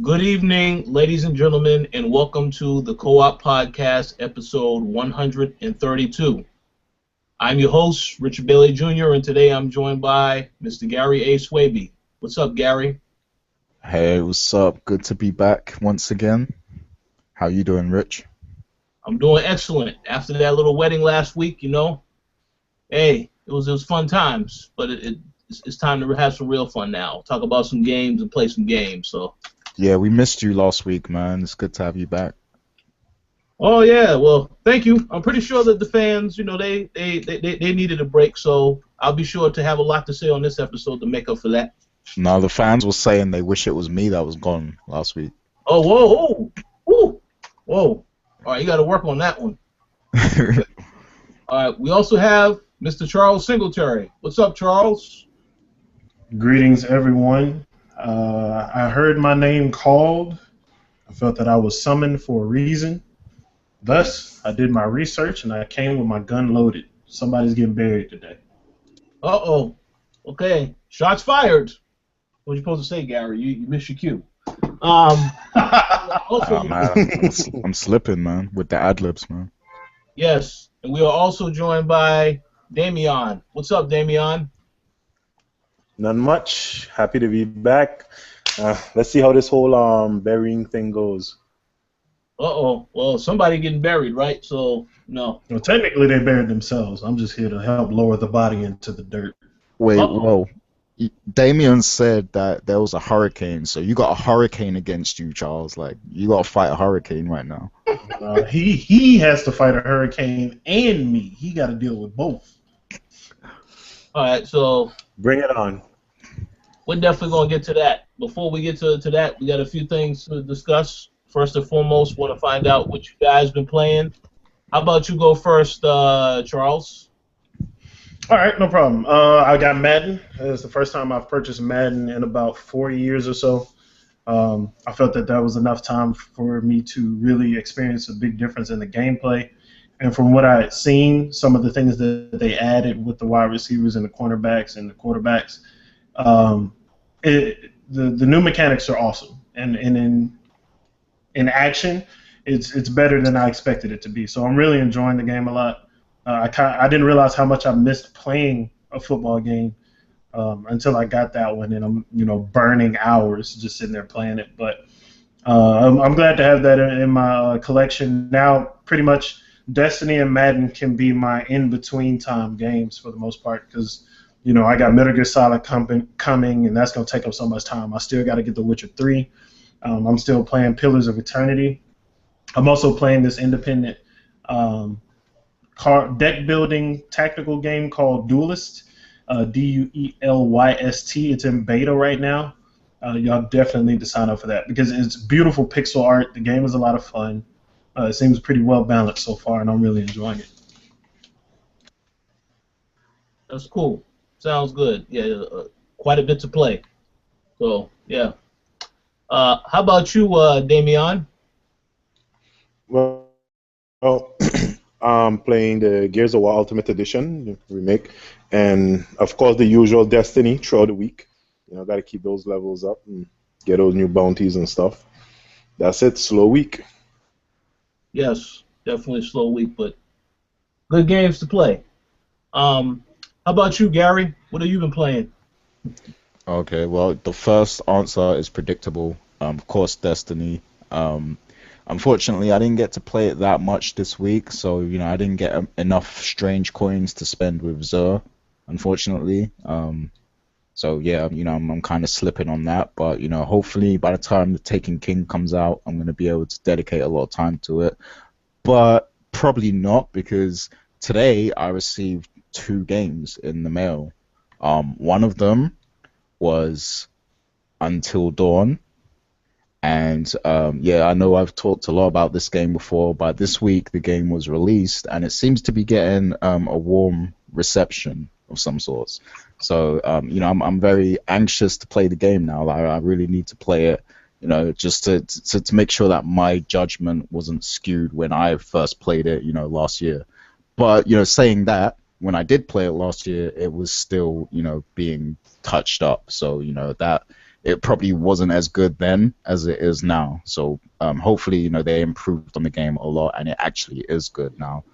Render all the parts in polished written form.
Good evening, ladies and gentlemen, and welcome to the Co-op Podcast, episode 132. I'm your host, Richard Bailey Jr., and today I'm joined by Mr. Gary A. Swaby. What's up, Gary? Hey, what's up? Good to be back once again. How you doing, Rich? I'm doing excellent. After that little wedding last week, hey, it was fun times, but it's time to have some real fun now. Talk about some games and play some games. So, Yeah, we missed you last week, man. It's good to have you back. oh yeah, well, thank you. I'm pretty sure that the fans, they needed a break, so I'll be sure to have a lot to say on this episode to make up for that. Now, the fans were saying they wish it was me that was gone last week. Oh, whoa, whoa, whoa. All right, you got to work on that one. All right, we also have Mr. Charles Singletary. What's up, Charles? Greetings, everyone. I heard my name called. I felt that I was summoned for a reason. Thus, I did my research and I came with my gun loaded. Somebody's getting buried today. Uh-oh. Okay, shots fired. What are you supposed to say, Gary? You missed your cue. Also, Man, I'm slipping, man, with the ad-libs, man. yes, and we are also joined by Dameon. What's up, Dameon? None much. Happy to be back. Let's see how this whole burying thing goes. Uh-oh. Well, somebody getting buried, right? So, no. Well, technically, they buried themselves. I'm just here to help lower the body into the dirt. Wait, Uh-oh. whoa. Dameon said that there was a hurricane, so you got a hurricane against you, Charles. Like, you got to fight a hurricane right now. He has to fight a hurricane and me. He got to deal with both. All right, so Bring it on. we're definitely going to get to that. Before we get to that, we got a few things to discuss. First and foremost, want to find out what you guys been playing. How about you go first, Charles? All right, no problem. I got Madden. It's the first time I've purchased Madden in about 4 years or so. I felt that was enough time for me to really experience a big difference in the gameplay. And from what I had seen, some of the things that they added with the wide receivers and the cornerbacks and the quarterbacks, the new mechanics are awesome. And in action, it's better than I expected it to be. So I'm really enjoying the game a lot. I didn't realize how much I missed playing a football game until I got that one, and I'm burning hours just sitting there playing it. But I'm glad to have that in my collection now. Pretty much, Destiny and Madden can be my in-between time games for the most part because I got Metal Gear Solid coming, and that's gonna take up so much time. I still got to get The Witcher 3. I'm still playing Pillars of Eternity. I'm also playing this independent deck building tactical game called Duelist, Duelyst. It's in beta right now. Y'all definitely need to sign up for that because it's beautiful pixel art. The game is a lot of fun. It seems pretty well balanced so far, and I'm really enjoying it. That's cool. Sounds good. Yeah, quite a bit to play. So, yeah. How about you, Dameon? Well, I'm playing the Gears of War Ultimate Edition remake, and of course the usual Destiny throughout the week. Got to keep those levels up and get those new bounties and stuff. That's it. Slow week. Yes, definitely a slow week, but good games to play. How about you, Gary? What have you been playing? Okay, well, the first answer is predictable. Of course, Destiny. Unfortunately, I didn't get to play it that much this week, so I didn't get enough strange coins to spend with Xur, unfortunately. So yeah, I'm kind of slipping on that, but hopefully by the time the Taken King comes out, I'm gonna be able to dedicate a lot of time to it. But probably not because today I received 2 games in the mail. One of them was Until Dawn. And yeah, I know I've talked a lot about this game before, but this week the game was released, and it seems to be getting a warm reception of some sorts. So I'm very anxious to play the game now. I really need to play it, just to make sure that my judgment wasn't skewed when I first played it, last year. But saying that, when I did play it last year, it was still being touched up. So that it probably wasn't as good then as it is now. So hopefully, you know, they improved on the game a lot, and it actually is good now.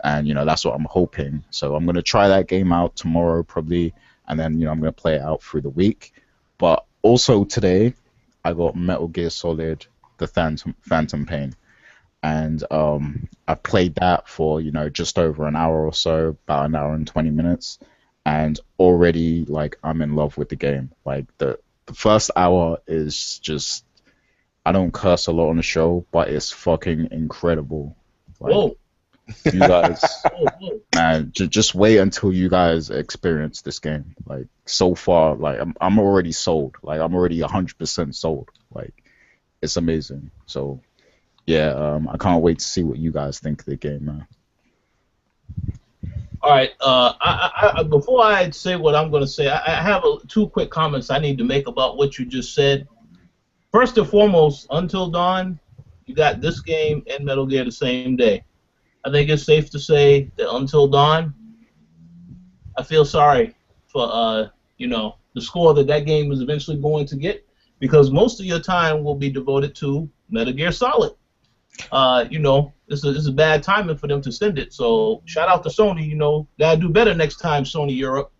And you know, that's what I'm hoping. So I'm gonna try that game out tomorrow probably, and then you know I'm gonna play it out through the week. But also today, I got Metal Gear Solid: The Phantom Pain, and I played that for you know just over an hour or so, about an hour and 20 minutes, and already like I'm in love with the game. Like the first hour is just, I don't curse a lot on the show, but it's fucking incredible. Like Whoa. you guys, Whoa, whoa. man, just wait until you guys experience this game. Like so far, like I'm already sold. Like I'm already 100% sold. Like it's amazing. So yeah, I can't wait to see what you guys think of the game, man. All right. Before I say what I'm going to say, I have two quick comments I need to make about what you just said. First and foremost, Until Dawn, you got this game and Metal Gear the same day. I think it's safe to say that Until Dawn, I feel sorry for you know, the score that game is eventually going to get, because most of your time will be devoted to Metal Gear Solid. You know, it's a bad timing for them to send it. So shout out to Sony. You know, gotta do better next time, Sony Europe.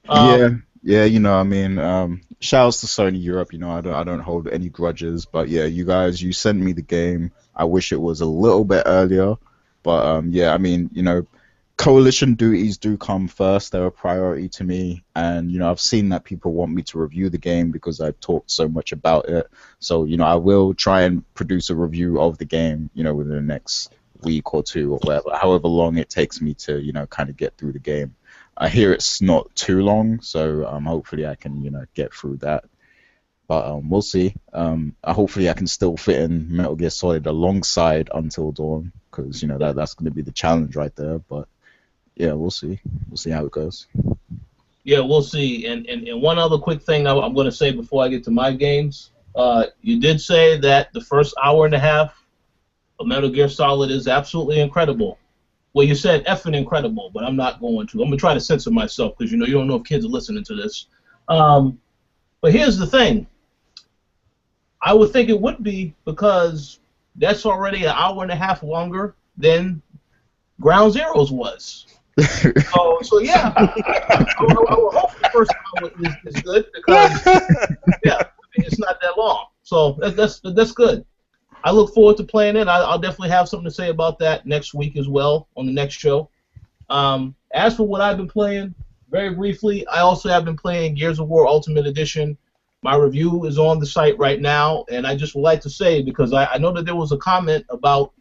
Yeah, you know, I mean, shouts to Sony Europe. You know, I don't hold any grudges, but yeah, you guys, you sent me the game. I wish it was a little bit earlier, but yeah, I mean, you know, coalition duties do come first. They're a priority to me, and you know, I've seen that people want me to review the game because I've talked so much about it. So you know, I will try and produce a review of the game, you know, within the next week or two or whatever, however long it takes me to, you know, kind of get through the game. I hear it's not too long, so hopefully I can, you know, get through that. But we'll see. Hopefully I can still fit in Metal Gear Solid alongside Until Dawn, because you know that's going to be the challenge right there. But yeah, we'll see. We'll see how it goes. Yeah, we'll see. And one other quick thing I'm going to say before I get to my games. You did say that the first hour and a half of Metal Gear Solid is absolutely incredible. Well, you said effing incredible, but I'm not going to. I'm going to try to censor myself because, you know, you don't know if kids are listening to this. But here's the thing. I would think it would be, because that's already an hour and a half longer than Ground Zeroes was. So yeah, I would hope the first hour is good, because yeah, I mean, it's not that long. So that's good. I look forward to playing it. I'll definitely have something to say about that next week as well on the next show. As for what I've been playing, very briefly, I also have been playing Gears of War Ultimate Edition. My review is on the site right now, and I just would like to say, because I know that there was a comment about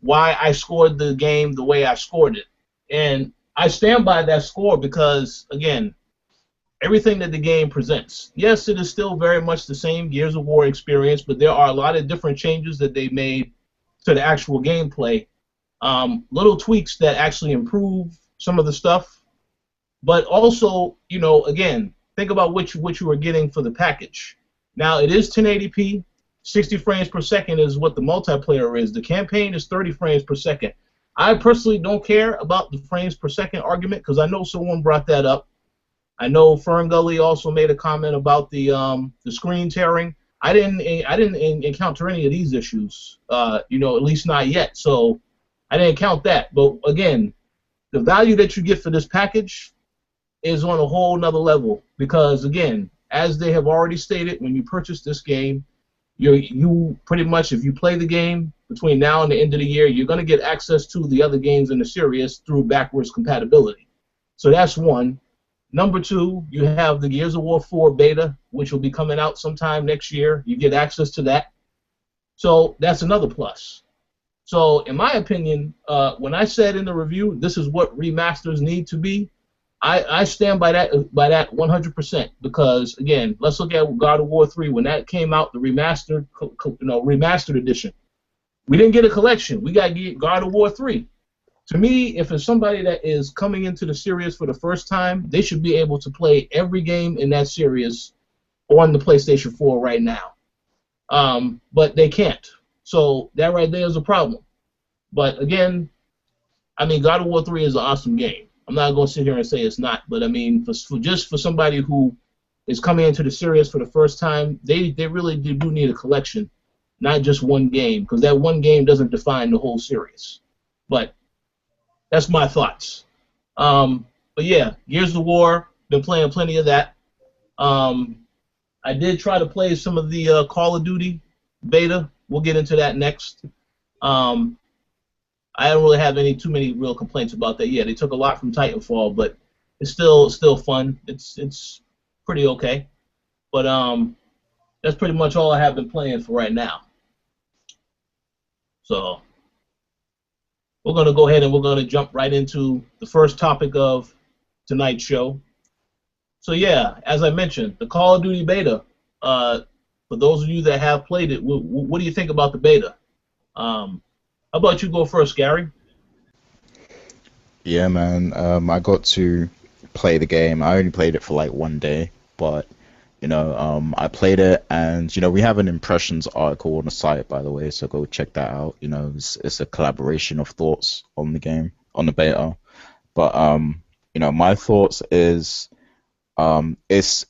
why I scored the game the way I scored it. And I stand by that score because, again, everything that the game presents. Yes, it is still very much the same Gears of War experience, but there are a lot of different changes that they made to the actual gameplay. Little tweaks that actually improve some of the stuff. But also, you know, again, think about what you were getting for the package. Now, it is 1080p. 60 frames per second is what the multiplayer is. The campaign is 30 frames per second. I personally don't care about the frames per second argument, because I know someone brought that up. I know Ferngully also made a comment about the screen tearing. I didn't encounter any of these issues, you know, at least not yet. So I didn't count that. But again, the value that you get for this package is on a whole nother level, because again, as they have already stated, when you purchase this game, you pretty much, if you play the game between now and the end of the year, you're going to get access to the other games in the series through backwards compatibility. So that's one. Number two, you have the Gears of War 4 beta, which will be coming out sometime next year. You get access to that. So that's another plus. So in my opinion, when I said in the review, this is what remasters need to be, I stand by that 100%, because again, let's look at God of War 3 when that came out, the remastered edition. We didn't get a collection. We got God of War 3. To me, if it's somebody that is coming into the series for the first time, they should be able to play every game in that series on the PlayStation 4 right now. But they can't. So that right there is a problem. But again, I mean, God of War 3 is an awesome game. I'm not going to sit here and say it's not, but I mean, for somebody who is coming into the series for the first time, they really do need a collection, not just one game, because that one game doesn't define the whole series. But that's my thoughts. But yeah, Gears of War, been playing plenty of that. I did try to play some of the Call of Duty beta. We'll get into that next. I don't really have too many real complaints about that. Yeah, they took a lot from Titanfall, but it's still fun. It's pretty okay. But that's pretty much all I have been playing for right now. So we're gonna go ahead and we're gonna jump right into the first topic of tonight's show. So yeah, as I mentioned, the Call of Duty beta. For those of you that have played it, what do you think about the beta? How about you go first, Gary? Yeah, man. I got to play the game. I only played it for like one day, but I played it, and we have an impressions article on the site, by the way, so go check that out. It's a collaboration of thoughts on the game, on the beta. But my thoughts is it's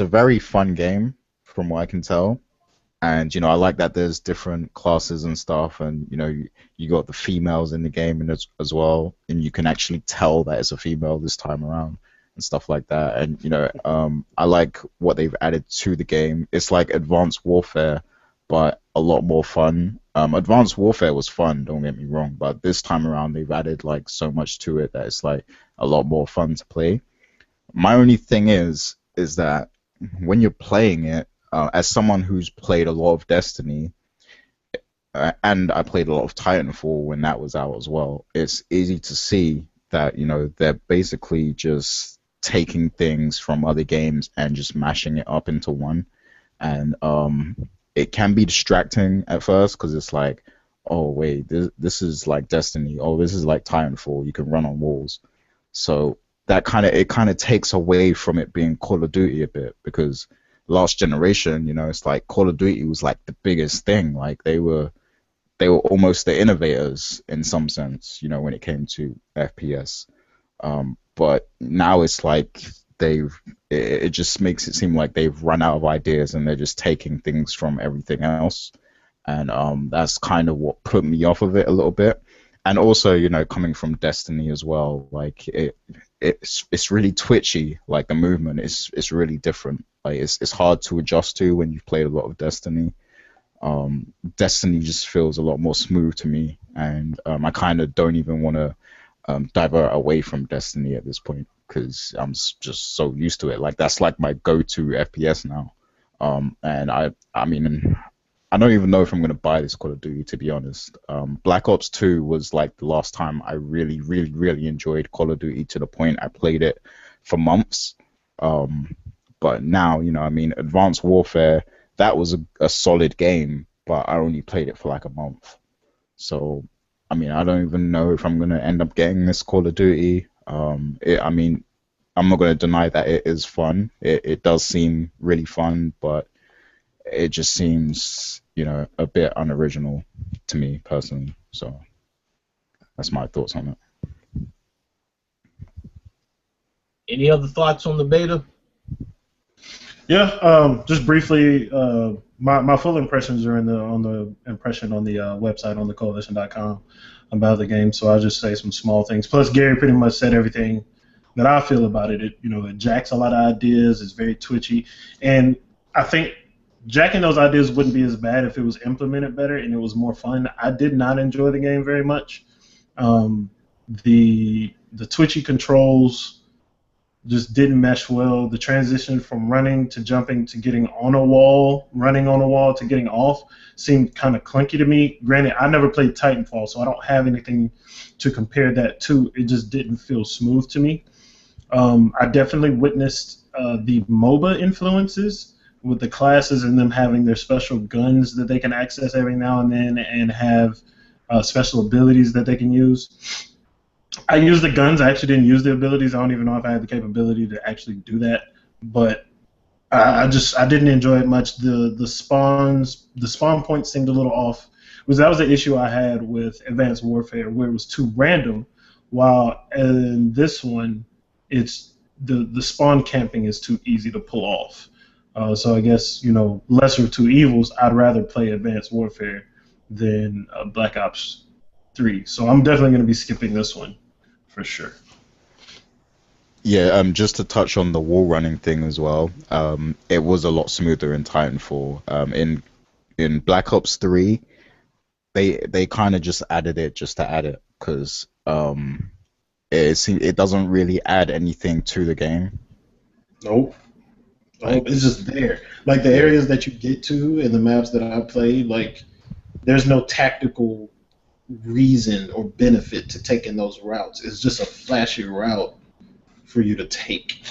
a very fun game from what I can tell. And I like that there's different classes and stuff, and you got the females in the game and as well, and you can actually tell that it's a female this time around and stuff like that. And I like what they've added to the game. It's like Advanced Warfare, but a lot more fun. Advanced Warfare was fun, don't get me wrong, but this time around they've added like so much to it that it's like a lot more fun to play. My only thing is that when you're playing it, as someone who's played a lot of Destiny, and I played a lot of Titanfall when that was out as well, it's easy to see that they're basically just taking things from other games and just mashing it up into one. And it can be distracting at first because it's like, oh wait, this is like Destiny, oh this is like Titanfall, you can run on walls. So that kind of takes away from it being Call of Duty a bit, because last generation, it's like Call of Duty was like the biggest thing. Like they were almost the innovators in some sense, when it came to FPS. But now it's like it just makes it seem like they've run out of ideas and they're just taking things from everything else. And that's kind of what put me off of it a little bit. And also, coming from Destiny as well, like it's really twitchy. Like the movement is really different. Like it's hard to adjust to when you've played a lot of Destiny. Destiny just feels a lot more smooth to me, and I kind of don't even want to divert away from Destiny at this point because I'm just so used to it. Like that's like my go-to FPS now. And I mean, I don't even know if I'm going to buy this Call of Duty, to be honest. Black Ops 2 was like the last time I really, really, really enjoyed Call of Duty to the point I played it for months. But now, Advanced Warfare, that was a solid game, but I only played it for like a month. So, I don't even know if I'm going to end up getting this Call of Duty. I'm not going to deny that it is fun. It does seem really fun, but it just seems, a bit unoriginal to me personally. So that's my thoughts on it. Any other thoughts on the beta? Yeah, just briefly, my full impressions are on the website on thecoalition.com about the game. So I'll just say some small things. Plus, Gary pretty much said everything that I feel about it. It jacks a lot of ideas. It's very twitchy, and I think jacking those ideas wouldn't be as bad if it was implemented better and it was more fun. I did not enjoy the game very much. The twitchy controls just didn't mesh well. The transition from running to jumping to getting on a wall, running on a wall to getting off seemed kind of clunky to me. Granted, I never played Titanfall, so I don't have anything to compare that to. It just didn't feel smooth to me. I definitely witnessed the MOBA influences with the classes and them having their special guns that they can access every now and then and have special abilities that they can use. I used the guns. I actually didn't use the abilities. I don't even know if I had the capability to actually do that. But I didn't enjoy it much. The spawn point seemed a little off. That was the issue I had with Advanced Warfare, where it was too random. While in this one, it's the spawn camping is too easy to pull off. So I guess, lesser of two evils, I'd rather play Advanced Warfare than Black Ops 3. So I'm definitely going to be skipping this one for sure. Yeah, just to touch on the wall running thing as well, it was a lot smoother in Titanfall. In Black Ops 3, they kind of just added it just to add it because it doesn't really add anything to the game. Nope. Like, It's just there. Like the areas that you get to in the maps that I played, like there's no tactical reason or benefit to taking those routes. It's just a flashy route for you to take.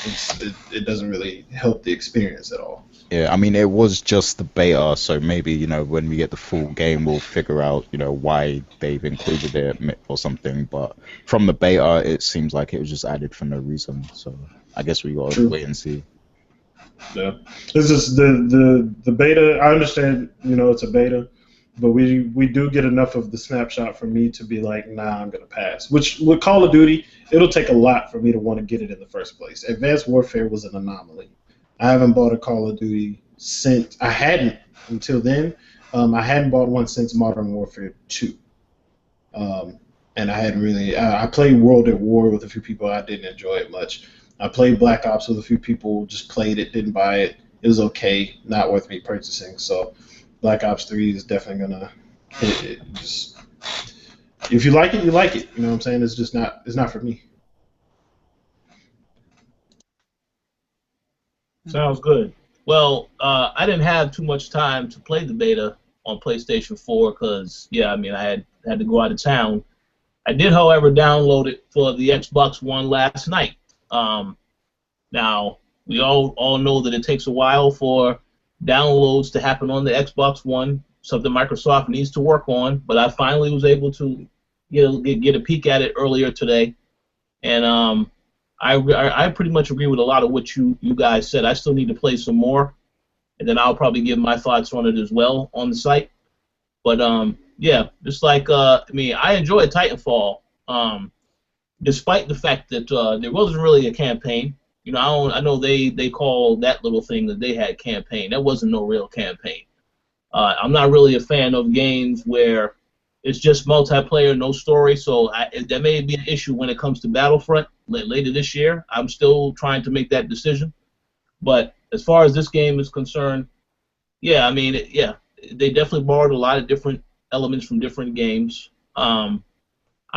It doesn't really help the experience at all. yeah, I mean, it was just the beta, so maybe, when we get the full game, we'll figure out, why they've included it or something. But from the beta, it seems like it was just added for no reason. So I guess we gotta True. wait and see. Yeah, this is the beta. I understand, it's a beta, but we do get enough of the snapshot for me to be like, nah, I'm gonna pass. Which with Call of Duty, it'll take a lot for me to want to get it in the first place. Advanced Warfare was an anomaly. I haven't bought a Call of Duty since I hadn't until then. I hadn't bought one since Modern Warfare 2. And I hadn't really. I played World at War with a few people. I didn't enjoy it much. I played Black Ops with a few people. Just played it, didn't buy it. It was okay, not worth me purchasing. So Black Ops 3 is definitely gonna hit it. Just, if you like it, you like it. You know what I'm saying? It's just not. It's not for me. Sounds good. Well, I didn't have too much time to play the beta on PlayStation 4 because, I had to go out of town. I did, however, download it for the Xbox One last night. Now, we all know that it takes a while for downloads to happen on the Xbox One, something Microsoft needs to work on, but I finally was able to get a peek at it earlier today, and I pretty much agree with a lot of what you guys said. I still need to play some more, and then I'll probably give my thoughts on it as well on the site. But just like I enjoyed Titanfall, despite the fact that there wasn't really a campaign. I know they call that little thing that they had campaign. That wasn't no real campaign. I'm not really a fan of games where it's just multiplayer, no story. So that may be an issue when it comes to Battlefront later this year. I'm still trying to make that decision. But as far as this game is concerned, they definitely borrowed a lot of different elements from different games. I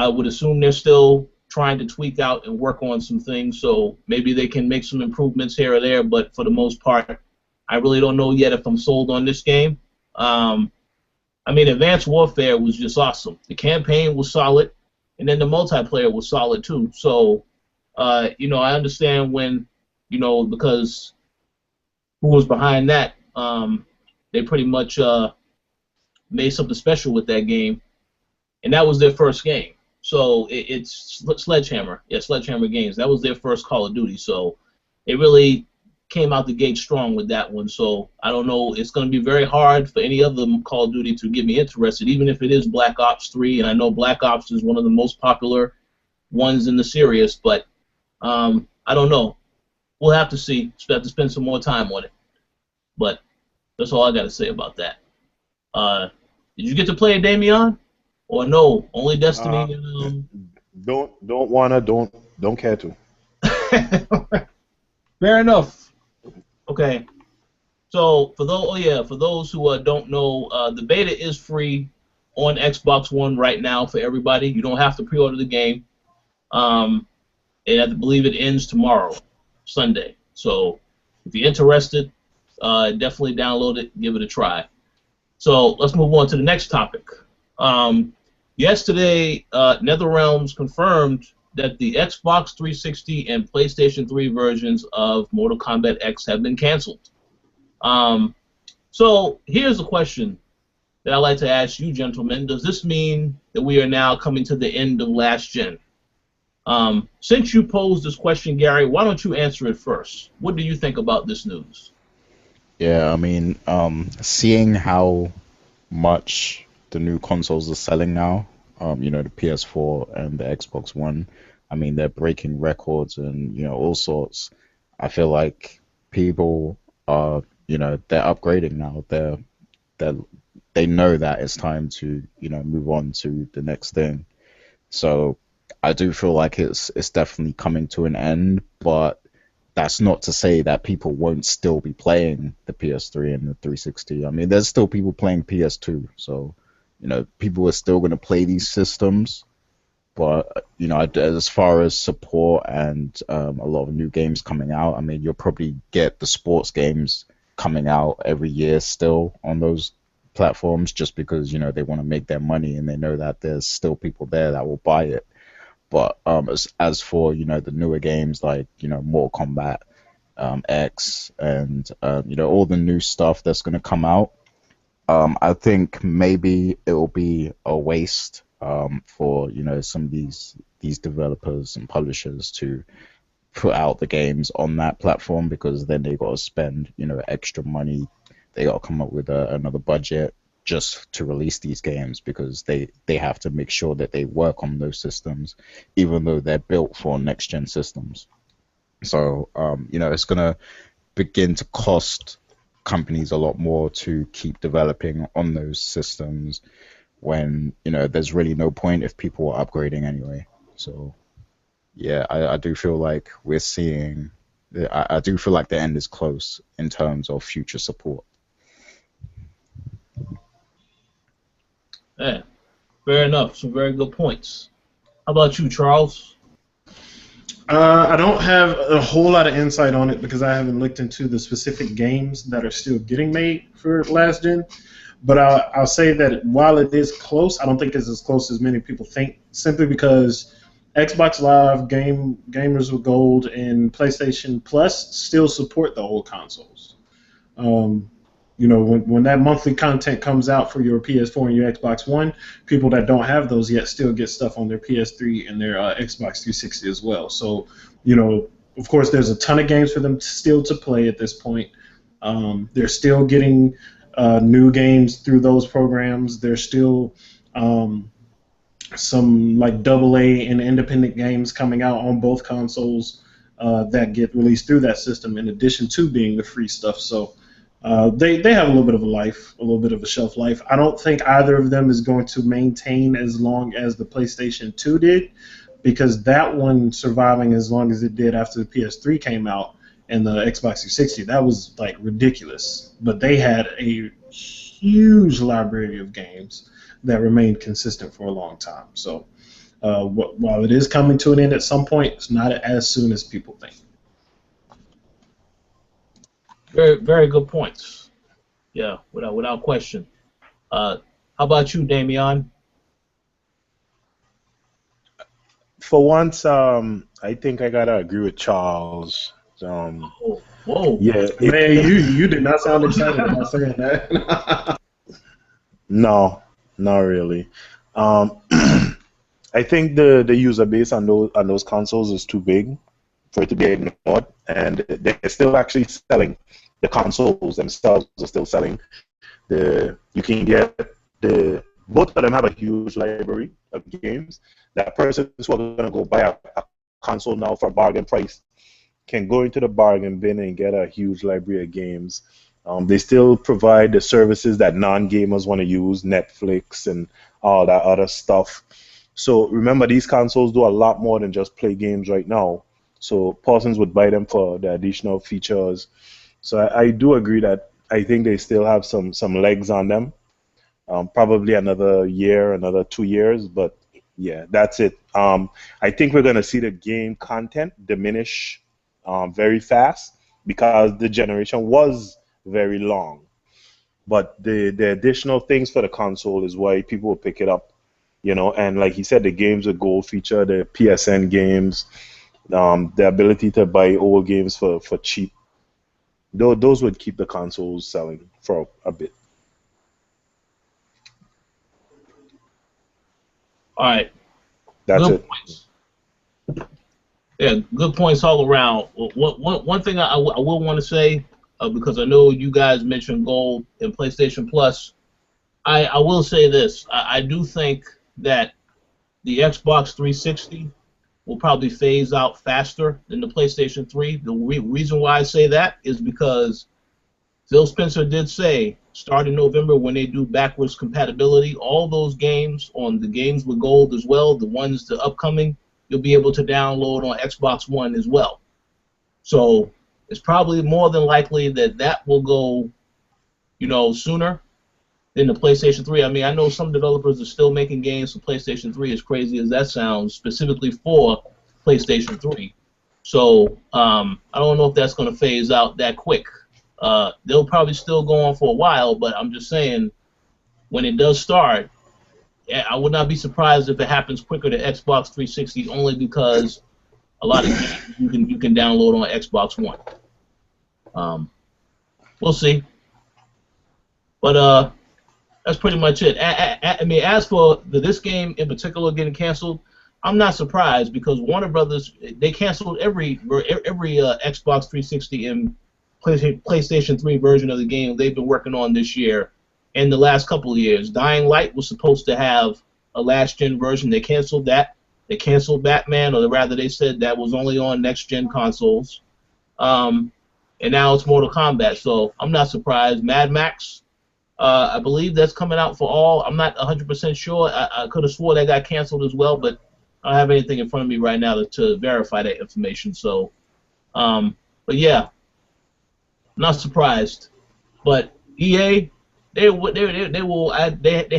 would assume they're still trying to tweak out and work on some things, so maybe they can make some improvements here or there, but for the most part, I really don't know yet if I'm sold on this game. Advanced Warfare was just awesome. The campaign was solid, and then the multiplayer was solid too. So, I understand when, because who was behind that, they pretty much made something special with that game, and that was their first game. So it's Sledgehammer. Yeah, Sledgehammer Games. That was their first Call of Duty. So it really came out the gate strong with that one. So I don't know. It's going to be very hard for any other Call of Duty to get me interested, even if it is Black Ops 3. And I know Black Ops is one of the most popular ones in the series. But I don't know. We'll have to see. We'll have to spend some more time on it. But that's all I got to say about that. Did you get to play Dameon? Or no, only Destiny. Don't care to. Fair enough. Okay. So for those who don't know, the beta is free on Xbox One right now for everybody. You don't have to pre-order the game. And I believe it ends tomorrow, Sunday. So if you're interested, definitely download it, give it a try. So let's move on to the next topic. Yesterday, NetherRealms confirmed that the Xbox 360 and PlayStation 3 versions of Mortal Kombat X have been canceled. So here's a question that I'd like to ask you, gentlemen. Does this mean that we are now coming to the end of last gen? Since you posed this question, Gary, why don't you answer it first? What do you think about this news? Yeah, seeing how much the new consoles are selling now, the PS4 and the Xbox One, I mean, they're breaking records and all sorts. I feel like people are they're upgrading now. They're they know that it's time to move on to the next thing. So I do feel like it's definitely coming to an end, but that's not to say that people won't still be playing the PS3 and the 360. I mean, there's still people playing PS2, so people are still going to play these systems. But as far as support and a lot of new games coming out, I mean, you'll probably get the sports games coming out every year still on those platforms, just because they want to make their money and they know that there's still people there that will buy it. But as for the newer games like Mortal Kombat X and all the new stuff that's going to come out, I think maybe it will be a waste for some of these developers and publishers to put out the games on that platform, because then they got to spend extra money. They got to come up with another budget just to release these games, because they have to make sure that they work on those systems, even though they're built for next gen systems. So it's gonna begin to cost companies a lot more to keep developing on those systems when there's really no point if people are upgrading anyway. So yeah, I do feel like we're seeing I do feel like the end is close in terms of future support. Yeah, fair enough. Some very good points. How about you, Charles? I don't have a whole lot of insight on it because I haven't looked into the specific games that are still getting made for last gen. But I'll say that while it is close, I don't think it's as close as many people think, simply because Xbox Live, Gamers with Gold, and PlayStation Plus still support the old consoles. When that monthly content comes out for your PS4 and your Xbox One, people that don't have those yet still get stuff on their PS3 and their Xbox 360 as well. So, of course, there's a ton of games for them still to play at this point. They're still getting new games through those programs. There's still some like AA and independent games coming out on both consoles that get released through that system, in addition to being the free stuff. So they have a little bit of a life, a little bit of a shelf life. I don't think either of them is going to maintain as long as the PlayStation 2 did, because that one surviving as long as it did after the PS3 came out and the Xbox 360, that was like ridiculous. But they had a huge library of games that remained consistent for a long time. So while it is coming to an end at some point, it's not as soon as people think. Very, very good points. Yeah, without question. How about you, Dameon? For once, I think I gotta agree with Charles. Whoa. Yeah, Man, you did not sound excited about saying that. no, not really. I think the user base on those consoles is too big for it to be ignored, and they're still actually selling. The consoles themselves are still selling. You can get both of them have a huge library of games. That person who's going to go buy a console now for a bargain price can go into the bargain bin and get a huge library of games. They still provide the services that non-gamers want to use, Netflix and all that other stuff. So remember, these consoles do a lot more than just play games right now. So persons would buy them for the additional features. So I do agree that I think they still have some legs on them. Probably another year, another 2 years, but yeah, that's it. I think we're going to see the game content diminish very fast because the generation was very long. But the additional things for the console is why people will pick it up, and like he said, the games with gold feature, the PSN games, the ability to buy old games for cheap. Those would keep the consoles selling for a bit. All right. That's good it. Points. Yeah, good points all around. One thing I will want to say, because I know you guys mentioned Gold and PlayStation Plus, I will say this. I do think that the Xbox 360 will probably phase out faster than the PlayStation 3. The reason why I say that is because Phil Spencer did say, starting November when they do backwards compatibility, all those games on the games with gold as well, the ones the upcoming, you'll be able to download on Xbox One as well. So it's probably more than likely that that will go, sooner than the PlayStation 3. I mean, I know some developers are still making games for PlayStation 3, as crazy as that sounds, specifically for PlayStation 3. So I don't know if that's going to phase out that quick. They'll probably still go on for a while, but I'm just saying, when it does start, I would not be surprised if it happens quicker to Xbox 360, only because a lot of games you can download on Xbox One. We'll see, but that's pretty much it. I mean, as for this game in particular getting canceled, I'm not surprised because Warner Brothers, they canceled every Xbox 360 and PlayStation 3 version of the game they've been working on this year and the last couple of years. Dying Light was supposed to have a last-gen version. They canceled that. They canceled Batman, or rather they said that was only on next-gen consoles. And now it's Mortal Kombat, so I'm not surprised. Mad Max, I believe that's coming out for all. I'm not 100% sure. I could have swore that got canceled as well, but I don't have anything in front of me right now to verify that information. So, but yeah, not surprised. But EA, they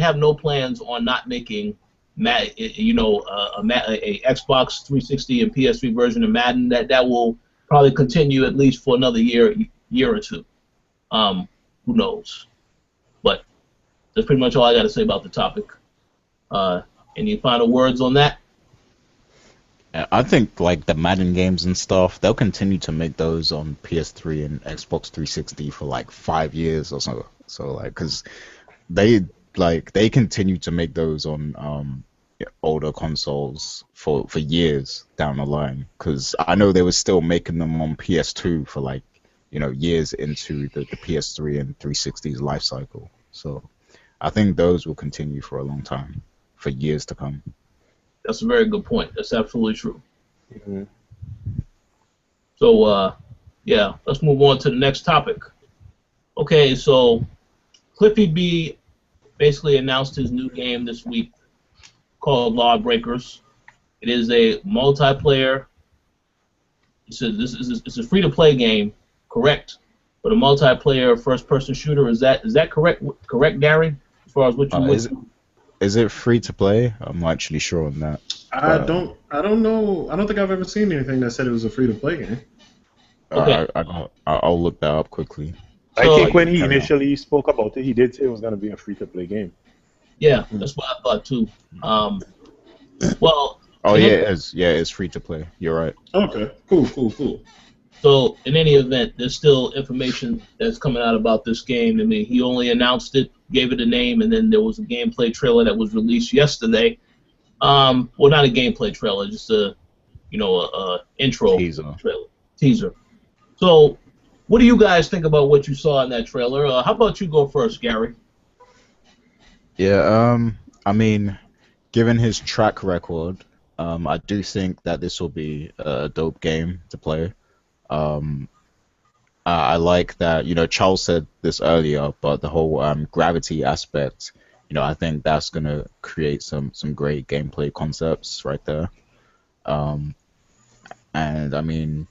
have no plans on not making a Xbox 360 and PS3 version of Madden. That will probably continue at least for another year or two. Who knows? But that's pretty much all I got to say about the topic. Any final words on that? I think like the Madden games and stuff, they'll continue to make those on PS3 and Xbox 360 for like 5 years or so. So like, cause they continue to make those on older consoles for years down the line. Cause I know they were still making them on PS2 for like years into the PS3 and 360's life cycle. So I think those will continue for a long time, for years to come. That's a very good point. That's absolutely true. Mm-hmm. So, yeah, let's move on to the next topic. Okay, so Cliffy B basically announced his new game this week called Lawbreakers. It is a multiplayer. It's a free-to-play game, correct? But a multiplayer first-person shooter. Is that correct? Correct, Gary? As far as what you Is it free to play? I'm not actually sure on that. I don't know. I don't think I've ever seen anything that said it was a free to play game. Okay. I'll look that up quickly. I think when he initially spoke about it, he did say it was going to be a free-to-play game. Yeah, that's what I thought too. Well. Oh yeah, it is. Yeah, it's free to play. You're right. Okay. Cool. So in any event, there's still information that's coming out about this game. I mean, he only announced it, gave it a name, and then there was a gameplay trailer that was released yesterday. Well, not a gameplay trailer, just a intro teaser. So, what do you guys think about what you saw in that trailer? How about you go first, Gary? Yeah. I mean, given his track record, I do think that this will be a dope game to play. I like that, Charles said this earlier, but the whole gravity aspect, I think that's going to create some great gameplay concepts right there. And I mean,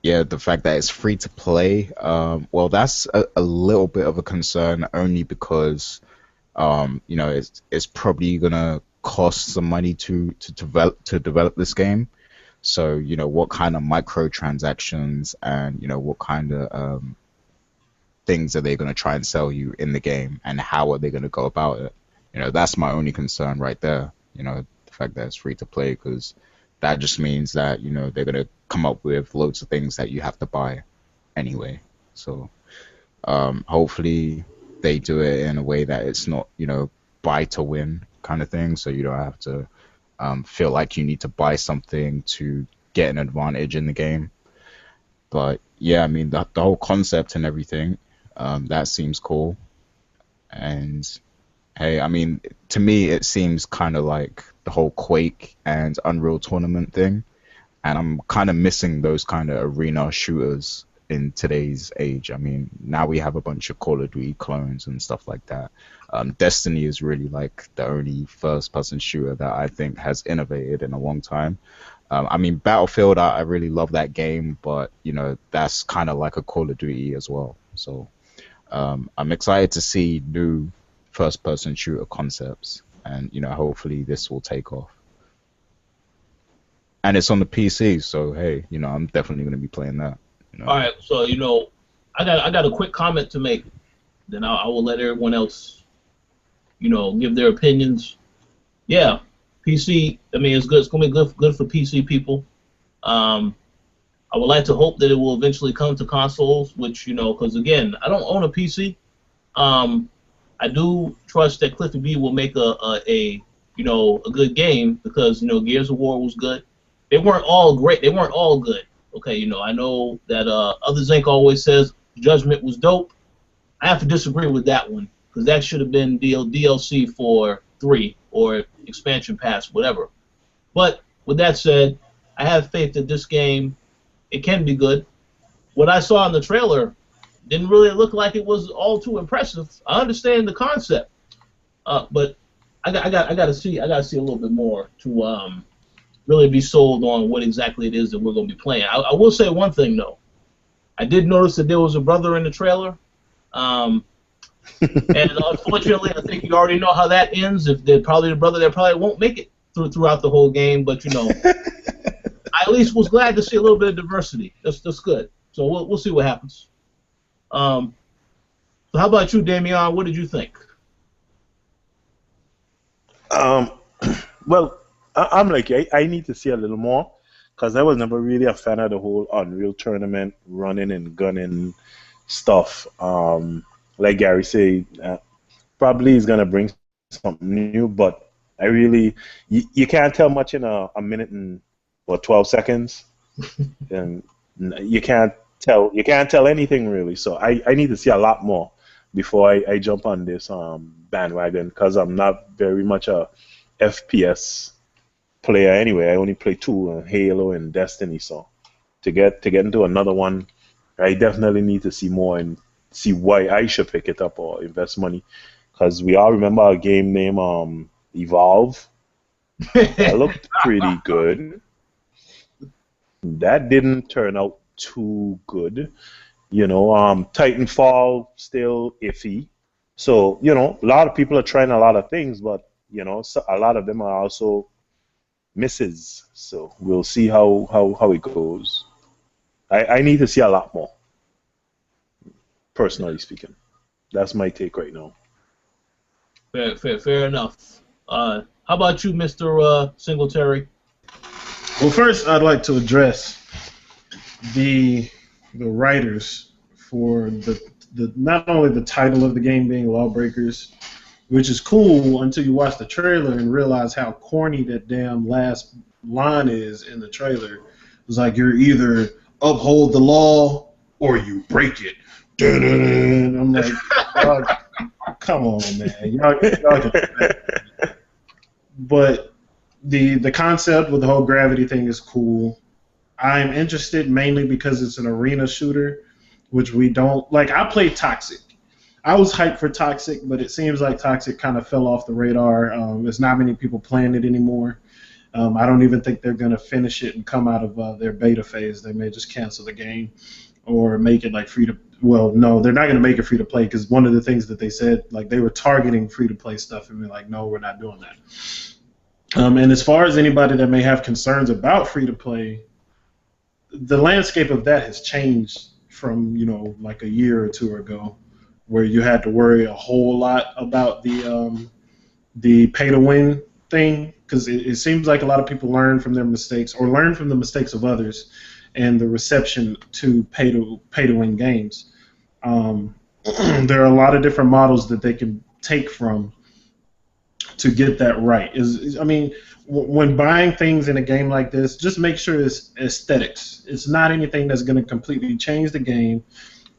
yeah, the fact that it's free to play, well, that's a little bit of a concern only because, it's probably going to cost some money to develop this game. So, what kind of microtransactions and, what kind of things are they going to try and sell you in the game and how are they going to go about it? That's my only concern right there. The fact that it's free to play, because that just means that, they're going to come up with loads of things that you have to buy anyway. So, hopefully they do it in a way that it's not, buy to win kind of thing. So you don't have to feel like you need to buy something to get an advantage in the game. But yeah, I mean, the whole concept and everything, that seems cool. And hey, I mean, to me, it seems kind of like the whole Quake and Unreal Tournament thing. and I'm kind of missing those kind of arena shooters in today's age. I mean, now we have a bunch of Call of Duty clones and stuff like that. Destiny is really like the only first-person shooter that I think has innovated in a long time. I mean, Battlefield, I really love that game, but you know, that's kind of like a Call of Duty as well. So I'm excited to see new first-person shooter concepts, and you know, hopefully this will take off. And it's on the PC, so hey, you know, I'm definitely going to be playing that. You know? All right, so you know, I got a quick comment to make. Then I will let everyone else, you know, give their opinions. Yeah, PC. I mean, it's good. It's gonna be good for PC people. I would like to hope that it will eventually come to consoles, which you know, because again, I don't own a PC. I do trust that Cliffy B will make a you know, a good game because you know Gears of War was good. They weren't all great. They weren't all good. Okay, you know, I know that Others Inc. always says Judgment was dope. I have to disagree with that one because that should have been DLC for 3 or expansion pass, whatever. But with that said, I have faith that this game, it can be good. What I saw in the trailer didn't really look like it was all too impressive. I understand the concept, but I got to see a little bit more to really be sold on what exactly it is that we're going to be playing. I will say one thing though. I did notice that there was a brother in the trailer, and unfortunately, I think you already know how that ends. If they're probably the brother that probably won't make it throughout the whole game, but you know, I at least was glad to see a little bit of diversity. That's good. So we'll see what happens. So how about you, Dameon? What did you think? Well, I'm like, I need to see a little more because I was never really a fan of the whole Unreal Tournament running and gunning stuff. Like Gary said, probably is gonna bring something new, but I really you can't tell much in a minute and 12 seconds, and you can't tell anything really. So I need to see a lot more before I jump on this bandwagon because I'm not very much a FPS player anyway. I only play 2, Halo and Destiny. So to get into another one, I definitely need to see more and see why I should pick it up or invest money. Because we all remember a game named Evolve. That looked pretty good. That didn't turn out too good. You know, Titanfall still iffy. So, you know, a lot of people are trying a lot of things, but, you know, a lot of them are also misses. So we'll see how it goes. I need to see a lot more, personally speaking. That's my take right now. Fair enough. How about you, Mr. Singletary? Well, first, I'd like to address the writers for the not only the title of the game being Lawbreakers, which is cool until you watch the trailer and realize how corny that damn last line is in the trailer. It's like you're either uphold the law or you break it. Dun-dun-dun. I'm like, come on, man. Y'all can. But the concept with the whole gravity thing is cool. I'm interested mainly because it's an arena shooter, which we don't like. I played Toxic. I was hyped for Toxic, but it seems like Toxic kind of fell off the radar. There's not many people playing it anymore. I don't even think they're going to finish it and come out of their beta phase. They may just cancel the game or make it like free to. Well, no, they're not going to make it free to play because one of the things that they said, like they were targeting free to play stuff, and we're like, no, we're not doing that. And as far as anybody that may have concerns about free to play, the landscape of that has changed from, you know, like a year or two ago, where you had to worry a whole lot about the pay to win thing, because it seems like a lot of people learn from their mistakes or learn from the mistakes of others and the reception to pay to win games. There are a lot of different models that they can take from to get that right. I mean, when buying things in a game like this, just make sure it's aesthetics. It's not anything that's going to completely change the game.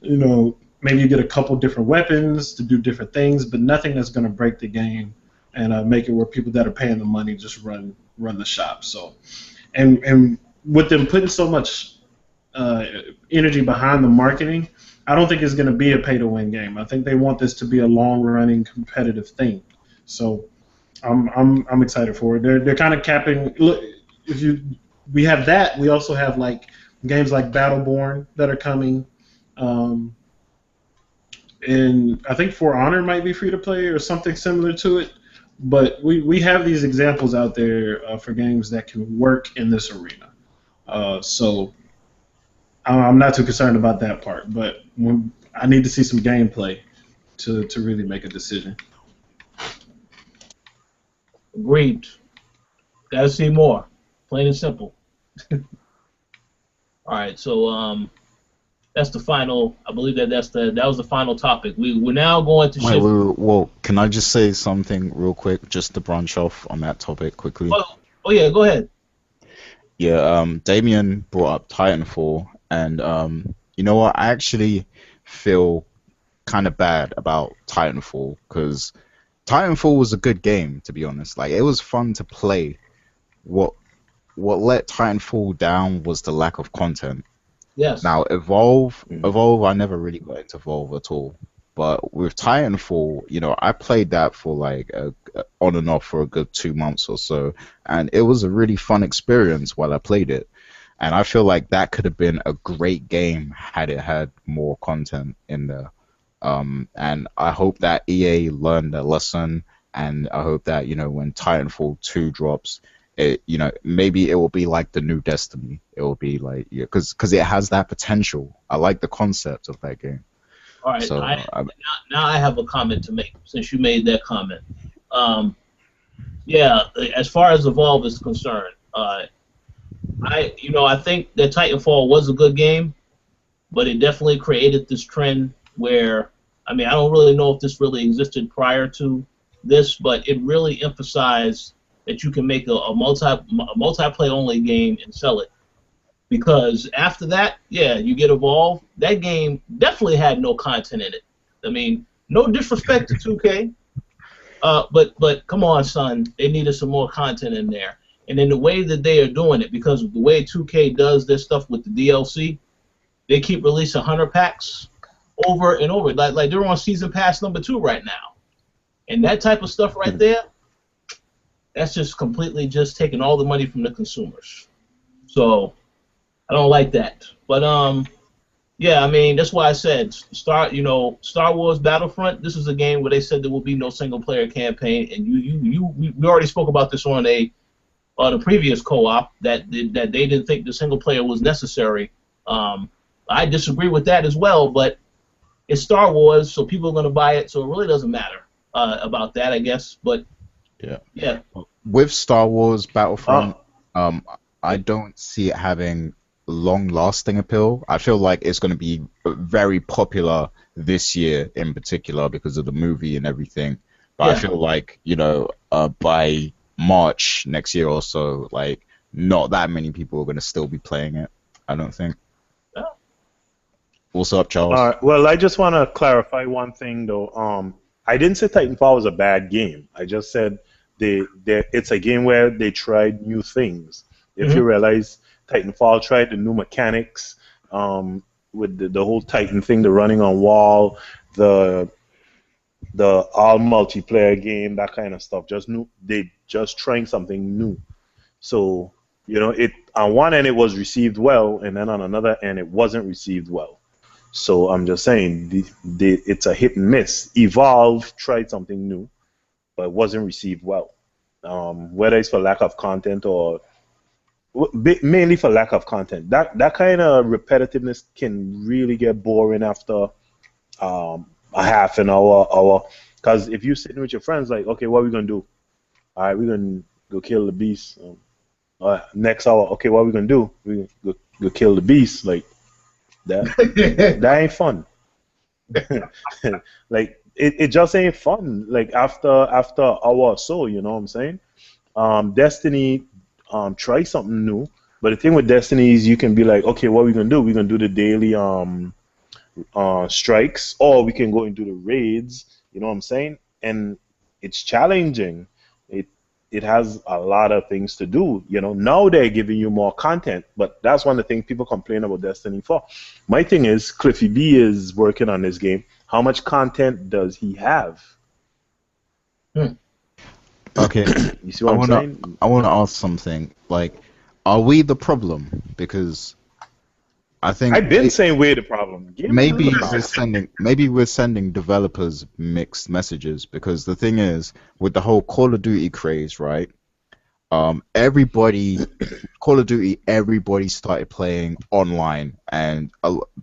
You know, maybe you get a couple different weapons to do different things, but nothing that's going to break the game and make it where people that are paying the money just run the shop. So, and with them putting so much energy behind the marketing, I don't think it's going to be a pay-to-win game. I think they want this to be a long-running competitive thing. So I'm excited for it. They're kind of capping. Look, we have that. We also have like games like Battleborn that are coming. And I think For Honor might be free to play or something similar to it. But we have these examples out there for games that can work in this arena. So I'm not too concerned about that part. But I need to see some gameplay to really make a decision. Agreed. Gotta see more. Plain and simple. All right, so that's the final. I believe that that was the final topic. We're now going to shift. Well, can I just say something real quick, just to branch off on that topic quickly? Oh yeah, go ahead. Yeah, Dameon brought up Titanfall, and you know what? I actually feel kind of bad about Titanfall because Titanfall was a good game, to be honest. Like, it was fun to play. What let Titanfall down was the lack of content. Yes. Now, Evolve, I never really got into Evolve at all. But with Titanfall, you know, I played that for like on and off for a good 2 months or so, and it was a really fun experience while I played it. And I feel like that could have been a great game had it had more content in there. And I hope that EA learned their lesson, and I hope that, you know, when Titanfall 2 drops, you know, maybe it will be like the new Destiny. It will be like, yeah, because it has that potential. I like the concept of that game. All right. So now I have a comment to make since you made that comment. Yeah, as far as Evolve is concerned, I think that Titanfall was a good game, but it definitely created this trend where, I mean, I don't really know if this really existed prior to this, but it really emphasized that you can make a multiplayer only game and sell it. Because after that, yeah, you get Evolve. That game definitely had no content in it. I mean, no disrespect to 2K, but come on, son, they needed some more content in there. And in the way that they are doing it, because of the way 2K does their stuff with the DLC, they keep releasing 100 packs over and over. Like they're on Season Pass number 2 right now. And that type of stuff right there, that's just completely just taking all the money from the consumers. So I don't like that. But yeah, I mean, that's why I said Star Wars Battlefront. This is a game where they said there will be no single player campaign, and we already spoke about this on the previous co-op that they didn't think the single player was necessary. I disagree with that as well, but it's Star Wars, so people are going to buy it, so it really doesn't matter about that, I guess. But yeah. With Star Wars Battlefront, I don't see it having long-lasting appeal. I feel like it's going to be very popular this year in particular because of the movie and everything. But I feel like, you know, by March next year or so, like, not that many people are going to still be playing it, I don't think. Yeah. What's up, Charles? Well, I just want to clarify one thing, though. I didn't say Titanfall was a bad game. I just said it's a game where they tried new things. If you realize, Titanfall tried the new mechanics with the whole Titan thing, the running on wall, the all multiplayer game, that kind of stuff. They just trying something new. So, you know, it on one end it was received well, and then on another end it wasn't received well. So I'm just saying it's a hit and miss. Evolve tried something new, but it wasn't received well. Whether it's for lack of content or mainly for lack of content. That kind of repetitiveness can really get boring after a half an hour. Because if you're sitting with your friends, like, okay, what are we gonna do? All right, we're gonna go kill the beast. Next hour, okay, what are we gonna do? We go kill the beast. Like that ain't fun. Like it just ain't fun. Like after an hour or so, you know what I'm saying? Destiny try something new, but the thing with Destiny is you can be like, okay, what are we gonna do? We're gonna do the daily strikes, or we can go and do the raids. You know what I'm saying? And it's challenging. it has a lot of things to do. Now they're giving you more content, but that's one of the things people complain about Destiny for. My thing is, Cliffy B is working on this game. How much content does he have? Okay, You see what I'm saying? I wanna ask something. Like, are we the problem? Because I think I've been saying we're the problem. maybe we're sending developers mixed messages, because the thing is, with the whole Call of Duty craze, right? Everybody Call of Duty, everybody started playing online, and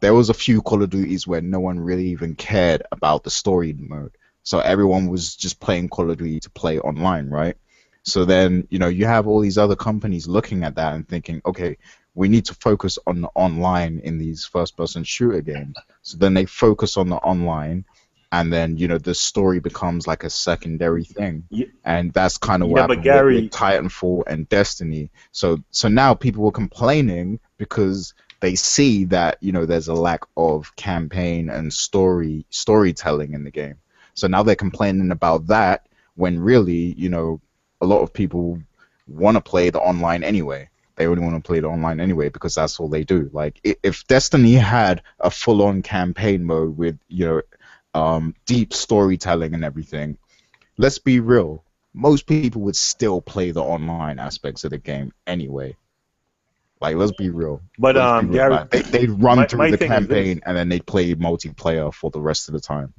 there was a few Call of Duties where no one really even cared about the story mode. So everyone was just playing Call of Duty to play online, right? So then, you have all these other companies looking at that and thinking, okay, we need to focus on the online in these first-person shooter games. So then they focus on the online, and then, the story becomes like a secondary thing. Yeah, And that's kind of what but happened Gary, with Titanfall and Destiny. So now people were complaining because they see that, there's a lack of campaign and storytelling in the game. So now they're complaining about that, when really, a lot of people want to play the online anyway. They only want to play the online anyway because that's all they do. Like, if Destiny had a full-on campaign mode with, deep storytelling and everything, let's be real, most people would still play the online aspects of the game anyway. Like, let's be real. but Let's be real, Gary, man. They'd run through my the thing is this. campaign and then they'd play multiplayer for the rest of the time.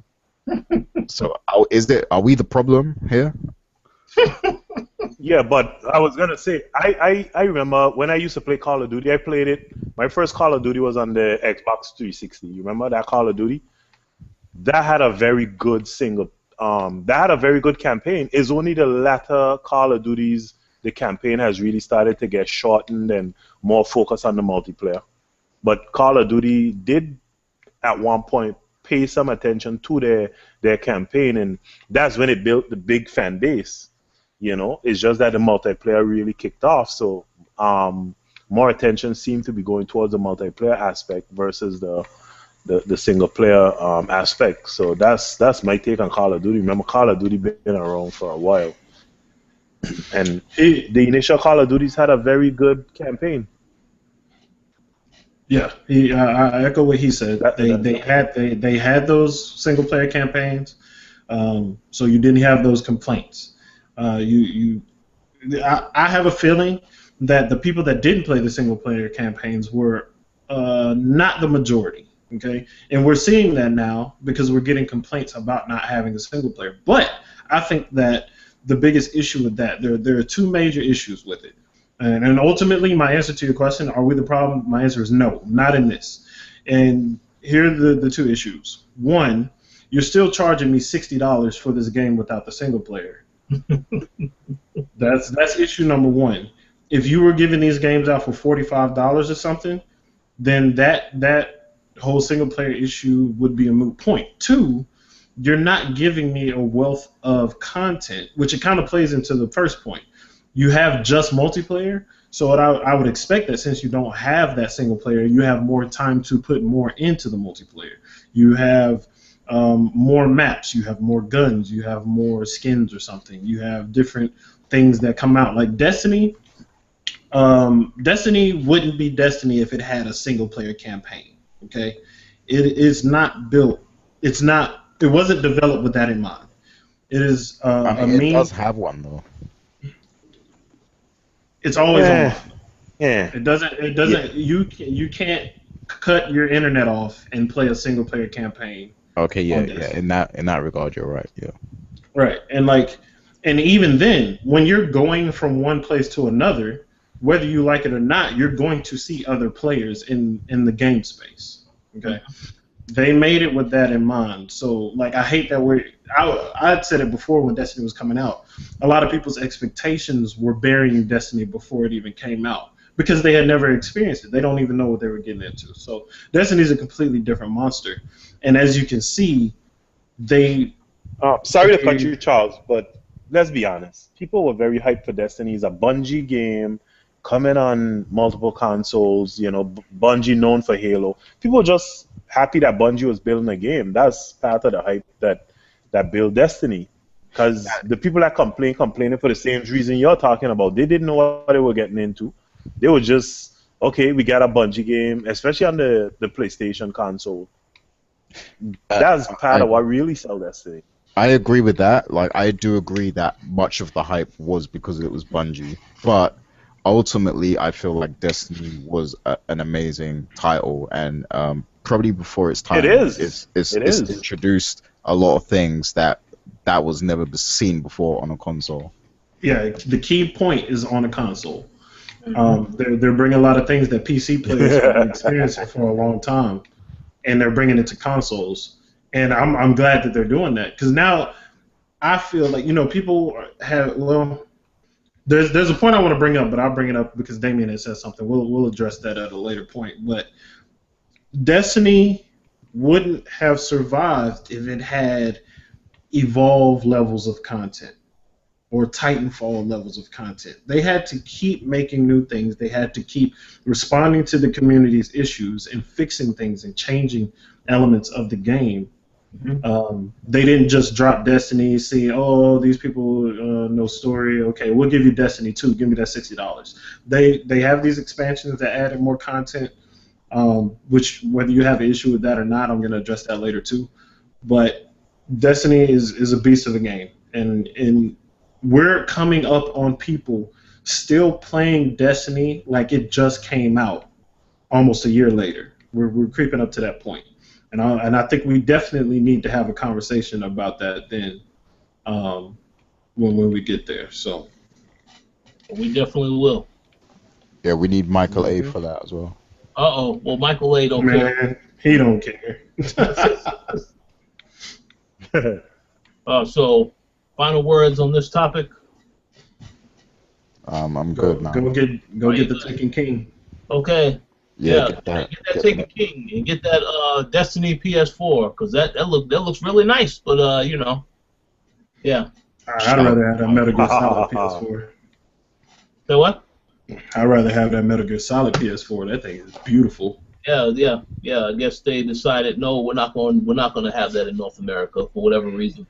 So, are we the problem here? Yeah, but I was gonna say, I remember when I used to play Call of Duty. I played it. My first Call of Duty was on the Xbox 360. You remember that Call of Duty? That had a very good that had a very good campaign. It's only the latter Call of Duties the campaign has really started to get shortened and more focused on the multiplayer. But Call of Duty did at one point pay some attention to their campaign, and that's when it built the big fan base. It's just that the multiplayer really kicked off. So more attention seemed to be going towards the multiplayer aspect versus the single player aspect. So that's my take on Call of Duty. Remember, Call of Duty been around for a while, and the initial Call of Duties had a very good campaign. Yeah, I echo what he said. They had those single player campaigns, so you didn't have those complaints. I have a feeling that the people that didn't play the single player campaigns were not the majority. Okay, and we're seeing that now because we're getting complaints about not having a single player. But I think that the biggest issue with that, there are two major issues with it. And ultimately, my answer to your question, are we the problem? My answer is no, not in this. And here are the two issues. One, you're still charging me $60 for this game without the single player. That's issue number one. If you were giving these games out for $45 or something, then that whole single player issue would be a moot point. Two, you're not giving me a wealth of content, which it kind of plays into the first point. You have just multiplayer, so what I would expect that since you don't have that single player, you have more time to put more into the multiplayer. You have more maps, you have more guns, you have more skins or something. You have different things that come out. Like Destiny, Destiny wouldn't be Destiny if it had a single player campaign. Okay, it is not built. It wasn't developed with that in mind. It is It does have one though. It's always on. Yeah. It doesn't. Yeah. You can't cut your internet off and play a single player campaign. Okay, yeah. In that regard, you're right. Yeah. Right, and even then, when you're going from one place to another, whether you like it or not, you're going to see other players in the game space. Okay. They made it with that in mind. So, I hate that I'd said it before when Destiny was coming out. A lot of people's expectations were burying Destiny before it even came out because they had never experienced it. They don't even know what they were getting into. So, Destiny's a completely different monster. And as you can see, sorry to cut you, Charles, but let's be honest. People were very hyped for Destiny. It's a Bungie game coming on multiple consoles. Bungie known for Halo. People were just happy that Bungie was building a game. That's part of the hype that built Destiny. Because the people that complaining for the same reason you're talking about, they didn't know what they were getting into. They were just, okay, we got a Bungie game, especially on the PlayStation console. That's part of what really sold Destiny. I agree with that. Like, I do agree that much of the hype was because it was Bungie, but ultimately, I feel like Destiny was an amazing title, and probably before its time, It is. It's It is. introduced a lot of things that was never seen before on a console. Yeah, the key point is on a console. They're bringing a lot of things that PC players have been experiencing for a long time, and they're bringing it to consoles. And I'm glad that they're doing that, because now I feel like, people have, well, there's a point I want to bring up, but I'll bring it up because Dameon has said something. We'll address that at a later point. But Destiny wouldn't have survived if it had Evolve levels of content or Titanfall levels of content. They had to keep making new things. They had to keep responding to the community's issues and fixing things and changing elements of the game. They didn't just drop Destiny, see, oh, these people no story. Okay, we'll give you Destiny 2. Give me that $60. They have these expansions that added more content, which whether you have an issue with that or not, I'm going to address that later too. But Destiny is a beast of a game, and we're coming up on people still playing Destiny like it just came out almost a year later. We're creeping up to that point. And I think we definitely need to have a conversation about that then, when we get there. So We definitely will. Yeah, we need Michael A for that as well. Well, Michael A don't care. man, he don't care. So, final words on this topic. I'm good now. Go get the Taken King. Okay. Yeah, Get that Taken King and get that Destiny PS4, because that looks really nice. But yeah. I'd rather have that Metal Gear Solid PS4. Say what? I'd rather have that Metal Gear Solid PS4. That thing is beautiful. Yeah. I guess they decided no, we're not going to have that in North America for whatever reason.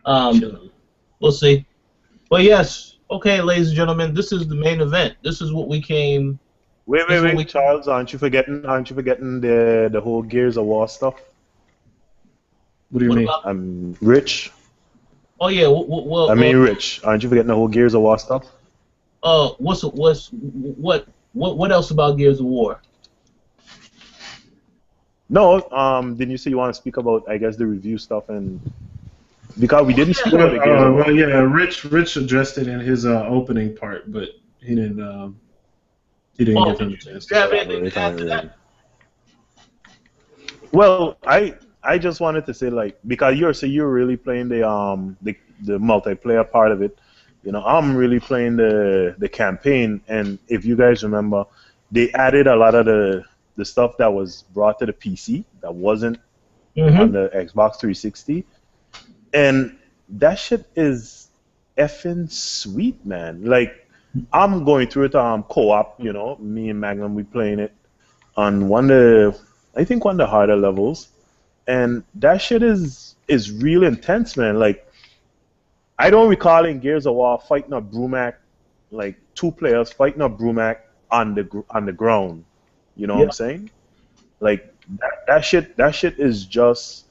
We'll see. But yes, okay, ladies and gentlemen, this is the main event. This is what we came. Wait, Charles, aren't you forgetting the whole Gears of War stuff? What do you mean? I'm Rich. Oh yeah, well, Rich. Aren't you forgetting the whole Gears of War stuff? What else about Gears of War? No, didn't you say you want to speak about, I guess, the review stuff, and because we didn't speak about the Gears of War. Well, yeah, Rich addressed it in his opening part, but he didn't. He didn't give him a chance to that. Well, I just wanted to say, like, because you're really playing the multiplayer part of it. I'm really playing the campaign, and if you guys remember, they added a lot of the stuff that was brought to the PC that wasn't on the Xbox 360, and that shit is effing sweet, man. Like, I'm going through it co-op, me and Magnum, we playing it on one of the harder levels, and that shit is real intense, man. Like, I don't recall in Gears of War fighting a Brumac, like 2 players fighting a Brumac on the ground. You know what I'm saying? Like, that shit is just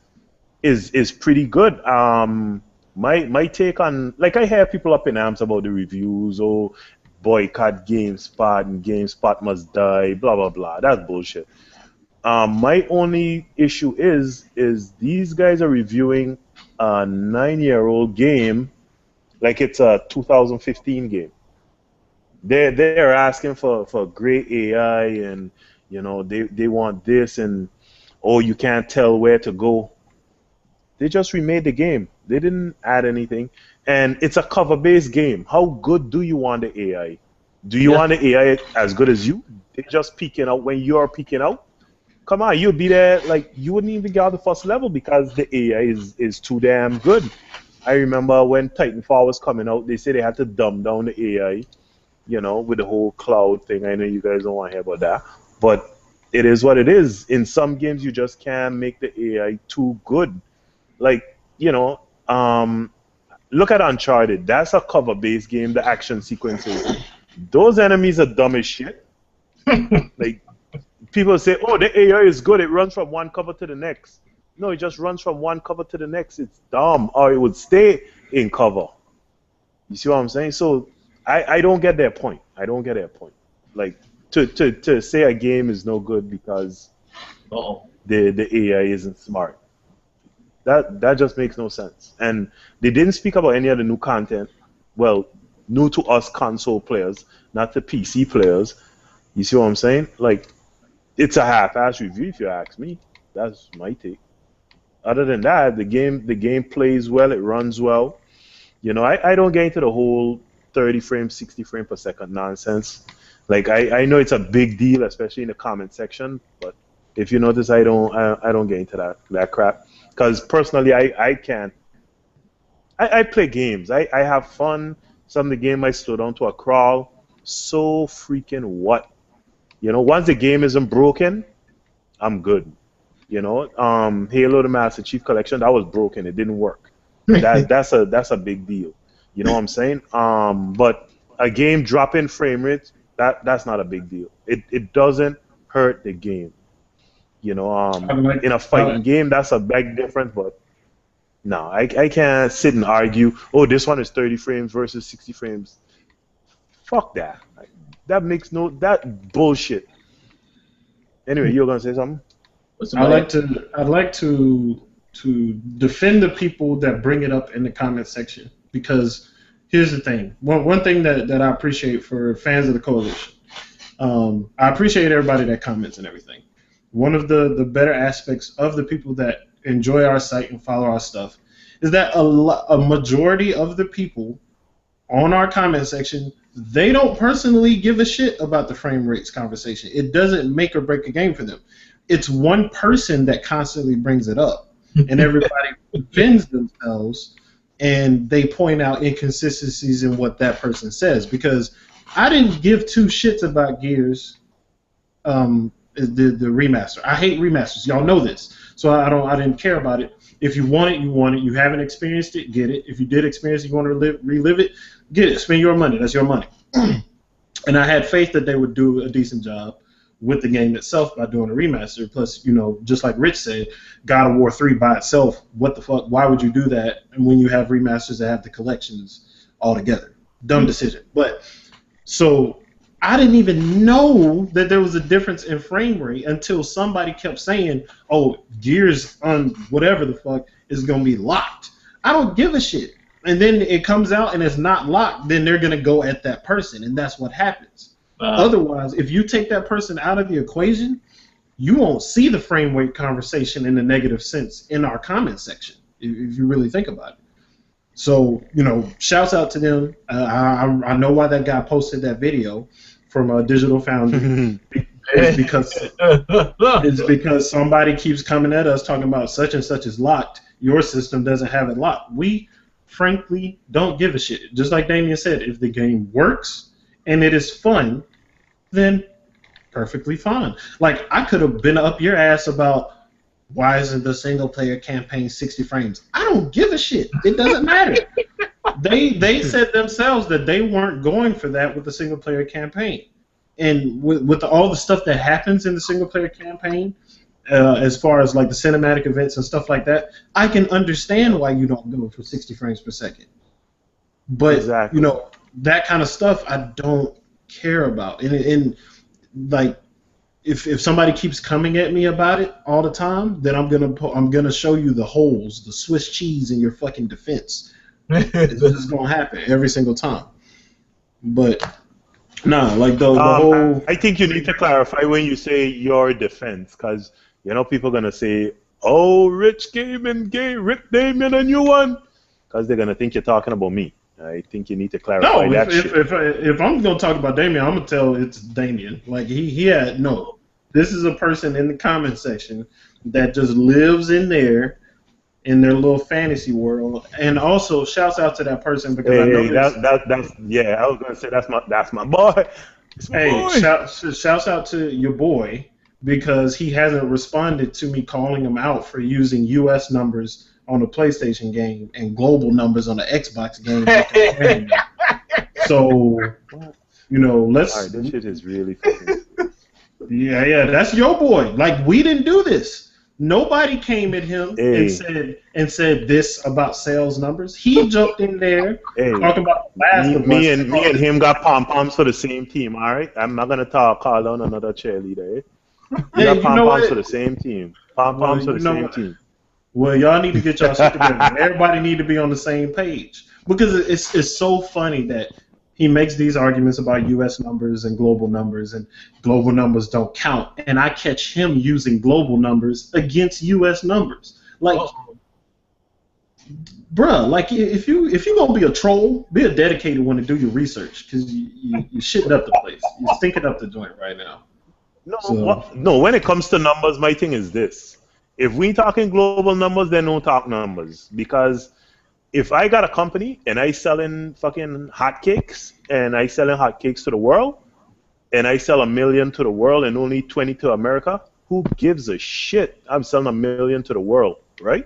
is pretty good. My take on, like, I hear people up in arms about the reviews, or boycott GameSpot and GameSpot must die, blah blah blah. That's bullshit. My only issue is these guys are reviewing a 9-year-old game like it's a 2015 game. They're asking for great AI, and they want this, and you can't tell where to go. They just remade the game. They didn't add anything. And it's a cover-based game. How good do you want the AI? Do you want the AI as good as you? They're just peeking out when you're peeking out? Come on, you'll be there, like, you wouldn't even get out the first level because the AI is too damn good. I remember when Titanfall was coming out, they said they had to dumb down the AI, with the whole cloud thing. I know you guys don't want to hear about that. But it is what it is. In some games, you just can't make the AI too good. Like, look at Uncharted. That's a cover-based game. The action sequences. Those enemies are dumb as shit. Like people say, oh, the AI is good. It runs from one cover to the next. No, it just runs from one cover to the next. It's dumb. Or it would stay in cover. You see what I'm saying? So I don't get their point. I don't get their point. Like to say a game is no good because the AI isn't smart. That just makes no sense. And they didn't speak about any of the new content. Well, new to us console players, not the PC players. You see what I'm saying? Like, it's a half-ass review if you ask me. That's my take. Other than that, the game plays well, it runs well. You know, I don't get into the whole 30 frames, 60 frames per second nonsense. Like, I know it's a big deal, especially in the comment section, but if you notice, I don't get into that crap. Because personally, I can't. I play games. I have fun. Some of the game I slow down to a crawl. So freaking what? You know, once the game isn't broken, I'm good. You know, Halo the Master Chief Collection, that was broken. It didn't work. That's a big deal. You know what I'm saying? But a game dropping frame rate, that's not a big deal. It doesn't hurt the game. You know, in a fighting game, that's a big difference. But no, I can't sit and argue. Oh, this one is 30 frames versus 60 frames. Fuck that. That makes that bullshit. Anyway, you were gonna say something? I'd like to defend the people that bring it up in the comment section, because here's the thing. One thing that I appreciate for fans of the Coalition, I appreciate everybody that comments and everything. One of the better aspects of the people that enjoy our site and follow our stuff is that a majority of the people on our comment section, they don't personally give a shit about the frame rates conversation. It doesn't make or break a game for them. It's one person that constantly brings it up, and everybody defends themselves, and they point out inconsistencies in what that person says. Because I didn't give two shits about Gears, the remaster. I hate remasters. Y'all know this, so I didn't care about it. If you want it, you want it. You haven't experienced it, get it. If you did experience it, you want to relive it, get it. Spend your money. That's your money. And I had faith that they would do a decent job with the game itself by doing a remaster. Plus, you know, just like Rich said, God of War 3 by itself, what the fuck? Why would you do that when you have remasters that have the collections all together? Dumb decision. But so I didn't even know that there was a difference in frame rate until somebody kept saying, oh, Gears on whatever the fuck is going to be locked. I don't give a shit. And then it comes out and it's not locked, then they're going to go at that person, and that's what happens. Otherwise, if you take that person out of the equation, you won't see the frame rate conversation in a negative sense in our comment section, if you really think about it. So, you know, shouts out to them. I know why that guy posted that video from Digital Foundry. It's because somebody keeps coming at us talking about such and such is locked. Your system doesn't have it locked. We, frankly, don't give a shit. Just like Dameon said, if the game works and it is fun, then perfectly fine. Like, I could have been up your ass about why isn't the single player campaign 60 frames? I don't give a shit. It doesn't matter. They said themselves that they weren't going for that with the single player campaign. And with all the stuff that happens in the single player campaign, as far as like the cinematic events and stuff like that, I can understand why you don't go for 60 frames per second. But exactly. You know, that kind of stuff I don't care about. And like, if somebody keeps coming at me about it all the time, then I'm gonna show you the holes, the Swiss cheese in your fucking defense. It's just gonna happen every single time. But nah, like the whole. I think you need to clarify when you say your defense, because you know people are gonna say, "Oh, Rich Dameon a new one," because they're gonna think you're talking about me. I think you need to clarify that shit. If I'm gonna talk about Dameon, I'm gonna tell it's Dameon. Like he had no. This is a person in the comment section that just lives in their little fantasy world. And also, shouts out to that person because I know that's yeah. I was gonna say that's my boy. Shouts out to your boy because he hasn't responded to me calling him out for using U.S. numbers on a PlayStation game and global numbers on the Xbox game. So, you know, let's. All right, this shit is really fucking. Yeah, that's your boy. Like, we didn't do this. Nobody came at him Hey. and said this about sales numbers. He jumped in there talking about the Last of Us. Me and him got pom-poms for the same team, all right? I'm not going to call down another cheerleader, eh? We got pom-poms for the same team. Pom-poms for the same team. Well, y'all need to get y'all shit together. Everybody need to be on the same page. Because it's so funny that he makes these arguments about U.S. numbers and global numbers don't count. And I catch him using global numbers against U.S. numbers. Like, bruh, like if you gonna be a troll, be a dedicated one to do your research, because you shitting up the place. You're stinking up the joint right now. No, when it comes to numbers, my thing is this. If we talking global numbers, then don't talk numbers. Because if I got a company and I selling fucking hotcakes and I selling hotcakes to the world and I sell 1 million to the world and only 20 to America, who gives a shit? I'm selling 1 million to the world, right?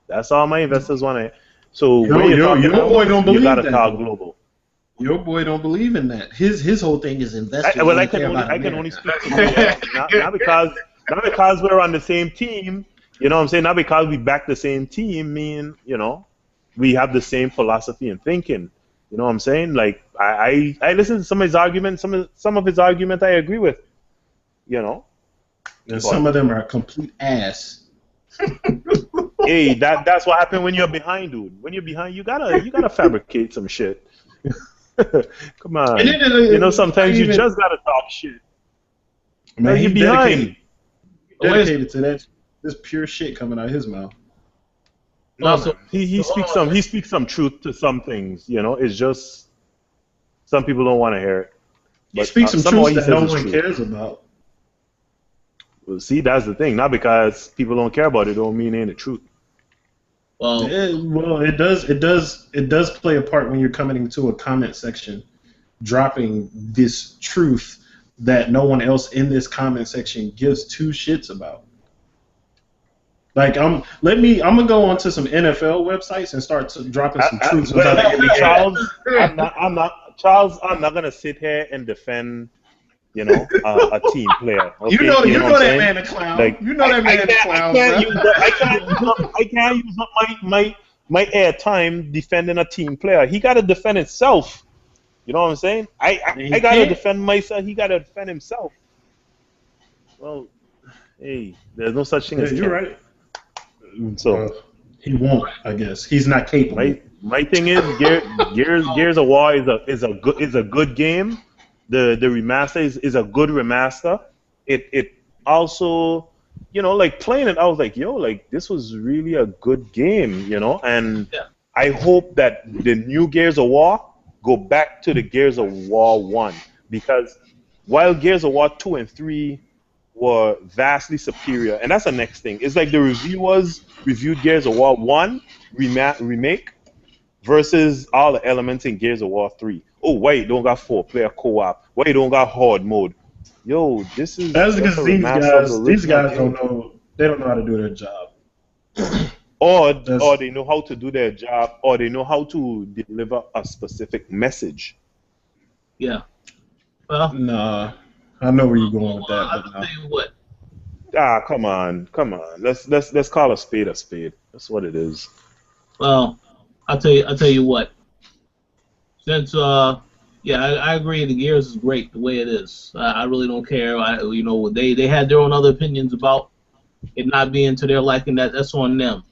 That's all my investors want to. So your boy don't believe you gotta that. talk global. Your boy don't believe in that. His whole thing is investors. I can only speak for me. Not because we're on the same team. You know what I'm saying? Not because we back the same team. You know, we have the same philosophy and thinking. You know what I'm saying? Like I listen to some of his arguments. Some of his arguments I agree with. You know. And some of them are complete ass. Hey, that's what happened when you're behind, dude. When you're behind, you gotta fabricate some shit. Come on. You know, sometimes you just gotta talk shit. Man, you're behind. Dedicated to that. This pure shit coming out of his mouth. No, he speaks some truth to some things. You know, it's just some people don't want to hear it. He speaks some truth that no one cares about. Well, see, that's the thing. Not because people don't care about it, don't mean it ain't the truth. Well, it does play a part when you're coming into a comment section, dropping this truth that no one else in this comment section gives two shits about. Like I'm gonna go onto some NFL websites and start dropping some truths. Charles, I'm not gonna sit here and defend, you know, a team player. Okay? You know that man a clown. Like, you know that man a clown. I can't use up my airtime defending a team player. He gotta defend himself. You know what I'm saying? I gotta defend myself. He gotta defend himself. Well, hey, there's no such thing as you're right. So he won't. I guess he's not capable. My thing is Gears of War is a good game. The remaster is a good remaster. It also, you know, like playing it, I was like, yo, like this was really a good game, you know. And I hope that the new Gears of War go back to the Gears of War 1, because while Gears of War 2 and 3 were vastly superior, and that's the next thing. It's like the reviewers reviewed Gears of War 1 remake versus all the elements in Gears of War 3. Oh, why you don't got 4-player co-op? Why you don't got horde mode? Yo, that's because these guys don't know. They don't know how to do their job. or they know how to do their job, or they know how to deliver a specific message. Yeah. Well, nah. I know where you're going with that. I'll tell you what. Come on. Let's call a spade a spade. That's what it is. Well, I'll tell you what. Since I agree. The Gears is great the way it is. I really don't care. They had their own other opinions about it not being to their liking. That's on them.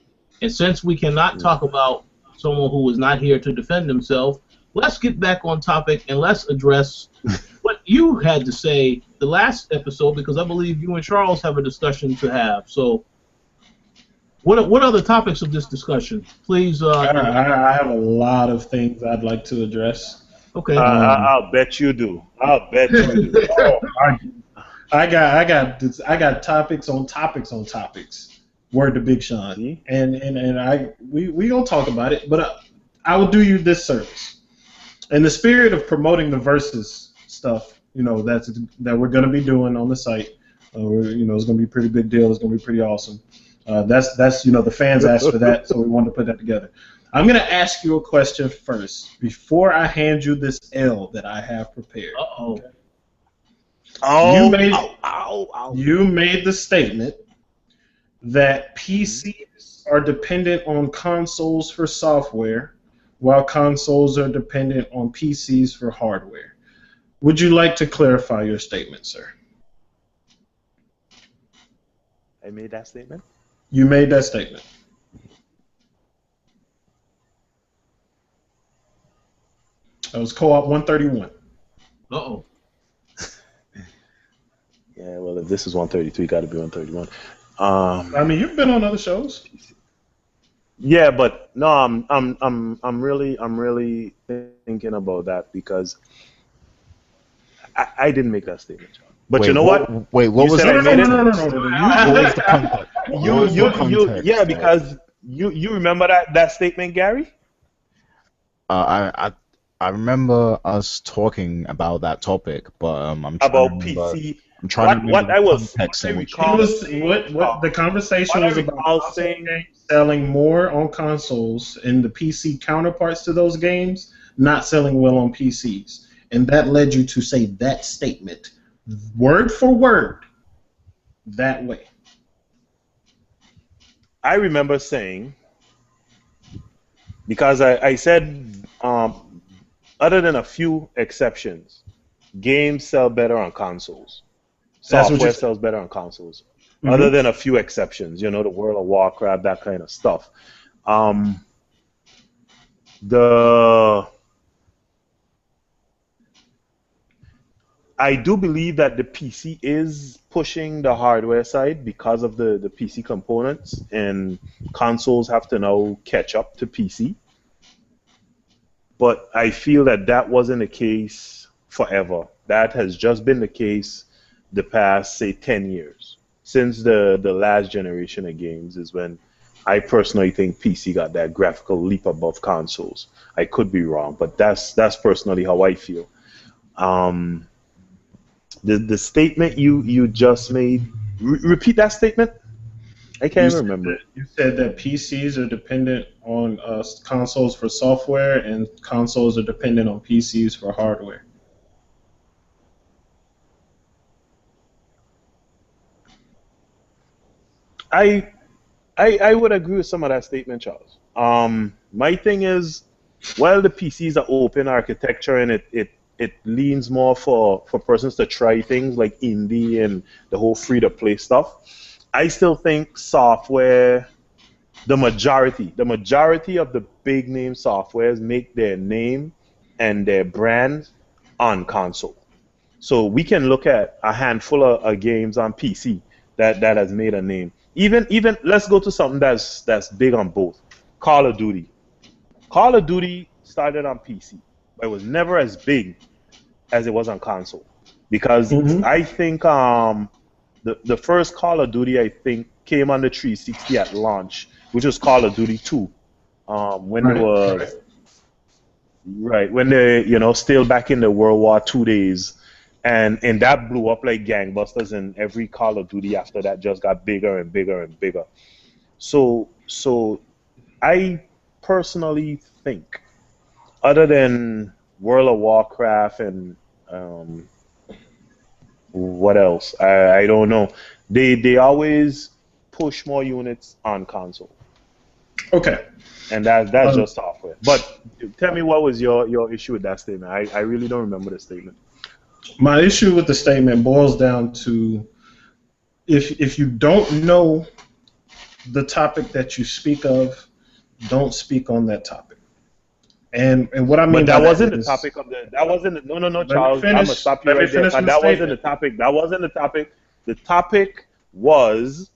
And since we cannot talk about someone who is not here to defend himself, let's get back on topic and let's address what you had to say the last episode, because I believe you and Charles have a discussion to have. So, what are the topics of this discussion? Please. I have a lot of things I'd like to address. Okay. I'll bet you do. I got topics on topics on topics. Word to Big Sean. And we gonna talk about it, but I will do you this service. In the spirit of promoting the Versus stuff, that we're gonna be doing on the site, it's gonna be a pretty big deal. It's gonna be pretty awesome. That's the fans asked for that, so we wanted to put that together. I'm going to ask you a question first before I hand you this L that I have prepared. Uh-oh. Okay? Oh, You made the statement that PCs are dependent on consoles for software, while consoles are dependent on PCs for hardware. Would you like to clarify your statement, sir? I made that statement. You made that statement. That was co-op 131. Uh-oh. Yeah, well, if this is 132, it got to be 131. I mean, you've been on other shows. Yeah, but no, I'm really thinking about that because I didn't make that statement, John. But Wait, you know what? Wait, what You was said the I made it? No. What was the context? What was the context? Yeah, because you remember that statement, Gary? I remember us talking about that topic, but I'm trying to About remember. PC. I'm trying to remember the context He in which. was what the conversation was about. Console games selling more on consoles and the PC counterparts to those games not selling well on PCs, and that led you to say that statement, word for word, that way. I remember saying, because I said, other than a few exceptions, games sell better on consoles. That's what you Software said. sells better on consoles. Mhm. Other than a few exceptions, the World of Warcraft, that kind of stuff. I do believe that the PC is pushing the hardware side because of the PC components, and consoles have to now catch up to PC. But I feel that wasn't the case forever. That has just been the case the past, say, 10 years. Since the last generation of games is when I personally think PC got that graphical leap above consoles. I could be wrong, but that's personally how I feel. The statement you just made, repeat that statement? I can't even remember. You said that PCs are dependent on consoles for software, and consoles are dependent on PCs for hardware. I would agree with some of that statement, Charles. My thing is, while the PCs are open architecture and it leans more for persons to try things like indie and the whole free to play stuff, I still think software, the majority of the big name softwares make their name and their brand on console. So we can look at a handful of games on PC that has made a name. Even let's go to something that's big on both. Call of Duty. Call of Duty started on PC, but it was never as big as it was on console. Because Mm-hmm. I think the first Call of Duty I think came on the 360 at launch, which was Call of Duty 2. When it was right when they still back in the World War II days. And that blew up like gangbusters, and every Call of Duty after that just got bigger and bigger and bigger. So I personally think, other than World of Warcraft and what else, I don't know. They always push more units on console, Okay. and that's just software. But tell me, what was your issue with that statement? I really don't remember the statement. My issue with the statement boils down to if you don't know the topic that you speak of, don't speak on that topic. And what I mean But that by wasn't that the is, topic of the. That wasn't. No, let me Charles. I'm gonna finish. stop you Let me right there. finish my That wasn't the statement. topic. That wasn't the topic. The topic was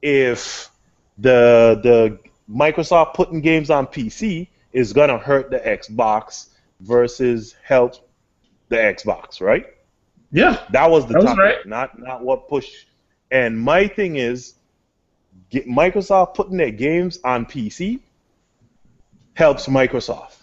if the Microsoft putting games on PC is gonna hurt the Xbox versus help the Xbox, right? Yeah, That was the that was topic, right. not what push. And my thing is, Microsoft putting their games on PC helps Microsoft.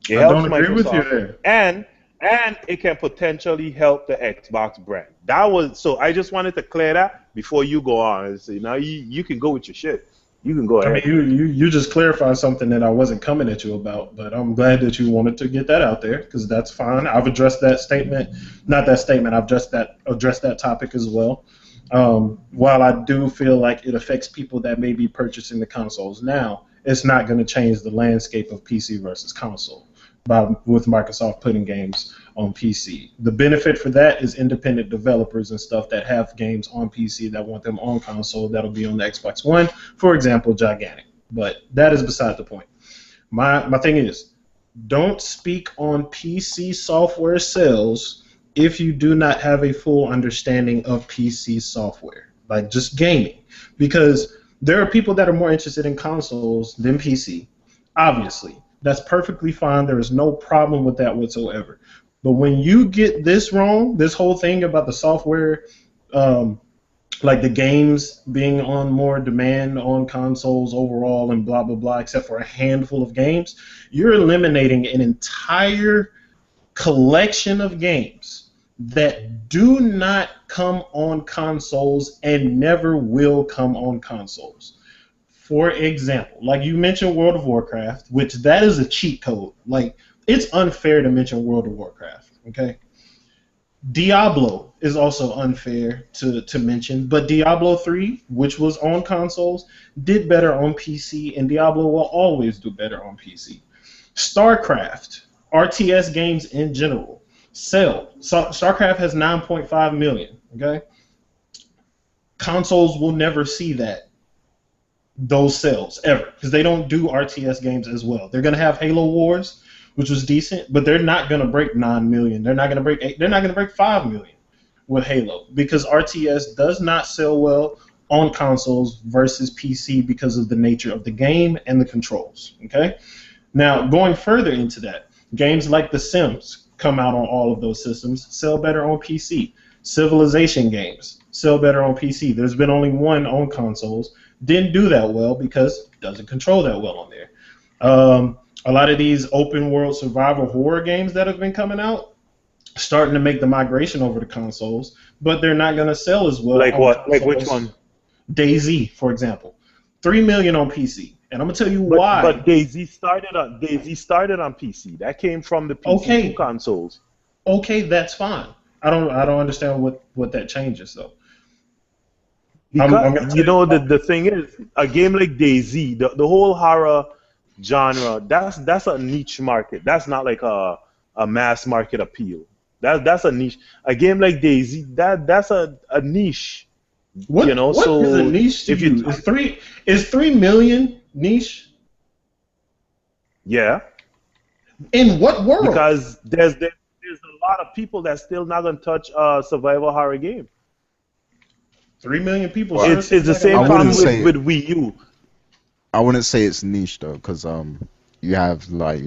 It I helps don't agree with you Microsoft, there. and and it can potentially help the Xbox brand. That was so. I just wanted to clear that before you go on. So now you can go with your shit. You can go I ahead. mean, you just clarified something that I wasn't coming at you about, but I'm glad that you wanted to get that out there because that's fine. I've addressed that statement, not that statement. I've addressed that topic as well. While I do feel like it affects people that may be purchasing the consoles now, it's not going to change the landscape of PC versus console with Microsoft putting games on PC. The benefit for that is independent developers and stuff that have games on PC that want them on console that'll be on the Xbox One, for example, Gigantic. But that is beside the point. My thing is, don't speak on PC software sales if you do not have a full understanding of PC software, like just gaming, because there are people that are more interested in consoles than PC, obviously. That's perfectly fine. There is no problem with that whatsoever. But when you get this wrong, this whole thing about the software, like the games being on more demand on consoles overall and blah, blah, blah, except for a handful of games, you're eliminating an entire collection of games that do not come on consoles and never will come on consoles. For example, like you mentioned World of Warcraft, which that is a cheat code. Like, it's unfair to mention World of Warcraft, okay? Diablo is also unfair to mention, but Diablo 3, which was on consoles, did better on PC, and Diablo will always do better on PC. StarCraft, RTS games in general, sell. StarCraft has 9.5 million, okay? Consoles will never see those sales ever because they don't do RTS games as well. They're gonna have Halo Wars, which was decent, but they're not gonna break 9 million. They're not gonna break 8. They're not gonna break 5 million with Halo because RTS does not sell well on consoles versus PC because of the nature of the game and the controls. Okay. Now going further into that, games like The Sims come out on all of those systems, sell better on PC. Civilization games sell better on PC. There's been only one on consoles. Didn't do that well because it doesn't control that well on there. A lot of these open world survival horror games that have been coming out, starting to make the migration over to consoles, but they're not going to sell as well. Like what? Consoles. Like which one? DayZ, for example, 3 million on PC, and I'm gonna tell you why. But DayZ started on PC. That came from the PC to consoles. Okay, that's fine. I don't understand what that changes though. Because the thing is, a game like DayZ, the whole horror genre, that's a niche market. That's not like a mass market appeal. That's a niche. A game like DayZ, that's a niche. What is a niche to you? Is 3 million niche? Yeah. In what world? Because there's a lot of people that still not gonna touch a survival horror game. 3 million people. It's the same problem with Wii U. I wouldn't say it's niche though, because you have like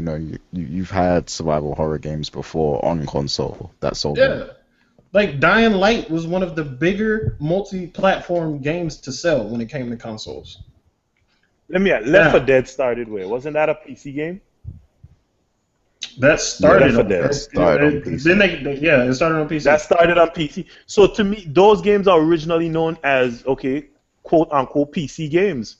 you've had survival horror games before on console. That's all. Yeah, like Dying Light was one of the bigger multi-platform games to sell when it came to consoles. Left 4 Dead started where? Wasn't that a PC game? That started on PC. It started on PC. That started on PC. So to me, those games are originally known as quote unquote PC games.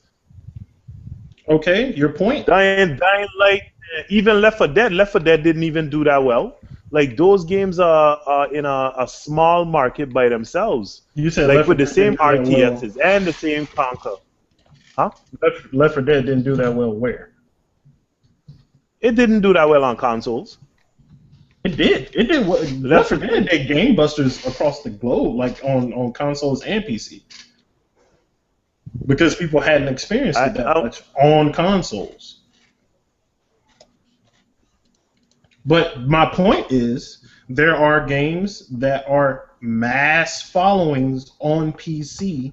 Okay, your point. Dying Light, even Left 4 Dead. Left 4 Dead didn't even do that well. Like those games are in a small market by themselves. You said like with the same RTSs and the same Conquer. Huh? Left 4 Dead didn't do that well where? It didn't do that well on consoles. It did. It did. Left 4 Dead did gangbusters across the globe, like on consoles and PC, because people hadn't experienced it that much on consoles. But my point is, there are games that are mass followings on PC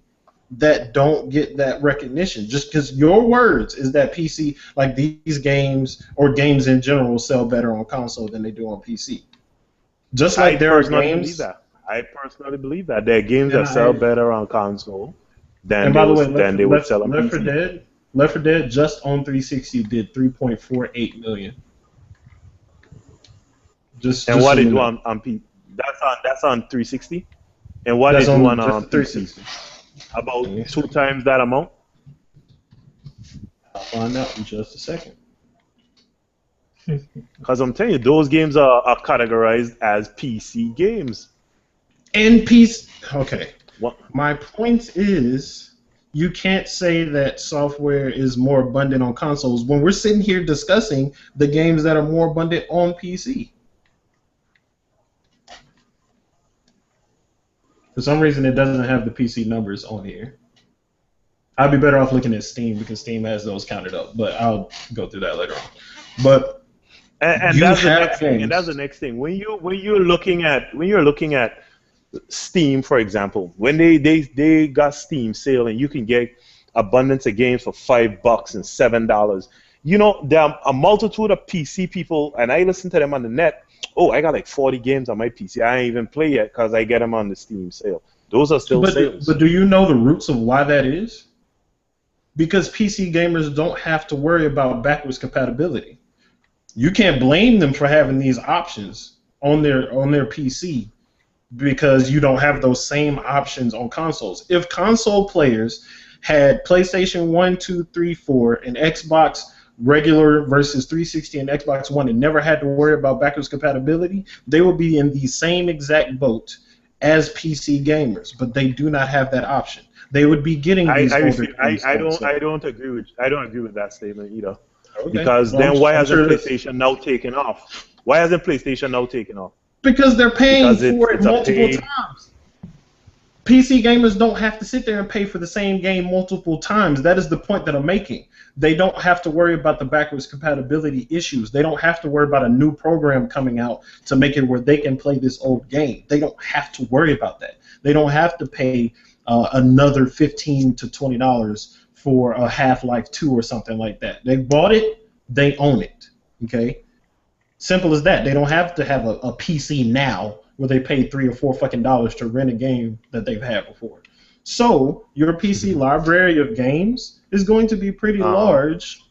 that don't get that recognition. Just because your words is that PC, like these games or games in general, sell better on console than they do on PC. Just like there are games. I personally believe that there are games that sell better on console than they would sell on PC. Left 4 Dead just on 360 did 3.48 million. And what so they you do know. on P? That's on 360. And what That's they do on on just the PC? 360. About Let me 2 times that amount. I'll find out in just a second. Because I'm telling you, those games are categorized as PC games. And PC. Okay. What? My point is, you can't say that software is more abundant on consoles when we're sitting here discussing the games that are more abundant on PC. For some reason, it doesn't have the PC numbers on here. I'd be better off looking at Steam because Steam has those counted up, but I'll go through that later on. But And you that's the have next thing. And that's the games. next thing. When you're looking at Steam, for example, when they got Steam sale and you can get abundance of games for $5 and $7. You know, there are a multitude of PC people, and I listen to them on the net. Oh, I got like 40 games on my PC. I ain't even play yet because I get them on the Steam sale. Those are still sales. But do you know the roots of why that is? Because PC gamers don't have to worry about backwards compatibility. You can't blame them for having these options on their PC because you don't have those same options on consoles. If console players had PlayStation 1, 2, 3, 4, and Xbox regular versus 360 and Xbox One and never had to worry about backwards compatibility, they would be in the same exact boat as PC gamers, but they do not have that option. They would be getting these older games. I don't agree with that statement either. Okay. Because Well, then why I'm hasn't sure PlayStation now taken off? Why hasn't PlayStation now taken off? because they're paying Because for it it's a multiple paid. times. PC gamers don't have to sit there and pay for the same game multiple times. That is the point that I'm making. They don't have to worry about the backwards compatibility issues. They don't have to worry about a new program coming out to make it where they can play this old game. They don't have to worry about that. They don't have to pay another $15 to $20 for a Half-Life 2 or something like that. They bought it, they own it. Okay? Simple as that. They don't have to have a PC now where they pay $3 or $4 fucking dollars to rent a game that they've had before. So your PC library of games is going to be pretty large.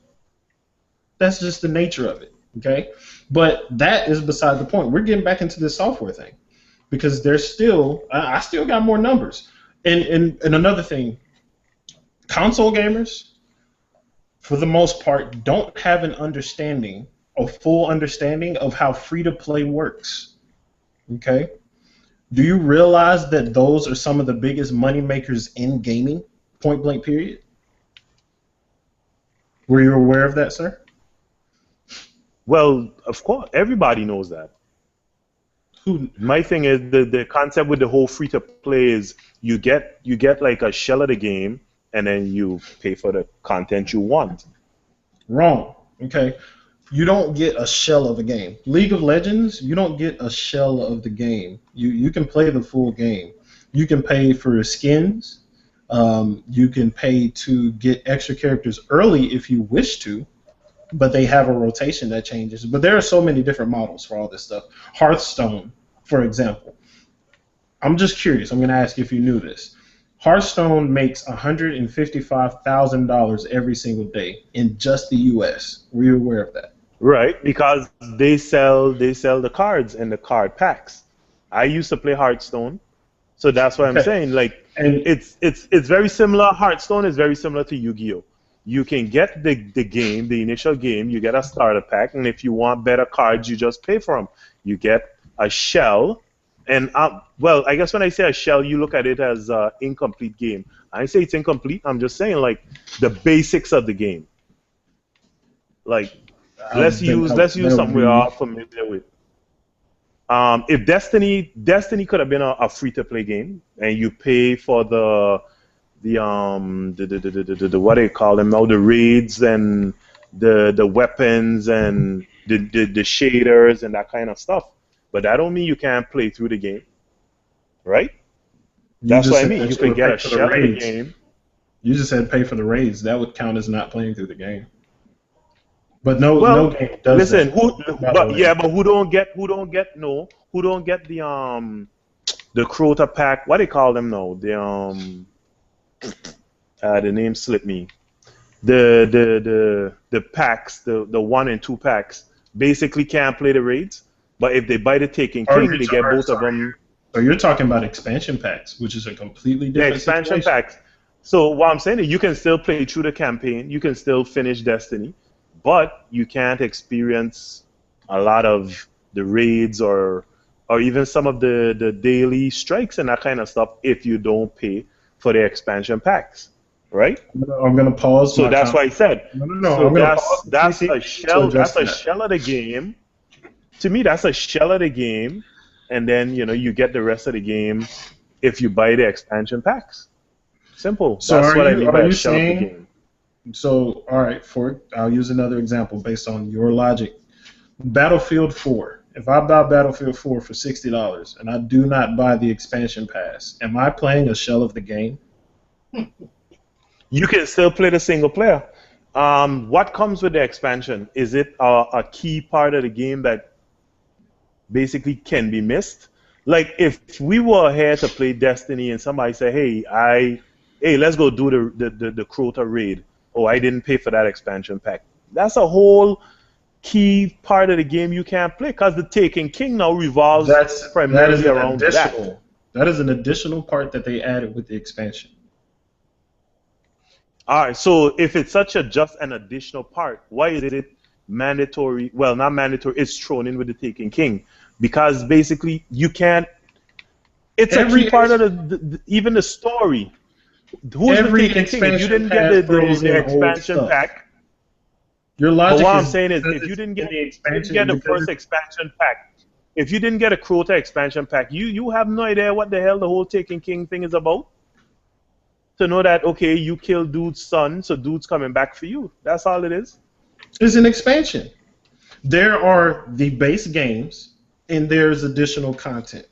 That's just the nature of it. Okay? But that is beside the point. We're getting back into this software thing because there's still I still got more numbers. And another thing, console gamers, for the most part, don't have a full understanding of how free-to-play works. Okay? Do you realize that those are some of the biggest money makers in gaming, point blank period? Were you aware of that, sir? Well, of course, everybody knows that. My thing is the concept with the whole free to play is you get like a shell of the game and then you pay for the content you want. Wrong. Okay. You don't get a shell of a game. League of Legends, you don't get a shell of the game. You can play the full game. You can pay for skins. You can pay to get extra characters early if you wish to, but they have a rotation that changes. But there are so many different models for all this stuff. Hearthstone, for example. I'm just curious. I'm going to ask you if you knew this. Hearthstone makes $155,000 every single day in just the U.S. Were you aware of that? Right, because they sell the cards and the card packs. I used to play Hearthstone, so that's what I'm saying. Like, And it's very similar. Hearthstone is very similar to Yu-Gi-Oh. You can get the game, the initial game. You get a starter pack, and if you want better cards, you just pay for them. You get a shell, and well, I guess when I say a shell, you look at it as an incomplete game. I say it's incomplete. I'm just saying like the basics of the game. Like, let's use something we are familiar with. If Destiny could have been a free to play game, and you pay for the what do you call them now, the raids and the weapons and the shaders and that kind of stuff, but that don't mean you can't play through the game, right? That's what I mean. You could get a shell of the game. You just said pay for the raids. That would count as not playing through the game. But no game does listen, that. But who don't get the Crota pack? What do they call them now? The name slipped me. The packs, the 1 and 2 packs, basically can't play the raids. But if they buy the Taken Or King, you're they get both of sorry. them. So you're talking about expansion packs, which is a completely The different expansion situation. packs. So what I'm saying is you can still play through the campaign, you can still finish Destiny, but you can't experience a lot of the raids or even some of the daily strikes and that kind of stuff if you don't pay for the expansion packs, right? I'm gonna pause. So my that's com- why I said. No. So I'm gonna pause the that's PC a to shell. address That's a that. shell of the game. To me, that's a shell of the game, and then you get the rest of the game if you buy the expansion packs. Simple. So That's what I mean are by a you shell of the saying? game. So all right, I'll use another example based on your logic. Battlefield 4. If I buy Battlefield 4 for $60 and I do not buy the expansion pass, am I playing a shell of the game? You can still play the single player. What comes with the expansion? Is it a key part of the game that basically can be missed? Like if we were here to play Destiny and somebody said, "Hey, let's go do the Crota raid." Oh, I didn't pay for that expansion pack. That's a whole key part of the game you can't play because the Taken King now revolves That is primarily an around additional. that. That is an additional part that they added with the expansion. All right, so if it's such a just an additional part, why is it mandatory? Well, not mandatory. It's thrown in with the Taken King because basically you can't. It's a key part of even the story. Who's the Every Taken King? If you didn't expansion get pass throws the in old expansion stuff. pack, Your but logic what I'm is saying is, because if you it's didn't in get, the you didn't expansion, get the because first expansion pack, if you didn't get a Crota expansion pack, you have no idea what the hell the whole Taken King thing is about. To know that, okay, you killed dude's son, so dude's coming back for you. That's all it is. it's an expansion. There are the base games, and there's additional content.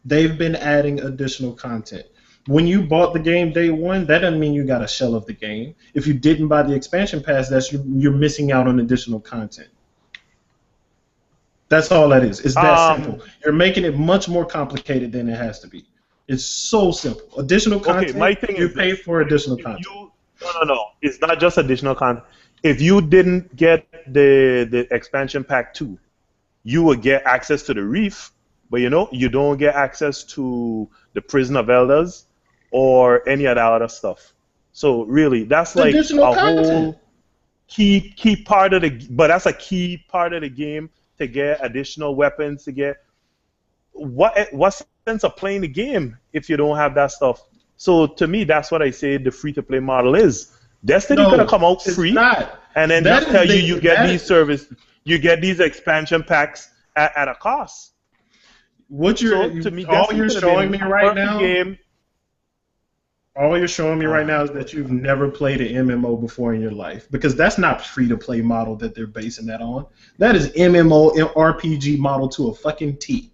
They've been adding additional content. When you bought the game day one, that doesn't mean you got a shell of the game. If you didn't buy the expansion pass, you're missing out on additional content. That's all that is. It's that simple. You're making it much more complicated than it has to be. It's so simple. Additional content. Okay, my thing you is pay this. for additional If content. no. It's not just additional content. If you didn't get the expansion pack 2, you will get access to the reef, but you don't get access to the prison of elders or any of that other stuff. So really, that's like Additional a content. whole key part of the. But that's a key part of the game to get additional weapons to get. What sense of playing the game if you don't have that stuff? So to me, that's what I say the free-to-play model is. Destiny No, could have come out it's free, not. and then That just is tell the- you get that these is- you get these expansion packs at a cost. What you're So to me, all Destiny you're could have showing been me a right perfect now. game. All you're showing me right now is that you've never played an MMO before in your life, because that's not free-to-play model that they're basing that on. That is MMO RPG model to a fucking T.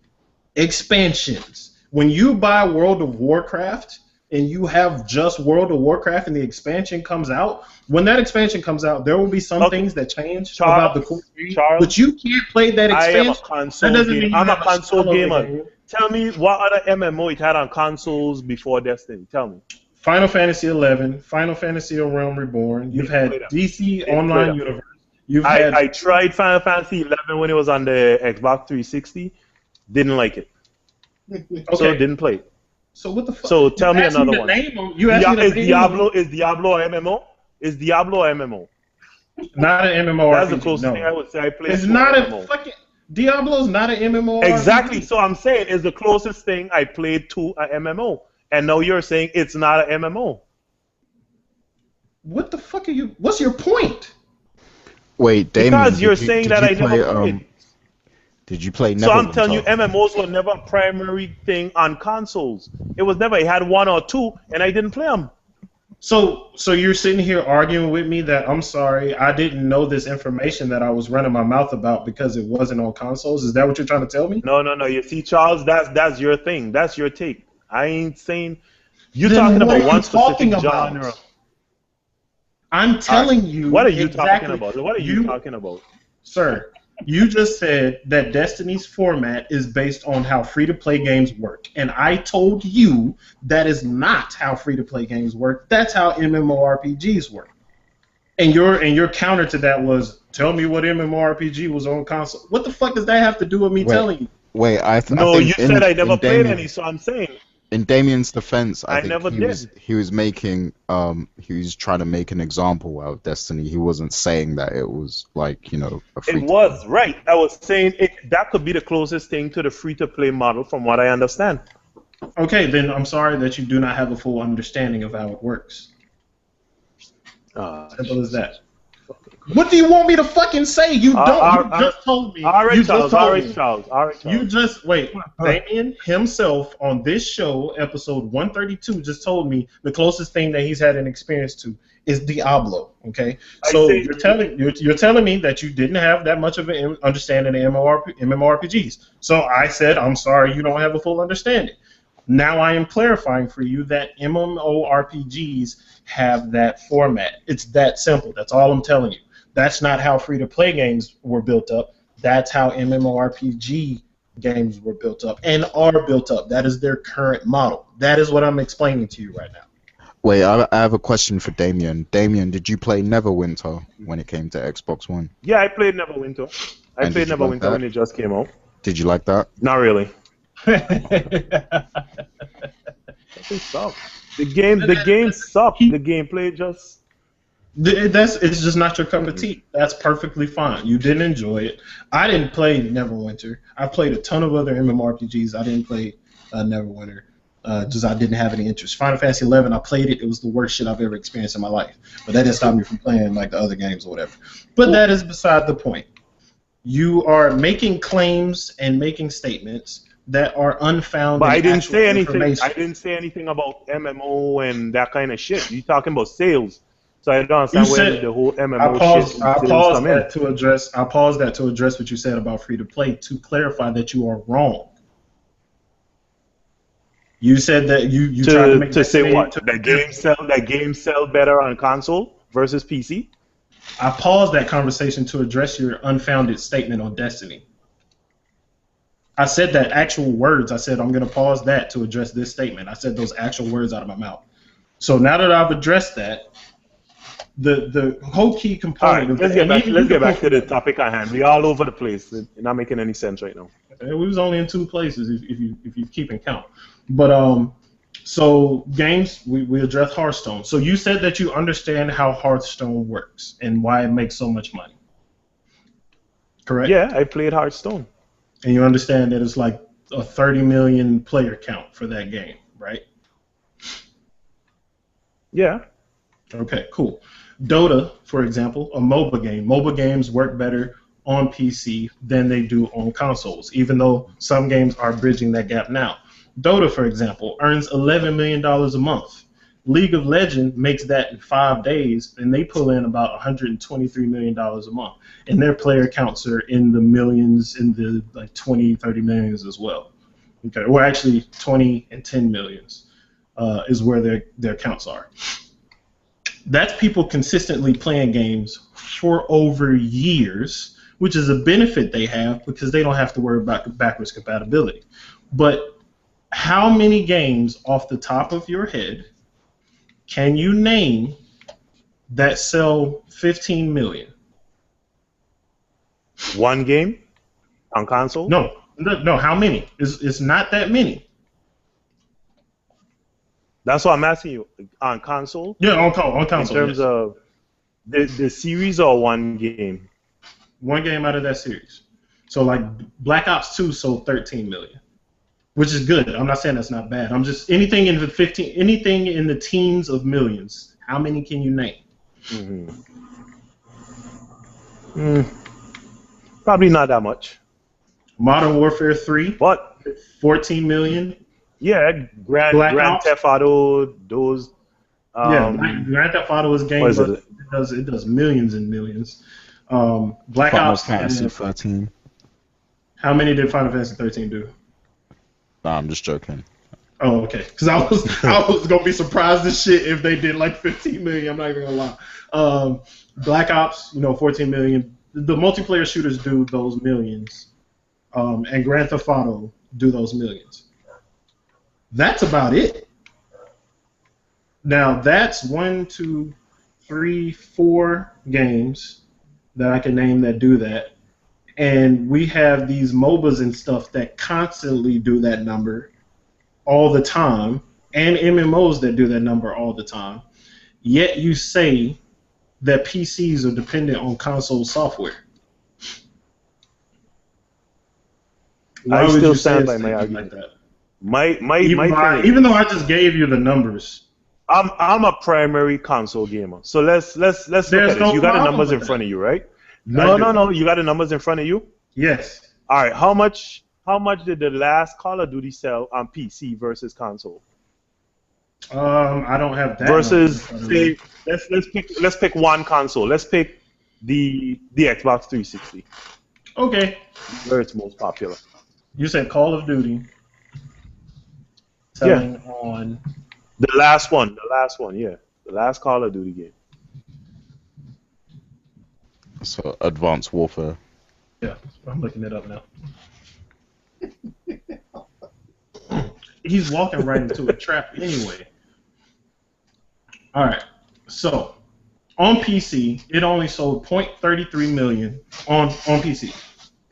Expansions. When you buy World of Warcraft and you have just World of Warcraft and the expansion comes out, when that expansion comes out, there will be some things that change about the core game, but you can't play that I expansion. am a console That doesn't gamer. mean you I'm a have console solo gamer. game. Tell me what other MMO it had on consoles before Destiny. Tell me. Final Fantasy 11, Final Fantasy: A Realm Reborn. You've had play them. DC Didn't play Online them. Universe. You've had. I tried Final Fantasy 11 when it was on the Xbox 360. Didn't like it. So Okay. didn't play it. So what the fuck? So tell me You asked another to one. name them. You asked me to Is name Diablo them. is Diablo a MMO? Is Diablo a MMO? Not an MMORPG. That's the closest no. thing I would say I played. It's to not an a MMO. fucking. Diablo's not an MMORPG. Exactly. So I'm saying it's the closest thing I played to a MMO, and now you're saying it's not an MMO. What the fuck are you? What's your point? Wait, Dameon, Because you're did you- saying did that you I play, never played. Did you play So I'm Neverwinter? telling you, MMOs were never a primary thing on consoles. It was never. It had one or two, and I didn't play them. So you're sitting here arguing with me that I'm sorry, I didn't know this information that I was running my mouth about because it wasn't on consoles. Is that what you're trying to tell me? No. You see, Charles, that's your thing. That's your take. I ain't saying you're Then talking what about are one you talking specific about? genre. I'm telling you. What are you exactly, talking about? What are you talking about? Sir, you just said that Destiny's format is based on how free-to-play games work, and I told you that is not how free-to-play games work. That's how MMORPGs work. And your counter to that was Tell me what MMORPG was on console. What the fuck does that have to do with me telling you? Wait, I No, think you said I never played Damien, any, so I'm saying in Damien's defense, I I think never did. he was making he was trying to make an example out of Destiny. He wasn't saying that it was like, you know, a free It was right. I was saying that could be the closest thing to the free-to-play model, from what I understand. Okay, then I'm sorry that you do not have a full understanding of how it works. Simple as that. What do you want me to fucking say? You don't. You just told me. All right, You Charles. just All told right, me. Charles. All right, Charles. You just wait. Dameon himself on this show, episode 132, just told me the closest thing that he's had an experience to is Diablo. Okay, so you're telling me that you didn't have that much of an understanding of MMORPGs. So I said, I'm sorry, you don't have a full understanding. Now I am clarifying for you that MMORPGs have that format. It's that simple. That's all I'm telling you. That's not how free-to-play games were built up. That's how MMORPG games were built up and are built up. That is their current model. That is what I'm explaining to you right now. Wait, I have a question for Damien. Damien, did you play Neverwinter when it came to Xbox One? Yeah, I played Neverwinter. I played Neverwinter when it just came out. Did you like that? Not really. It sucked. The game sucked. The gameplay just. It's just not your cup of tea. That's perfectly fine. You didn't enjoy it. I didn't play Neverwinter. I played a ton of other MMORPGs. I didn't play Neverwinter. Just I didn't have any interest. Final Fantasy 11, I played it. It was the worst shit I've ever experienced in my life. But that didn't stop me from playing like the other games or whatever. But that is beside the point. You are making claims and making statements that are unfounded. But I didn't say anything. I didn't say anything about MMO and that kind of shit. You talking about sales? So I don't understand where the whole MMO shit. I paused that to address what you said about free to play to clarify that you are wrong. You said that you tried to make to say what? That game sell better on console versus PC. I paused that conversation to address your unfounded statement on Destiny. I said that actual words. I said I'm going to pause that to address this statement. I said those actual words out of my mouth. So now that I've addressed that, the whole key component. All right, let's get back to the topic at hand. We're all over the place. It's not making any sense right now. We was only in two places if you keep in count. But so games we address Hearthstone. So you said that you understand how Hearthstone works and why it makes so much money. Correct? Yeah, I played Hearthstone. And you understand that it's like a 30 million player count for that game, right? Yeah. Okay, cool. Dota, for example, a MOBA game. MOBA games work better on PC than they do on consoles, even though some games are bridging that gap now. Dota, for example, earns $11 million a month. League of Legends makes that in 5 days, and they pull in about $123 million a month. And their player counts are in the millions, in the like 20, 30 millions as well. Okay, or actually 20 and 10 millions is where their counts are. That's people consistently playing games for over years, which is a benefit they have because they don't have to worry about backwards compatibility. But how many games off the top of your head can you name that sell 15 million? One game on console? No. How many? It's not that many. That's what I'm asking you. On console? Yeah, on console. In terms of the series or one game? One game out of that series. So like Black Ops 2 sold 13 million, which is good. I'm not saying that's not bad. I'm just anything in the teens of millions. How many can you name? Probably not that much. Modern Warfare 3. What? 14 million. Yeah, Grand Theft Auto, those. Grand Theft Auto is game. It does millions and millions. Black Ops. Final Fantasy 13. How many did Final Fantasy 13 do? Nah, I'm just joking. Oh, okay. Because I was gonna be surprised as shit if they did like 15 million. I'm not even gonna lie. Black Ops, 14 million. The multiplayer shooters do those millions, and Grand Theft Auto do those millions. That's about it. Now that's 1, 2, 3, 4 games that I can name that do that. And we have these MOBAs and stuff that constantly do that number all the time, and MMOs that do that number all the time. Yet you say that PCs are dependent on console software. Why I would still you say stand a by my statement argument. like that? My thing is, Even though I just gave you the numbers, I'm a primary console gamer. So let's look There's at no this. You got the problem numbers with in front that. of you, right? I do. No. You got the numbers in front of you. yes. All right. How much did the last Call of Duty sell on PC versus console? I don't have that. Versus number in front of me. let's pick one console. Let's pick the Xbox 360, Okay. where it's most popular. You said Call of Duty selling on. The last one, yeah. The last Call of Duty game. So Advanced Warfare. Yeah, I'm looking it up now. He's walking right into a trap anyway. All right. So on PC, it only sold 0.33 million on PC.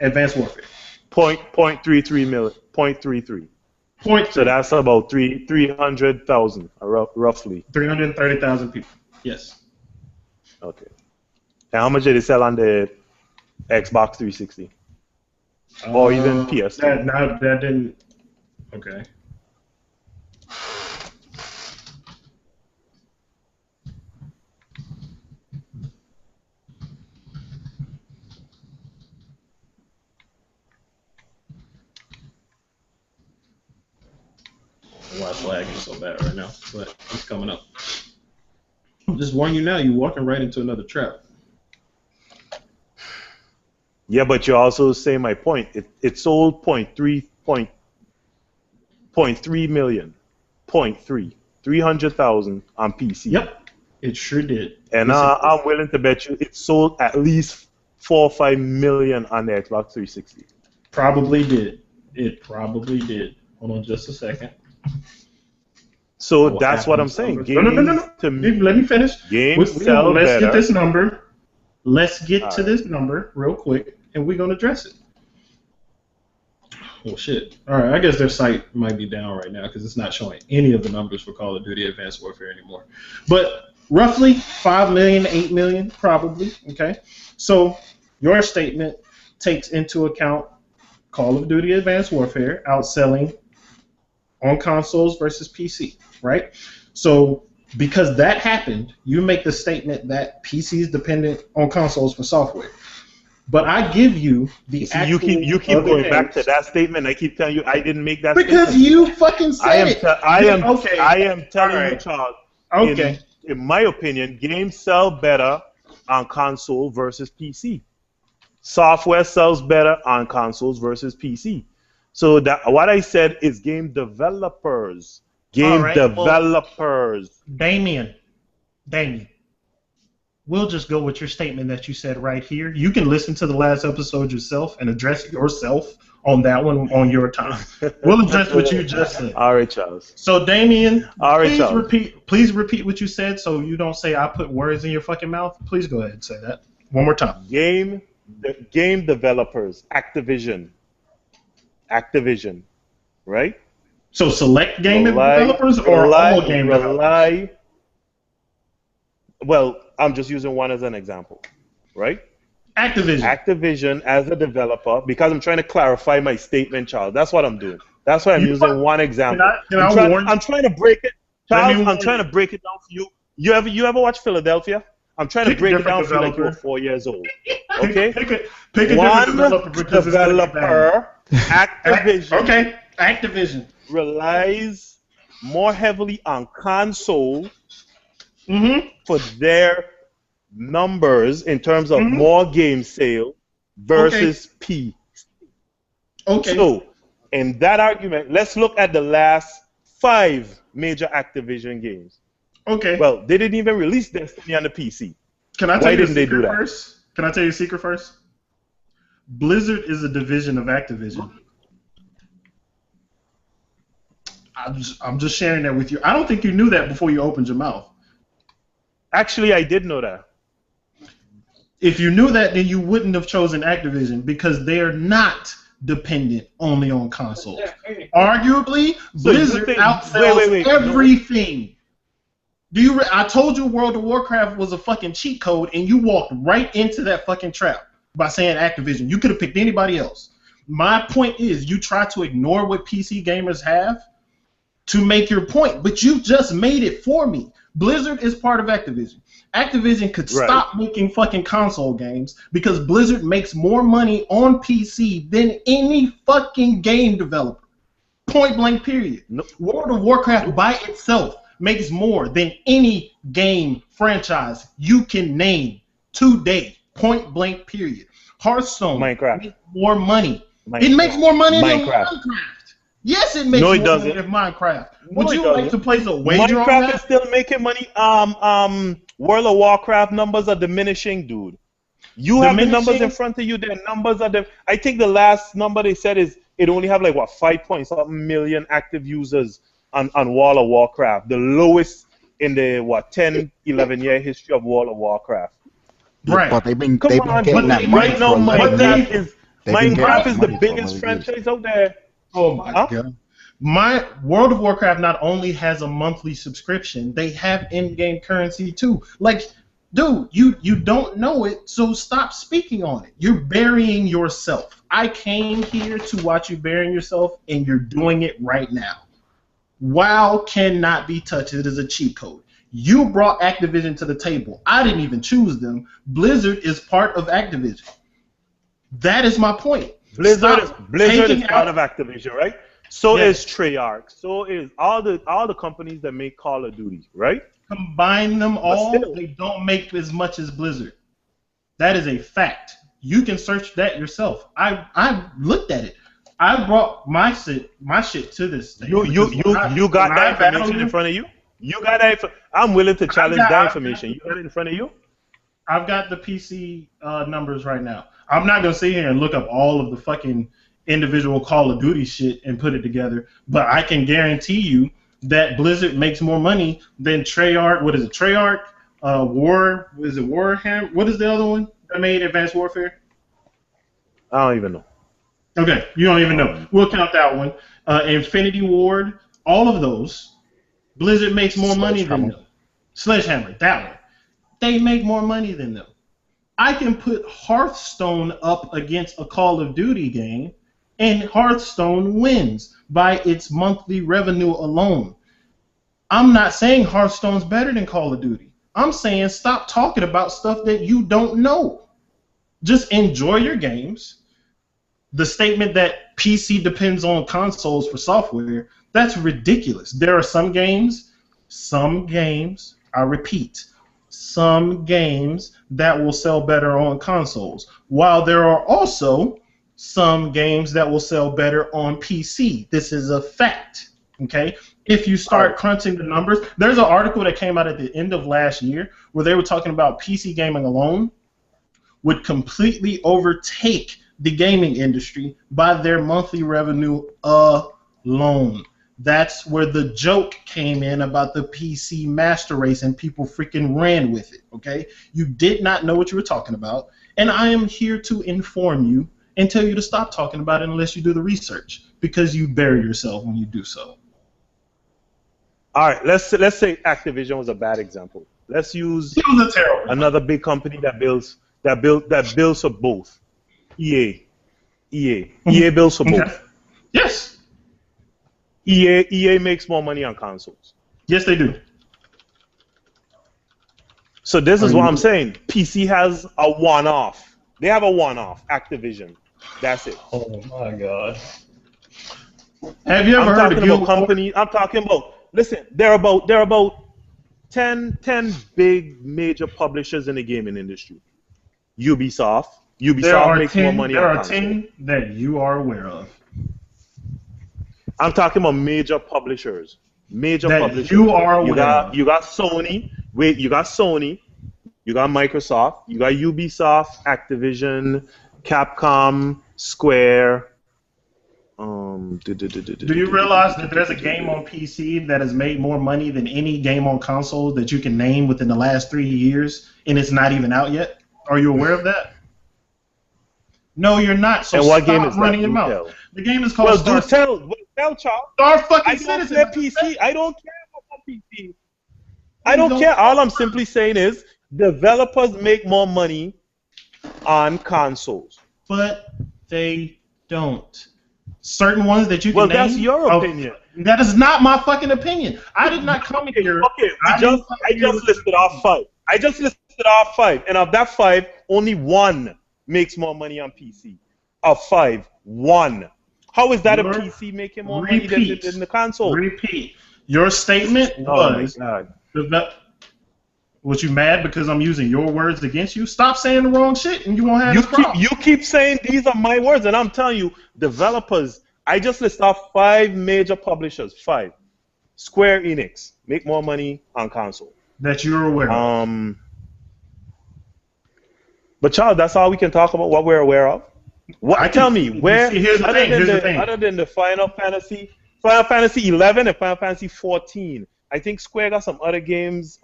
Advanced Warfare. 0.33 million. 0.33. So that's about 300,000, roughly. 330,000 people. Yes. Okay. And how much did it sell on the Xbox 360? Or even PS2? That didn't. Okay. Why it's lagging so bad right now, but it's coming up. I'm just warning you now, you're walking right into another trap. Yeah, but you also say my point. It sold 0.3 million. 300,000 on PC. Yep, it sure did. And I'm willing to bet you it sold at least 4 or 5 million on the Xbox 360. Probably did. It probably did. Hold on just a second. So that's what I'm saying. No. Let me finish. Let's get this number. Let's get to this number real quick, and we're going to address it. Oh, shit. All right, I guess their site might be down right now because it's not showing any of the numbers for Call of Duty Advanced Warfare anymore. But roughly 5 million, 8 million, probably. Okay. So your statement takes into account Call of Duty Advanced Warfare outselling on consoles versus PC, right? So because that happened, you make the statement that PC is dependent on consoles for software. But I give you the actual. You keep going back to that statement. I keep telling you I didn't make that because statement. You fucking said it. I am telling you, Charles. Okay. In my opinion, games sell better on console versus PC. Software sells better on consoles versus PC. So that what I said is game developers. Developers. Dameon. We'll just go with your statement that you said right here. You can listen to the last episode yourself and address yourself on that one on your time. We'll address what you just said. All right, Charles. So, Dameon, Charles. Please repeat what you said so you don't say I put words in your fucking mouth. Please go ahead and say that one more time. Game developers, Activision, right? So select game developers or all game developers? Well, I'm just using one as an example, right? Activision as a developer, because I'm trying to clarify my statement, Charles. That's what I'm doing. That's why I'm using one example. I'm trying to break it, Charles. I'm trying to break it down for you. You ever watch Philadelphia? I'm trying to break it down for you like you were 4 years old. Okay? Pick a one developer, Activision. Okay, Activision relies more heavily on console for their numbers in terms of more game sale versus P. Okay. So, in that argument, let's look at the last 5 major Activision games. Okay. Well, they didn't even release Destiny on the PC. Can I tell Why you didn't they do that? First? Can I tell you a secret first? Blizzard is a division of Activision. I'm just sharing that with you. I don't think you knew that before you opened your mouth. Actually, I did know that. If you knew that, then you wouldn't have chosen Activision because they're not dependent only on consoles. Arguably, Blizzard outsells everything. I told you World of Warcraft was a fucking cheat code, and you walked right into that fucking trap by saying Activision. You could have picked anybody else. My point is, you try to ignore what PC gamers have to make your point, but you just made it for me. Blizzard is part of Activision. Activision could stop making fucking console games because Blizzard makes more money on PC than any fucking game developer. Point blank period. Nope. World of Warcraft by itself makes more than any game franchise you can name today. Point blank period. Hearthstone makes more money. It makes more money than Minecraft. Yes, it makes more money than Minecraft. Would you like to place a wager on that? Minecraft is still making money. World of Warcraft numbers are diminishing, dude. You have the numbers in front of you. Their numbers are I think the last number they said is it only have like 5-point-something million active users on World of Warcraft. The lowest in the 10, 11 year history of World of Warcraft. Right. But they've been getting that money right now. Minecraft is the biggest franchise out there. Oh my god. My World of Warcraft not only has a monthly subscription, they have in-game currency too. Like, dude, you don't know it, so stop speaking on it. You're burying yourself. I came here to watch you burying yourself, and you're doing it right now. WoW cannot be touched. It is a cheat code. You brought Activision to the table. I didn't even choose them. Blizzard is part of Activision. That is my point. Blizzard is part of Activision, right? So is Treyarch. So is all the companies that make Call of Duty, right? Combine them all, they don't make as much as Blizzard. That is a fact. You can search that yourself. I looked at it. I brought my shit to this thing. You got that information in front of you? You got that? I'm willing to challenge that information. You got it in front of you? I've got the PC numbers right now. I'm not gonna sit here and look up all of the fucking individual Call of Duty shit and put it together, but I can guarantee you that Blizzard makes more money than Treyarch. What is it? Treyarch, Warhammer? What is the other one that made Advanced Warfare? I don't even know. Okay, you don't even know. We'll count that one. Infinity Ward, all of those. Blizzard makes more money than them. Sledgehammer, that one. They make more money than them. I can put Hearthstone up against a Call of Duty game, and Hearthstone wins by its monthly revenue alone. I'm not saying Hearthstone's better than Call of Duty. I'm saying stop talking about stuff that you don't know. Just enjoy your games. The statement that PC depends on consoles for software, that's ridiculous. There are some games, I repeat, some games that will sell better on consoles, while there are also some games that will sell better on PC. This is a fact, okay? If you start crunching the numbers, there's an article that came out at the end of last year where they were talking about PC gaming alone would completely overtake the gaming industry by their monthly revenue alone. That's where the joke came in about the PC master race, and people freaking ran with it, okay? You did not know what you were talking about, and I am here to inform you and tell you to stop talking about it unless you do the research, because you bury yourself when you do so. All right, let's say Activision was a bad example. Let's use another big company that builds for both. EA builds for both. Yes. EA makes more money on consoles. Yes, they do. So this is what I'm saying. PC has a one-off. They have a one-off. Activision. That's it. Oh my God. Have you ever heard of a company? I'm talking about. Listen, there are about 10 big major publishers in the gaming industry. Ubisoft makes more money. There are 10 that you are aware of. I'm talking about major publishers. Publishers. You are aware of. You got Sony. You got Sony. You got Microsoft. You got Ubisoft, Activision, Capcom, Square. Do you realize that there's a game on PC that has made more money than any game on console that you can name within the last 3 years, and it's not even out yet? Are you aware of that? No, you're not. So and what stop game is running that? your Do mouth. tell. The game is called Well, Star. do tell. Well, tell, Charles. Star fucking I don't Citizen. play PC. I don't care about PC. I don't care. All I'm simply saying is developers make more money on consoles. But they don't. Certain ones that you can Well, name. that's your opinion. That is not my fucking opinion. I did not come here. Okay, I just listed off 5. I just listed off 5, and of that 5, only 1 makes more money on PC. Of 5, 1. How is that a PC making more money than the console? Repeat. Your statement was. Was you mad because I'm using your words against you? Stop saying the wrong shit, and you won't have this problem. You keep saying these are my words, and I'm telling you, developers. I just listed off 5 major publishers. 5. Square Enix make more money on console. That you're aware of. But Charles, that's all we can talk about. What we're aware of. Tell me where. Here's the thing. Other than the Final Fantasy 11 and Final Fantasy 14, I think Square got some other games.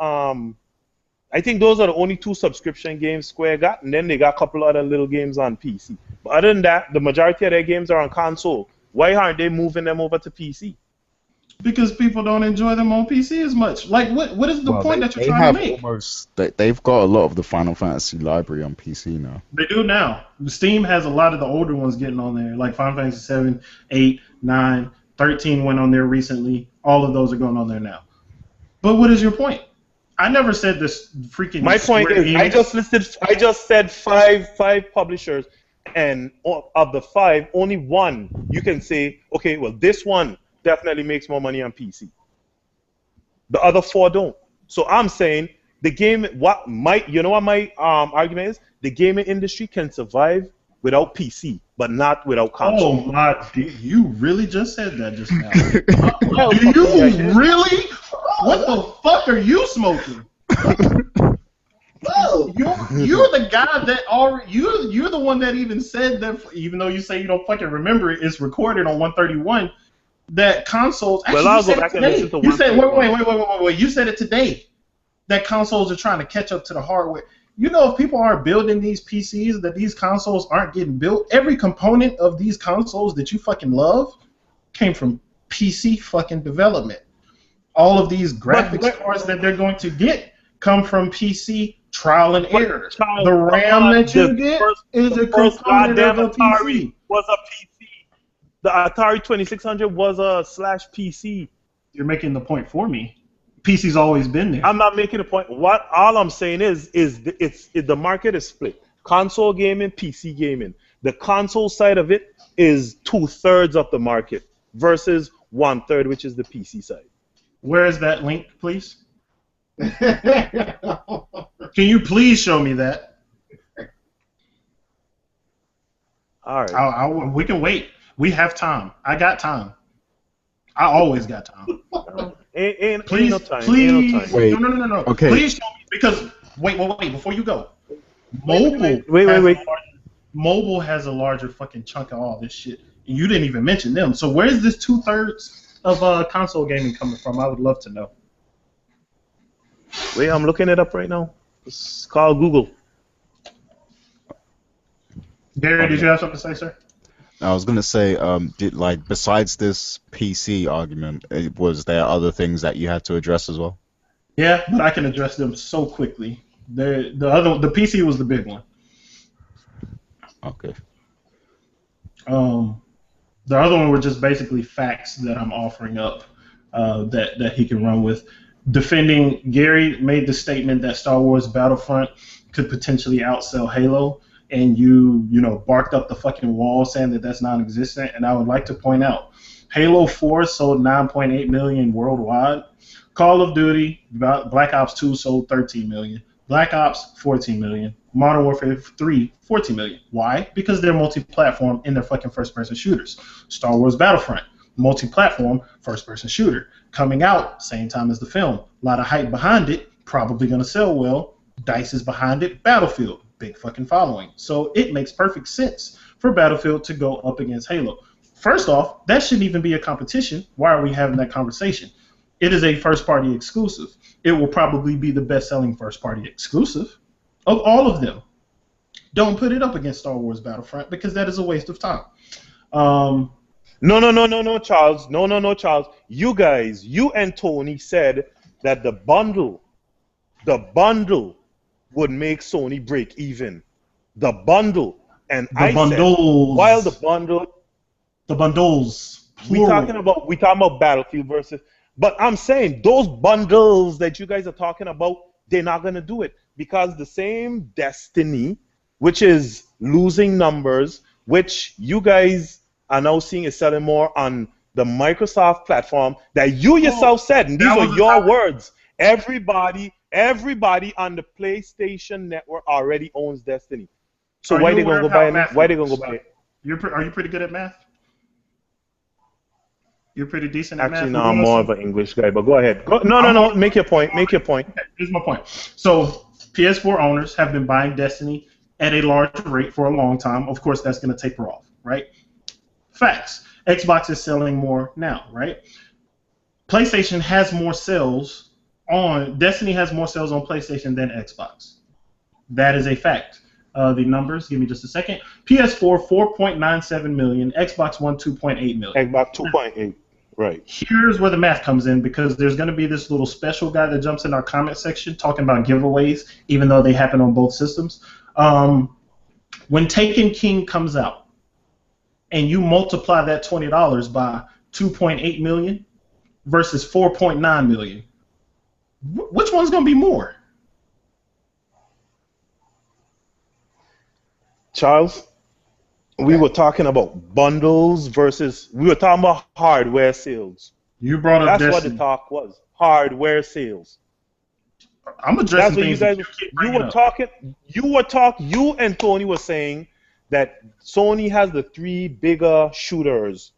I think those are the only 2 subscription games Square got, and then they got a couple other little games on PC. But other than that, the majority of their games are on console. Why aren't they moving them over to PC? Because people don't enjoy them on PC as much. Like, what is the point that you're trying to make? They've got a lot of the Final Fantasy library on PC now. They do now. Steam has a lot of the older ones getting on there, like Final Fantasy 7, 8, 9, 13 went on there recently. All of those are going on there now. But what is your point? I never said this freaking. My point is, I just said five publishers, and of the 5, only 1 you can say, okay, well, this one definitely makes more money on PC. The other 4 don't. So I'm saying the game. What my argument is? The gaming industry can survive without PC, but not without console. Oh my! You really just said that just now. Do you really? What the fuck are you smoking? Whoa! You're the guy that already. You're the one that even said that. Even though you say you don't fucking remember it, it's recorded on 131. That consoles. Actually, I'll go back and listen to. You said wait. You said it today. That consoles are trying to catch up to the hardware. You know, if people aren't building these PCs, that these consoles aren't getting built. Every component of these consoles that you fucking love came from PC fucking development. All of these graphics cards that they're going to get come from PC trial and error. The RAM that you get is a component of a PC. Was a PC. The Atari 2600 was a /PC. You're making the point for me. PC's always been there. I'm not making a point. All I'm saying is the market is split. Console gaming, PC gaming. The console side of it is 2/3 of the market versus 1/3, which is the PC side. Where is that link, please? Can you please show me that? All right. We can wait. We have time. I got time. I always got time. Ain't no time. Wait. No. Okay. Please show me, because wait, before you go. Mobile. Wait. Mobile has a larger fucking chunk of all this shit. And you didn't even mention them. So where's this 2/3 of console gaming coming from? I would love to know. Wait, I'm looking it up right now. It's called Google. Gary, did you have something to say, sir? I was gonna say, besides this PC argument, was there other things that you had to address as well? Yeah, but I can address them so quickly. The PC was the big one. Okay. The other one were just basically facts that I'm offering up that he can run with. Defending, Gary made the statement that Star Wars Battlefront could potentially outsell Halo, and you barked up the fucking wall saying that that's non-existent. And I would like to point out, Halo 4 sold 9.8 million worldwide. Call of Duty, Black Ops 2 sold 13 million. Black Ops, 14 million. Modern Warfare 3, 14 million. Why? Because they're multi-platform in their fucking first-person shooters. Star Wars Battlefront, multi-platform, first-person shooter. Coming out, same time as the film. A lot of hype behind it, probably going to sell well. DICE is behind it. Battlefield, big fucking following. So it makes perfect sense for Battlefield to go up against Halo. First off, that shouldn't even be a competition. Why are we having that conversation? It is a first-party exclusive. It will probably be the best-selling first-party exclusive of all of them. Don't put it up against Star Wars Battlefront because that is a waste of time. No, Charles. No, Charles. You guys, you and Tony said that the bundle would make Sony break even. The bundle. And I said, while the bundles, we talking about Battlefield versus, but I'm saying those bundles that you guys are talking about, they're not gonna do it because the same Destiny, which is losing numbers, which you guys are now seeing is selling more on the Microsoft platform that you yourself said, and these are your words. Everybody on the PlayStation network already owns Destiny. So why they gonna go buy it? Why they gonna go buy it? Are you pretty good at math? You're pretty decent at math. Actually, no, I'm more of an English guy. But go ahead. No. Make your point. Make your point. Okay, here's my point. So PS4 owners have been buying Destiny at a large rate for a long time. Of course, that's going to taper off, right? Facts. Xbox is selling more now, right? PlayStation has more sales on Destiny has more sales on PlayStation than Xbox. That is a fact. The numbers, give me just a second. PS4 4.97 million, Xbox One 2.8 million. Xbox 2.8. Right. Here's where the math comes in because there's going to be this little special guy that jumps in our comment section talking about giveaways, even though they happen on both systems. When Taken King comes out and you multiply that $20 by 2.8 million versus 4.9 million, which one's going to be more? Charles, we were talking about bundles versus we were talking about hardware sales. You brought up That's what the talk was. Hardware sales. I'm addressing things that you and Tony were saying that Sony has the 3 bigger shooters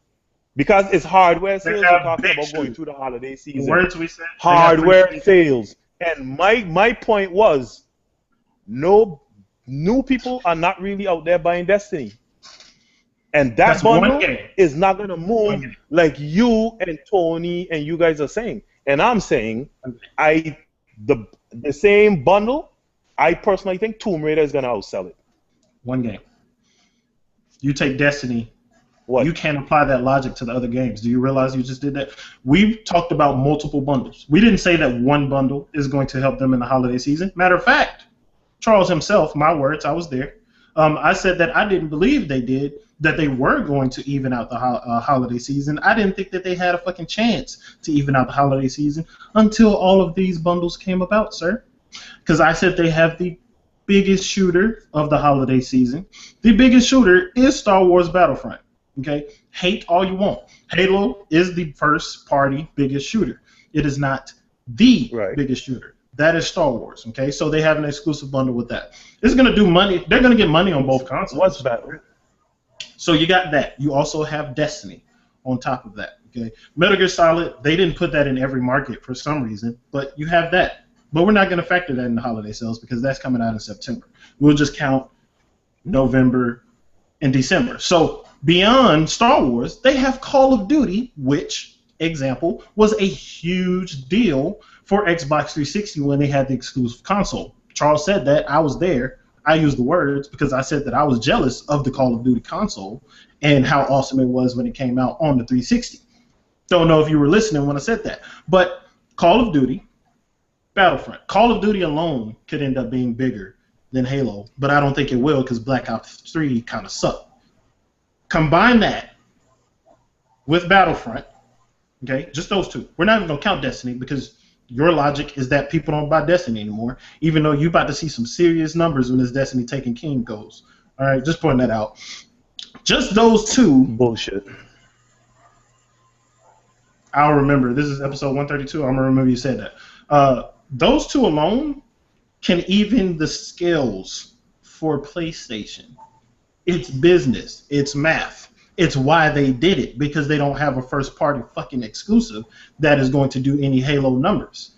because it's hardware sales. We're talking about going through the holiday season. The words we said. Hardware sales. And my point was new people are not really out there buying Destiny. And that bundle is not going to move like you and Tony and you guys are saying. And I'm saying the same bundle, I personally think Tomb Raider is going to outsell it. One game. You take Destiny. What? You can't apply that logic to the other games. Do you realize you just did that? We've talked about multiple bundles. We didn't say that one bundle is going to help them in the holiday season. Matter of fact, Charles himself, my words, I was there. I said that I didn't believe that they were going to even out the holiday season. I didn't think that they had a fucking chance to even out the holiday season until all of these bundles came about, sir. Because I said they have the biggest shooter of the holiday season. The biggest shooter is Star Wars Battlefront. Okay? Hate all you want. Halo is the first party biggest shooter. It is not the biggest shooter. That is Star Wars, okay? So they have an exclusive bundle with that. It's going to do money. They're going to get money on both consoles. What's better? So you got that. You also have Destiny on top of that, okay? Metal Gear Solid, they didn't put that in every market for some reason, but you have that. But we're not going to factor that in the holiday sales because that's coming out in September. We'll just count November and December. So beyond Star Wars, they have Call of Duty, which, example, was a huge deal for Xbox 360 when they had the exclusive console. Charles said that. I was there. I used the words because I said that I was jealous of the Call of Duty console and how awesome it was when it came out on the 360. Don't know if you were listening when I said that. But Call of Duty, Battlefront. Call of Duty alone could end up being bigger than Halo, but I don't think it will because Black Ops 3 kind of sucked. Combine that with Battlefront, okay, just those two. We're not even going to count Destiny because your logic is that people don't buy Destiny anymore, even though you're about to see some serious numbers when this Destiny Taken King goes. All right, just pointing that out. Just those two. Bullshit. I'll remember. This is episode 132. I'm going to remember you said that. Those two alone can even the scales for PlayStation. It's business. It's math. It's why they did it, because they don't have a first-party fucking exclusive that is going to do any Halo numbers.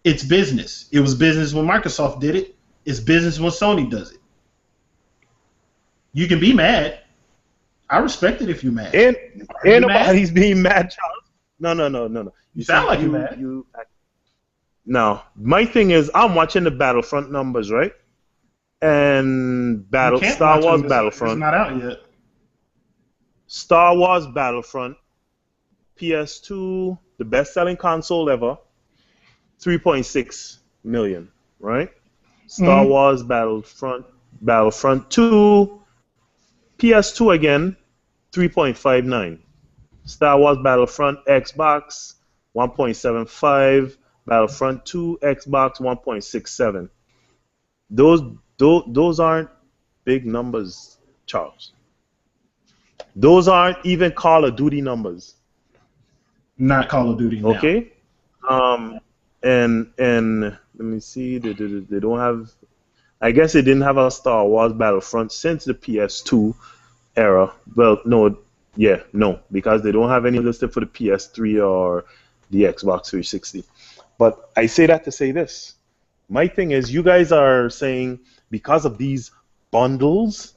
It's business. It was business when Microsoft did it. It's business when Sony does it. You can be mad. I respect it if you're mad. And nobody's being mad, Charles. No. You sound like you're mad. No, my thing is I'm watching the Battlefront numbers, right? and Star Wars Battlefront. It's not out yet. Star Wars Battlefront, PS2, the best-selling console ever, 3.6 million, right? Star Wars Battlefront 2, PS2 again, 3.59. Star Wars Battlefront Xbox, 1.75. Battlefront 2 Xbox, 1.67. Those aren't big numbers, Charles. Those aren't even Call of Duty numbers. Not Call of Duty now. Okay. And let me see. They don't have. I guess they didn't have a Star Wars Battlefront since the PS2 era. Well, no, because they don't have any listed for the PS3 or the Xbox 360. But I say that to say this. My thing is, you guys are saying because of these bundles,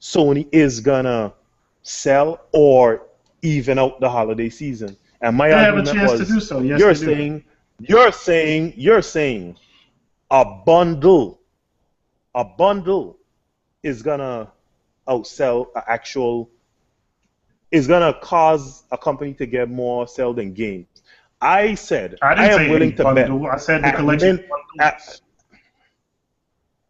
Sony is gonna sell or even out the holiday season. And my argument have a chance was, to do so. Yes, you're saying a bundle is gonna outsell an actual, is gonna cause a company to get more sell than games. I said I am willing to bet. I said the collection.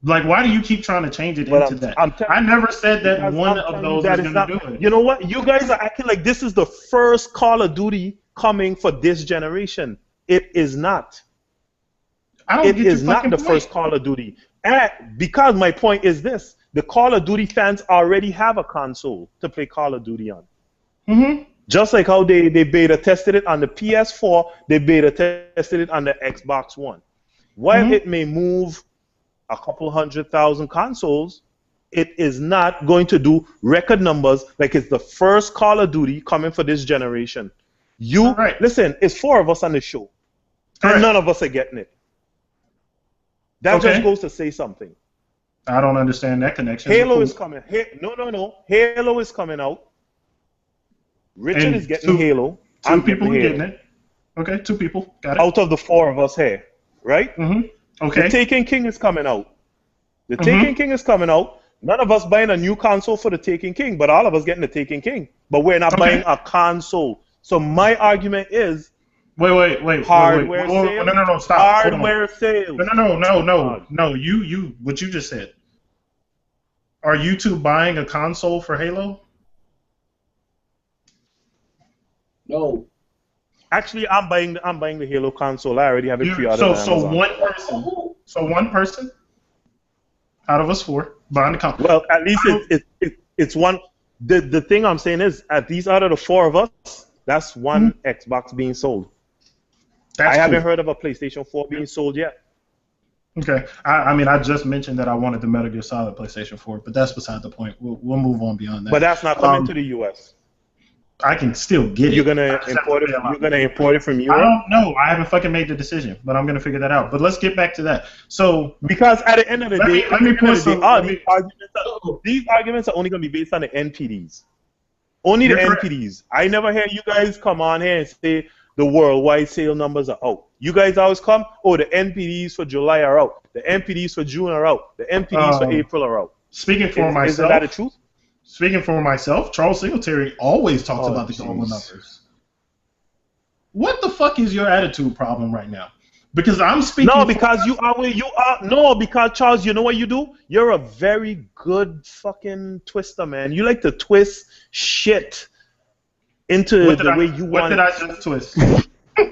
Like, why do you keep trying to change it into that? I never said that one of those is going to do it. You know what? You guys are acting like this is the first Call of Duty coming for this generation. It is not. It is not the first Call of Duty. And because my point is this, the Call of Duty fans already have a console to play Call of Duty on. Mm-hmm. Just like how they beta tested it on the PS4, they beta tested it on the Xbox One. While it may move a couple 100,000 consoles, it is not going to do record numbers like it's the first Call of Duty coming for this generation. Listen, it's 4 of us on the show, and none of us are getting it. That just goes to say something. I don't understand that connection. Halo is coming. No. Halo is coming out. Richard is getting Halo. Two people are getting it. Okay, 2 people. Got it. Out of the 4 of us here, right? Mm-hmm. Okay. The Taken King is coming out. Taken King is coming out. None of us buying a new console for the Taken King, but all of us getting the Taken King. But we're not buying a console. So my argument is, wait. Hardware sales. No, stop. Hardware sales. No. You what you just said. Are you two buying a console for Halo? No. Actually, I'm buying the Halo console. I already have it pre-ordered. So one person out of us 4 buying the console. Well, at least it's one. The thing I'm saying is, at least out of the 4 of us, that's one Xbox being sold. I haven't heard of a PlayStation 4 being sold yet. Okay. I mean, I just mentioned that I wanted the Metal Gear Solid PlayStation 4, but that's beside the point. We'll move on beyond that. But that's not coming to the U.S. I can still get it. You're gonna import it. You're gonna import it from Europe. I don't know. I haven't fucking made the decision, but I'm gonna figure that out. But let's get back to that. So because at the end of the day, these arguments are only gonna be based on the NPDs. Only the NPDs. I never hear you guys come on here and say the worldwide sale numbers are out. You guys always come, the NPDs for July are out. The NPDs for June are out. The NPDs for April are out. Speaking for myself. Isn't that the truth? Speaking for myself, Charles Singletary always talks about the global numbers. What the fuck is your attitude problem right now? Because I'm speaking. No, because you are where you are. No, because Charles, you know what you do? You're a very good fucking twister, man. You like to twist shit into the way you want. What did I just twist?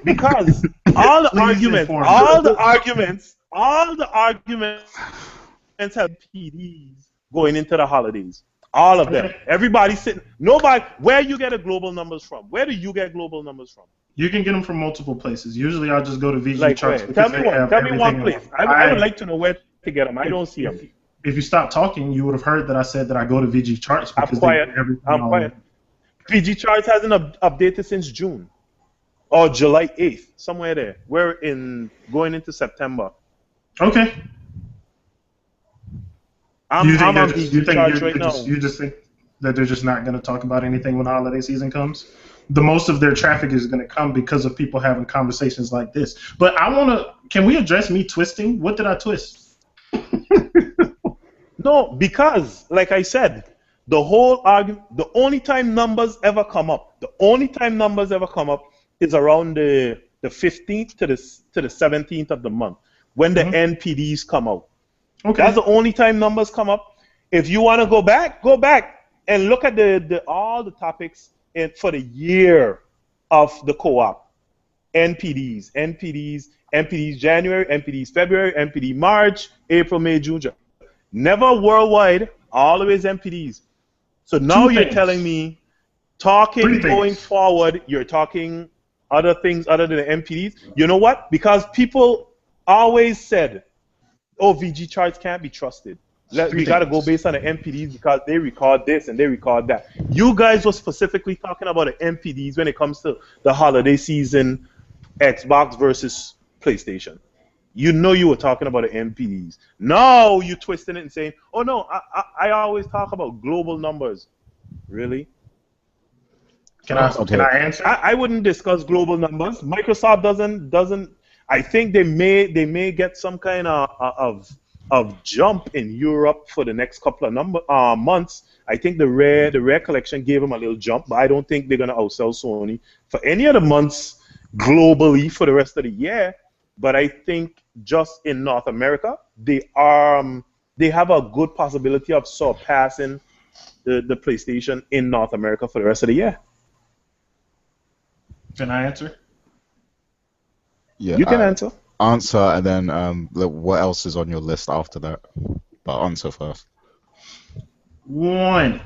Because all the arguments have PDs going into the holidays. All of them. Everybody's sitting. Nobody. Where you get global numbers from? Where do you get global numbers from? You can get them from multiple places. Usually, I'll just go to VG charts. Tell me one place. I would like to know where to get them. I don't see them. If you stop talking, you would have heard that I said that I go to VG charts. I'm quiet. VG charts hasn't updated since June or July 8th, somewhere there. We're going into September. Okay. I'm on VG charts right now. You just think that they're just not going to talk about anything when the holiday season comes? The most of their traffic is going to come because of people having conversations like this. But can we address me twisting? What did I twist? No, because, like I said, the whole argument, the only time numbers ever come up, is around the 15th to the 17th of the month when the NPDs come out. Okay. That's the only time numbers come up. If you want to go back and look at all the topics for the year of the co-op. NPDs January, NPDs February, NPD March, April, May, June, July. Never worldwide, always NPDs. So now you're telling me, going forward, you're talking other things other than the NPDs. You know what? Because people always said, oh, VG charts can't be trusted. We got to go based on the NPDs because they record this and they record that. You guys were specifically talking about the NPDs when it comes to the holiday season, Xbox versus PlayStation. You know you were talking about the NPDs. Now you twisting it and saying, oh no, I always talk about global numbers. Really? Can I answer? I wouldn't discuss global numbers. Microsoft doesn't. I think they may get some kind of jump in Europe for the next couple of months. I think the Rare collection gave them a little jump, but I don't think they're gonna outsell Sony for any of the months globally for the rest of the year. But I think just in North America, they have a good possibility of surpassing the PlayStation in North America for the rest of the year. Can I answer? Yeah, you can answer. Answer, and then what else is on your list after that? But answer first. 1.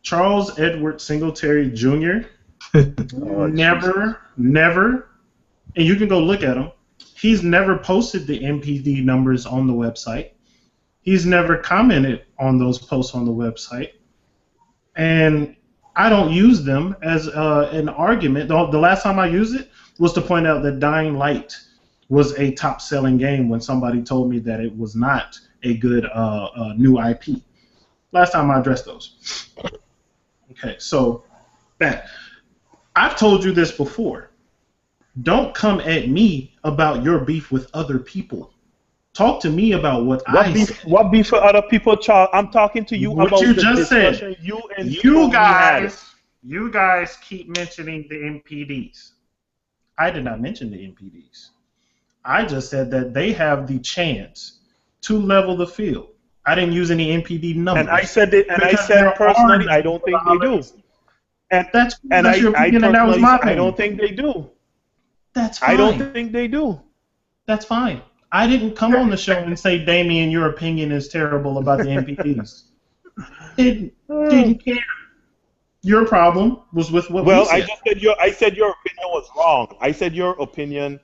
Charles Edward Singletary Jr. Never, and you can go look at him. He's never posted the NPD numbers on the website. He's never commented on those posts on the website. And I don't use them as an argument. The last time I used it was to point out that Dying Light was a top-selling game when somebody told me that it was not a good new IP. Last time I addressed those. Okay, so that. I've told you this before. Don't come at me about your beef with other people. Talk to me about what I said. What beef with other people, Charles? I'm talking to you what about you the just discussion said. You guys keep mentioning the NPDs. I did not mention the NPDs. I just said that they have the chance to level the field. I didn't use any NPD numbers. And I said personally, I don't think they do. And that's your opinion, and that was my opinion. I don't think they do. That's fine. I don't think they do. That's fine. I didn't come on the show and say, Dameon, your opinion is terrible about the NPDs. Didn't care. Your problem was with what we said. I said your opinion was wrong. I said your opinion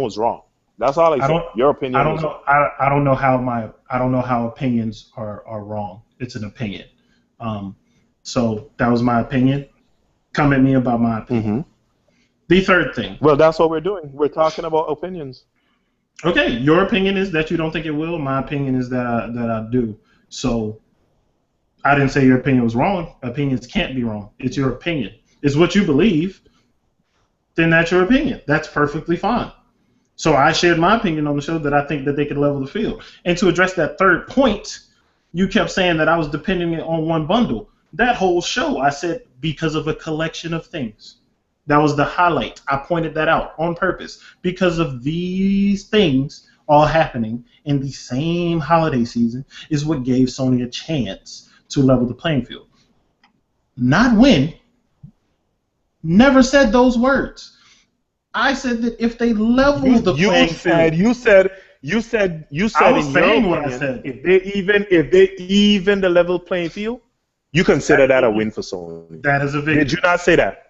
was wrong. That's all I said. Your opinion. I don't know how opinions are wrong. It's an opinion. So that was my opinion. Come at me about my opinion. Mm-hmm. The third thing. Well, that's what we're doing. We're talking about opinions. Okay, your opinion is that you don't think it will. My opinion is that I do. So I didn't say your opinion was wrong. Opinions can't be wrong. It's your opinion. It's what you believe. Then that's your opinion. That's perfectly fine. So I shared my opinion on the show that I think that they could level the field. And to address that third point, you kept saying that I was depending on one bundle. That whole show, I said because of a collection of things. That was the highlight. I pointed that out on purpose because of these things all happening in the same holiday season is what gave Sony a chance to level the playing field. Not win. Never said those words. I said that if they level the playing field. You said I was saying what I said. If they even the level playing field, you consider that a win for Sony. That is a victory. Did you not say that?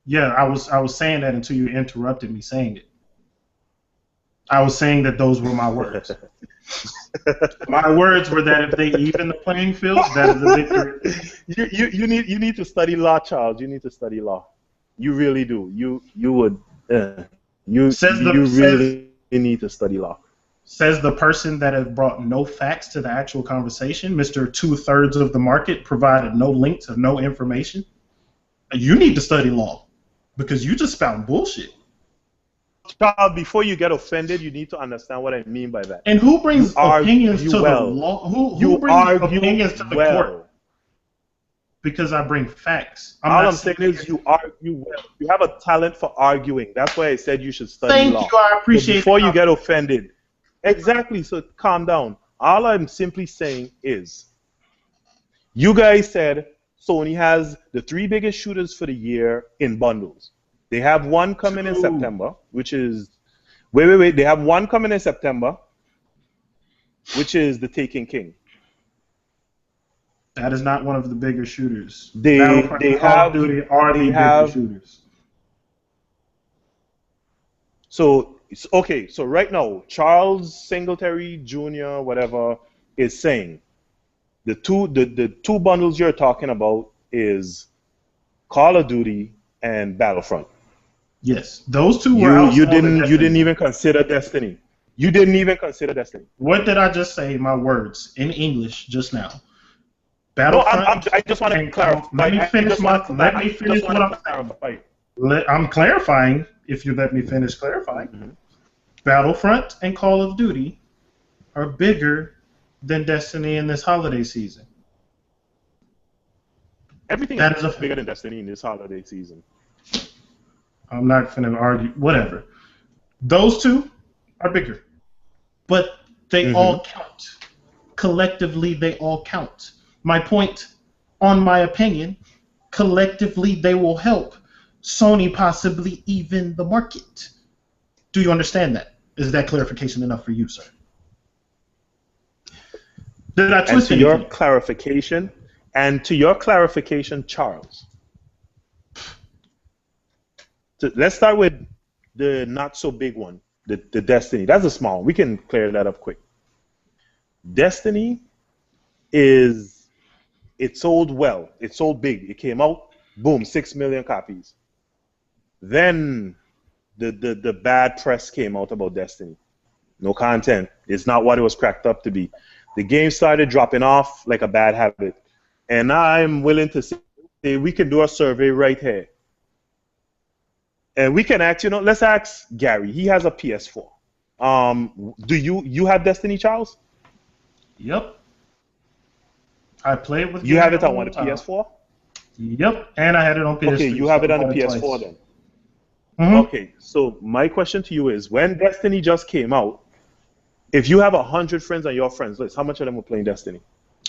Yeah, I was saying that until you interrupted me saying it. I was saying that those were my words. My words were that if they even the playing field, that is a victory. You need to study law, Charles. You need to study law. You really do. You really need to study law. Says the person that has brought no facts to the actual conversation. Mr. 2/3 of the market provided no links or no information. You need to study law because you just spouting bullshit. Charles, before you get offended, you need to understand what I mean by that. And who brings opinions to the law? Who brings opinions to the court? Because I bring facts. All I'm saying is you argue well. You have a talent for arguing. That's why I said you should study law. Thank you. I appreciate it. Before you get offended. Exactly. So calm down. All I'm simply saying is, you guys said Sony has the 3 biggest shooters for the year in bundles. They have one coming in September, which is... Wait. They have one coming in September, which is the Taken King. That is not one of the bigger shooters. They have bigger shooters. So okay, so right now, Charles Singletary Jr. whatever is saying the two bundles you're talking about is Call of Duty and Battlefront. Yes, those two were you didn't even consider Destiny. You didn't even consider Destiny. What did I just say? My words in English just now. Battlefront. I just want to clarify. Let me finish what I'm saying. I'm clarifying. If you let me finish clarifying, Battlefront and Call of Duty are bigger than Destiny in this holiday season. Everything else is bigger than Destiny in this holiday season. I'm not going to argue. Whatever. Those two are bigger, but they all count. Collectively, they all count. My point, on my opinion, collectively they will help Sony possibly even the market. Do you understand that? Is that clarification enough for you, sir? Did I twist anything? And to your clarification, Charles. So let's start with the not so big one, the Destiny. That's a small one. We can clear that up quick. Destiny it sold well. It sold big. It came out, boom, 6 million copies. Then the bad press came out about Destiny. No content. It's not what it was cracked up to be. The game started dropping off like a bad habit. And I'm willing to say we can do a survey right here. And we can ask, let's ask Gary. He has a PS4. Do you have Destiny, Charles? Yep. I play it with you. Have it on what, a PS4? Yep, and I had it on PS3. Okay, you have it on the PS4 then. Okay, so my question to you is, when Destiny just came out, if you have 100 friends on your friends list, how much of them were playing Destiny?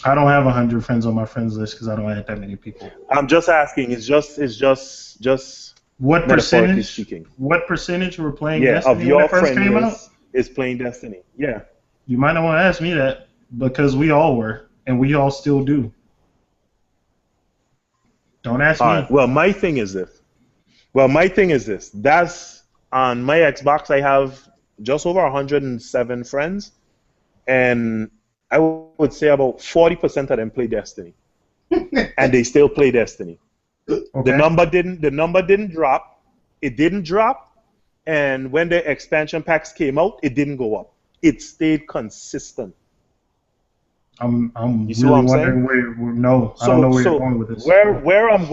I don't have 100 friends on my friends list because I don't have that many people. I'm just asking. It's just what percentage? Speaking. What percentage were playing Destiny of your when it first came out? Is playing Destiny. Yeah. You might not want to ask me that because we all were, and we all still do. Don't ask me. Right. Well, my thing is this. That's on my Xbox. I have just over 107 friends, and I would say about 40% of them play Destiny, and they still play Destiny. Okay. The number didn't drop. It didn't drop, and when the expansion packs came out, it didn't go up. It stayed consistent. I'm really wondering where. No, I don't know where you're going with this. Where I'm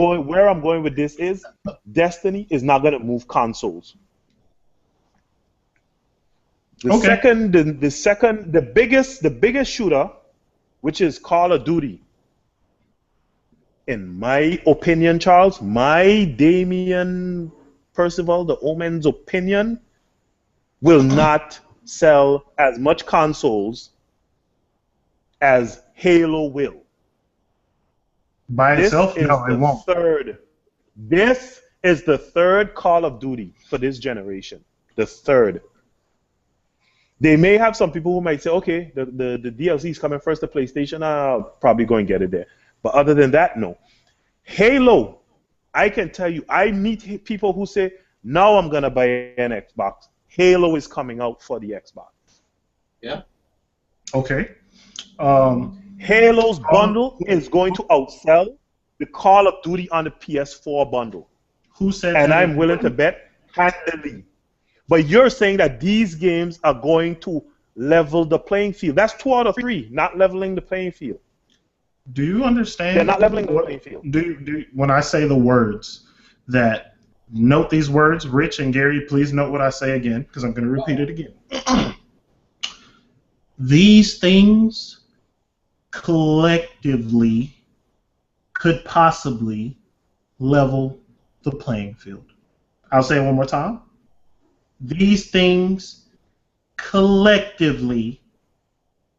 going with this is Destiny is not going to move consoles. The biggest shooter, which is Call of Duty. In my opinion, Charles, my Dameon Percival, the Omen's opinion, will not sell as much consoles as Halo will. By itself? No, it won't. This is the third Call of Duty for this generation. The third. They may have some people who might say, okay, the DLC is coming first to PlayStation, I'll probably go and get it there. But other than that, no. Halo, I can tell you, I meet people who say, now I'm going to buy an Xbox. Halo is coming out for the Xbox. Yeah. Okay. Halo's bundle is going to outsell the Call of Duty on the PS4 bundle. Who said and I'm willing to bet handily. But you're saying that these games are going to level the playing field. That's 2 out of 3, not leveling the playing field. Do you understand? They're not leveling the playing field. When I say the words that Note these words, Rich and Gary. Please note what I say again, because I'm going to repeat it again. These things collectively could possibly level the playing field. I'll say it one more time. These things collectively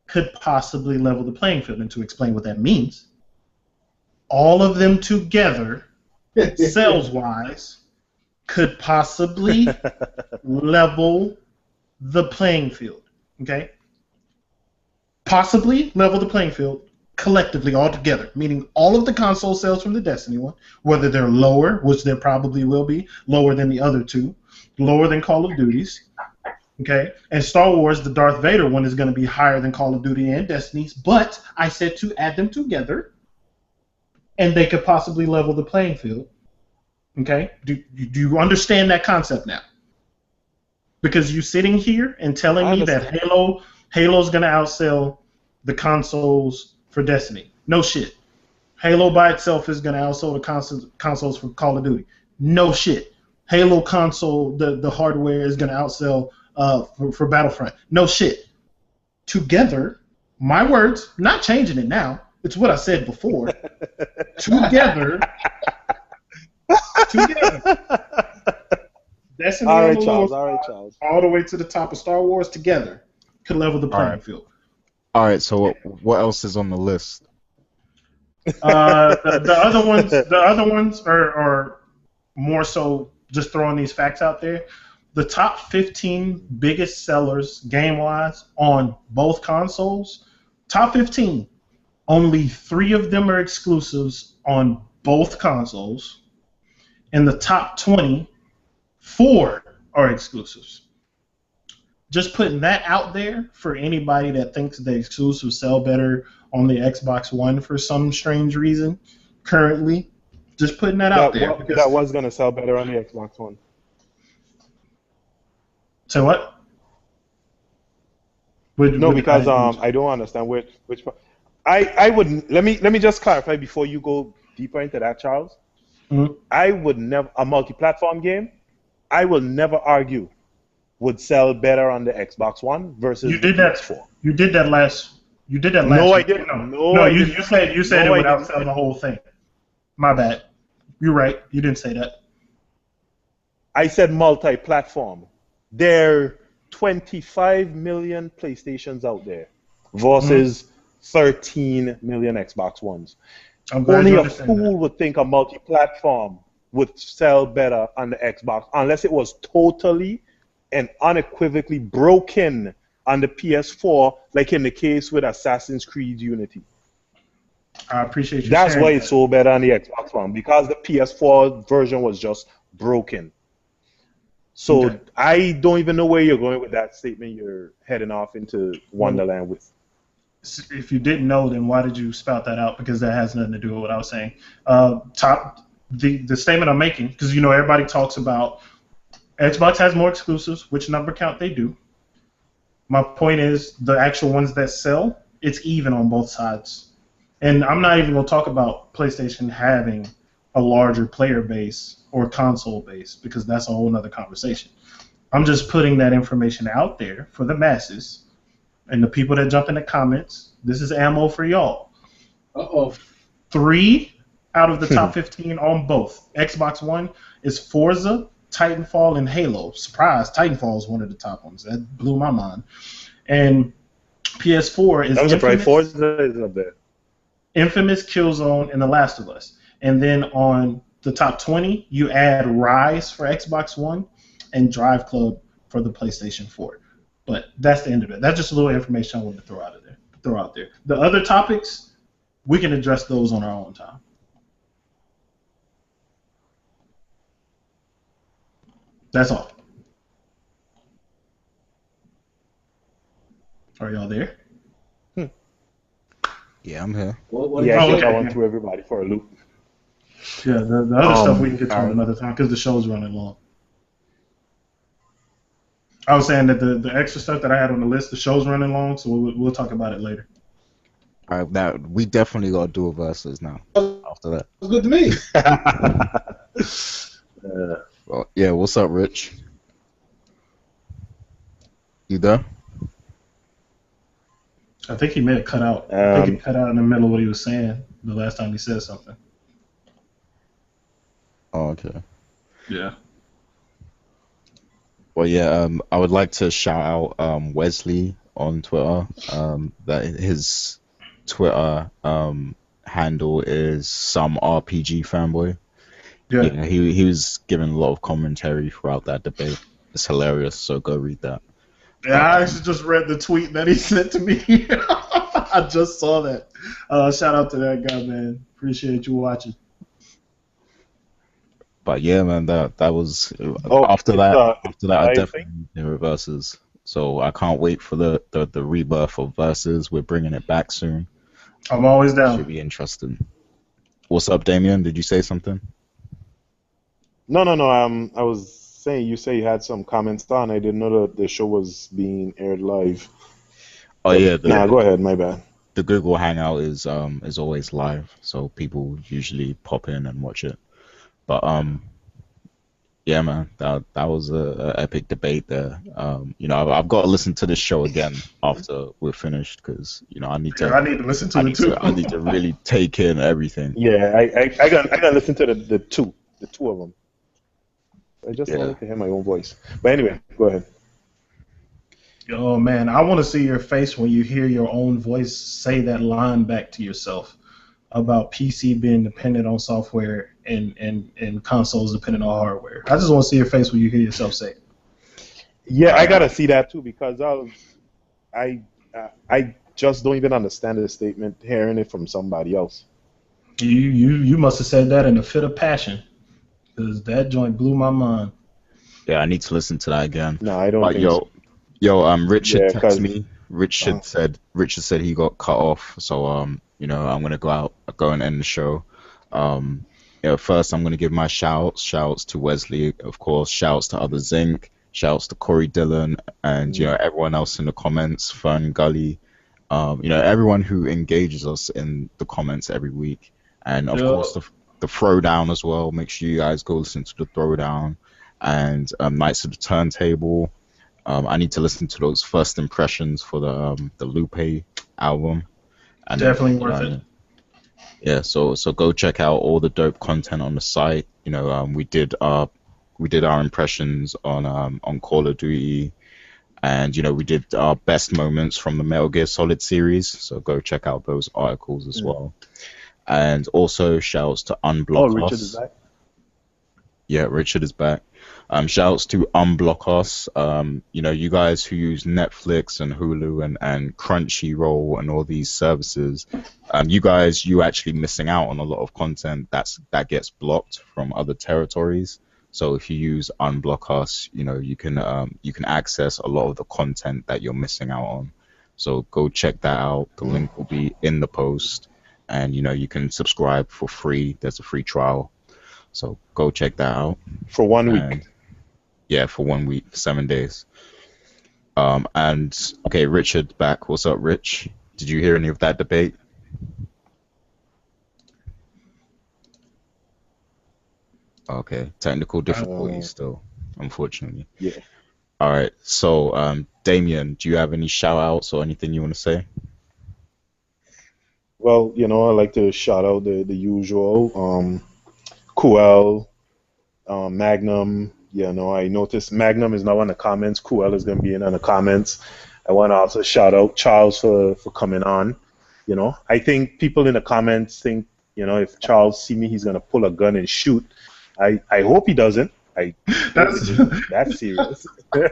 could possibly level the playing field. And to explain what that means, all of them together, sales-wise, could possibly level the playing field. Okay? Possibly level the playing field collectively, all together, meaning all of the console sales from the Destiny one, whether they're lower, which there probably will be, lower than the other two, lower than Call of Duty's, okay? And Star Wars, the Darth Vader one, is going to be higher than Call of Duty and Destiny's, but I said to add them together, and they could possibly level the playing field, okay? Do you understand that concept now? Because you sitting here and telling me that Halo's going to outsell the consoles for Destiny. No shit. Halo by itself is going to outsell the consoles for Call of Duty. No shit. Halo console, the hardware is going to outsell for Battlefront. No shit. Together, my words, not changing it now. It's what I said before. Together. Destiny all right, on the Charles. lower All right, side, Charles. all the way to the top of Star Wars together could level the playing field. All right. So what else is on the list? The other ones are more so just throwing these facts out there. The top 15 biggest sellers game-wise on both consoles, top 15, only 3 of them are exclusives on both consoles. In the top 20, 4 are exclusives. Just putting that out there for anybody that thinks the exclusives sell better on the Xbox One for some strange reason currently. Just putting that out there. That was going to sell better on the Xbox One. So what? Because I don't understand which I would let me just clarify before you go deeper into that, Charles. Mm-hmm. I would never a multi-platform game. I will never argue would sell better on the Xbox One versus the PS4. You did that last. No, I didn't. You said it without selling the whole thing. My bad. You're right. You didn't say that. I said multi-platform. There are 25 million PlayStations out there versus 13 million Xbox Ones. Only a fool would think a multi-platform would sell better on the Xbox unless it was totally and unequivocally broken on the PS4, like in the case with Assassin's Creed Unity. I appreciate you. That's why it's so better on the Xbox One, because the PS4 version was just broken. So okay. I don't even know where you're going with that statement. You're heading off into Wonderland with. If you didn't know, then why did you spout that out? Because that has nothing to do with what I was saying. The statement I'm making, because everybody talks about Xbox has more exclusives, which number count they do. My point is the actual ones that sell, it's even on both sides. And I'm not even going to talk about PlayStation having a larger player base or console base, because that's a whole other conversation. I'm just putting that information out there for the masses and the people that jump in the comments. This is ammo for y'all. 3 out of the top 15 on both. Xbox One is Forza, Titanfall, and Halo. Surprise, Titanfall is one of the top ones. That blew my mind. And PS4 is Infamous, Forza is up there. Infamous, Killzone, and The Last of Us. And then on the top 20, you add Rise for Xbox One and Drive Club for the PlayStation 4. But that's the end of it. That's just a little information I wanted to throw out there. The other topics, we can address those on our own time. That's all. Are y'all there? Yeah, I'm here. I went through everybody for a loop. Yeah, the other stuff we can get to another time because the show's running long. I was saying that the extra stuff that I had on the list, the show's running long, so we'll talk about it later. All right, now we definitely got to do a versus now. After that, That's good to me. Well, yeah, what's up, Rich? You there? I think he may have cut out. I think he cut out in the middle of what he was saying the last time he said something. Oh, okay. Yeah. Well, yeah, I would like to shout out Wesley on Twitter. That his Twitter handle is some RPG fanboy. Yeah. Yeah, he was giving a lot of commentary throughout that debate. It's hilarious, so go read that. Yeah, I actually just read the tweet that he sent to me. I just saw that. Shout out to that guy, man. Appreciate you watching. But yeah, man, that was after that I definitely need Versus. So I can't wait for the rebirth of Versus. We're bringing it back soon. I'm always down. Should be interesting. What's up, Dameon? Did you say something? No. I was saying you say you had some comments on. I didn't know that the show was being aired live. Oh yeah. Go ahead. My bad. The Google Hangout is always live, so people usually pop in and watch it. But yeah, man, that was a epic debate there. I've got to listen to this show again after we're finished because I need to. I need to listen to it too. I need to really take in everything. Yeah, I gotta listen to the two of them. I just wanted to hear my own voice. But anyway, go ahead. Oh man, I want to see your face when you hear your own voice say that line back to yourself about PC being dependent on software and consoles dependent on hardware. I just want to see your face when you hear yourself say it. Yeah, I gotta see that too because I just don't even understand the statement hearing it from somebody else. You must have said that in a fit of passion because that joint blew my mind. Yeah, I need to listen to that again. No, I don't. Think so. Richard texted me. Richard said he got cut off, so I'm gonna go and end the show. First I'm gonna give my shouts to Wesley, of course, shouts to Other Zinc, shouts to Corey Dillon, and everyone else in the comments, Fern Gully, everyone who engages us in the comments every week, and of course the throwdown as well. Make sure you guys go listen to the throwdown and Knights of the Turntable. I need to listen to those first impressions for the Lupe album. And definitely worth it. Yeah, so go check out all the dope content on the site. We did our impressions on Call of Duty, and we did our best moments from the Metal Gear Solid series. So go check out those articles as well. And also shouts to Unblock Us. Richard is back. Yeah, Richard is back. Shouts to Unblock Us. You guys who use Netflix and Hulu and Crunchyroll and all these services, you actually missing out on a lot of content that gets blocked from other territories. So if you use Unblock Us, you can access a lot of the content that you're missing out on. So go check that out. The link will be in the post, and you can subscribe for free. There's a free trial. So go check that out. For 1 week. Yeah, for 1 week, 7 days. Okay, Richard back. What's up, Rich? Did you hear any of that debate? Okay, technical difficulties still, unfortunately. Yeah. All right, so Dameon, do you have any shout-outs or anything you want to say? Well, I like to shout out the usual. Kuel, Magnum. I noticed Magnum is now in the comments. Kuel is going to be in the comments. I want to also shout out Charles for coming on. I think people in the comments think, if Charles see me, he's going to pull a gun and shoot. I hope he doesn't. That's serious. No,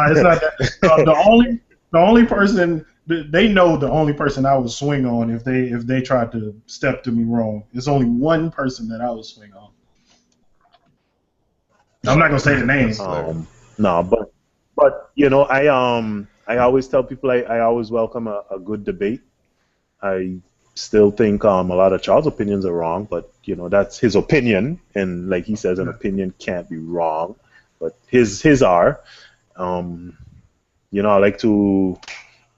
it's not that. The only person they know the only person I would swing on if they tried to step to me wrong. There's only one person that I would swing on. I'm not gonna say the name. No, but I always tell people I always welcome a good debate. I still think a lot of Charles' opinions are wrong, but that's his opinion, and like he says, an opinion can't be wrong, but his are. I like to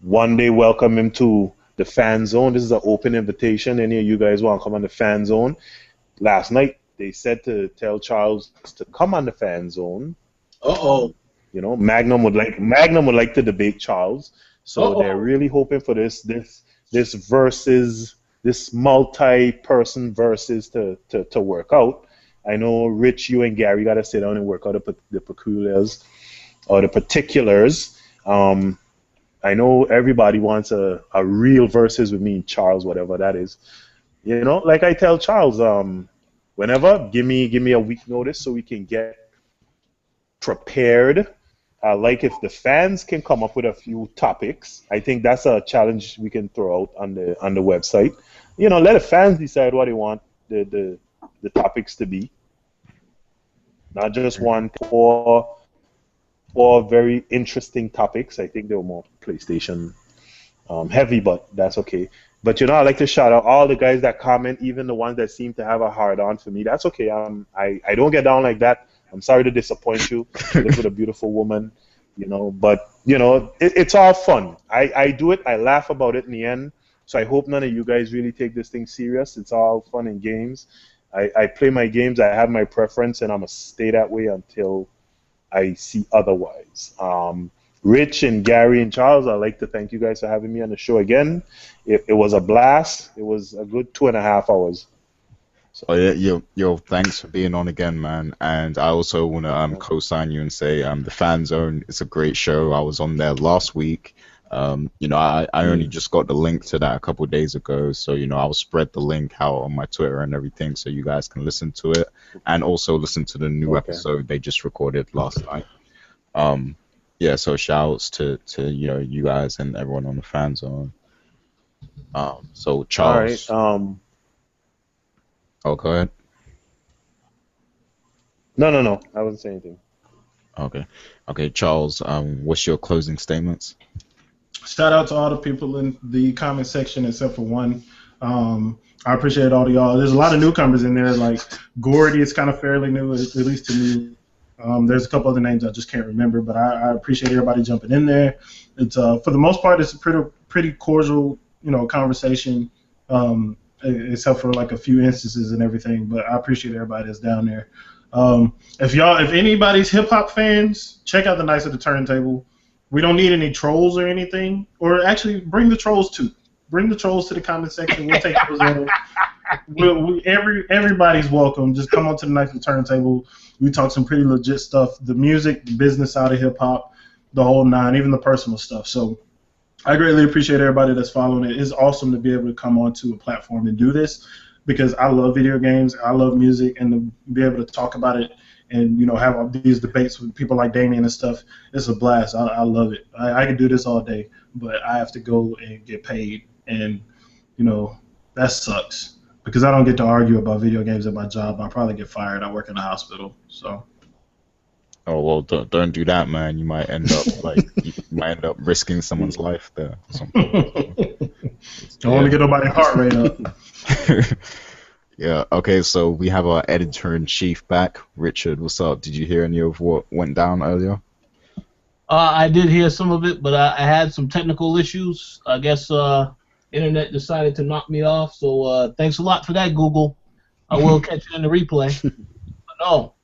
one day welcome him to the fan zone. This is an open invitation. Any of you guys want to come on the fan zone? Last night they said to tell Charles to come on the fan zone. Uh-oh. You know, Magnum would like to debate Charles. So they're really hoping for this versus, this multi-person versus to work out. I know, Rich, you and Gary got to sit down and work out the peculiars or the particulars. I know everybody wants a real versus with me and Charles, whatever that is. You know, like I tell Charles, whenever, give me a week notice so we can get prepared. Like if the fans can come up with a few topics, I think that's a challenge we can throw out on the website. You know, let the fans decide what they want the topics to be. Not just one four very interesting topics. I think they were more PlayStation heavy, but that's okay. But you know, I like to shout out all the guys that comment, even the ones that seem to have a hard on for me. That's okay. I don't get down like that. I'm sorry to disappoint you. I live with a beautiful woman, you know. But you know, it's all fun. I do it. I laugh about it in the end. So I hope none of you guys really take this thing serious. It's all fun and games. I play my games. I have my preference, and I'm gonna stay that way until I see otherwise. Rich and Gary and Charles, I'd like to thank you guys for having me on the show again. It was a blast. It was a good 2.5 hours. So. Oh yeah, yo, thanks for being on again, man. And I also want to co-sign you and say the Fan Zone is a great show. I was on there last week. You know, I only just got the link to that a couple of days ago, so you know, I'll spread the link out on my Twitter and everything, so you guys can listen to it and also listen to the new episode they just recorded last night. Yeah, so shouts to you know, you guys and everyone on the Fan Zone. So Charles. All right. Oh, go ahead. No. I wasn't saying anything. Okay, Charles. What's your closing statements? Shout out to all the people in the comment section except for one. I appreciate all of y'all. There's a lot of newcomers in there. Like Gordy is kind of fairly new, at least to me. There's a couple other names I just can't remember, but I appreciate everybody jumping in there. It's for the most part, it's a pretty cordial, you know, conversation. Except for like a few instances and everything, but I appreciate everybody that's down there. If anybody's hip hop fans, check out the Knights of the Turntable. We don't need any trolls or anything, or actually bring the trolls to the comment section. We'll take those in. Everybody's welcome. Just come on to the Knights of the Turntable. We talk some pretty legit stuff, the music, the business side of hip hop, the whole nine, even the personal stuff. So I greatly appreciate everybody that's following it. It's awesome to be able to come onto a platform and do this because I love video games, I love music, and to be able to talk about it and, you know, have these debates with people like Dameon and stuff, it's a blast. I love it. I can do this all day, but I have to go and get paid, and, you know, that sucks because I don't get to argue about video games at my job. I'll probably get fired. I work in a hospital, so. Oh well, don't do that, man. You might end up risking someone's life there. Don't want to get nobody's heart rate up. Yeah. Okay. So we have our editor-in-chief back, Richard. What's up? Did you hear any of what went down earlier? I did hear some of it, but I had some technical issues. I guess internet decided to knock me off. So thanks a lot for that, Google. I will catch you in the replay. But no.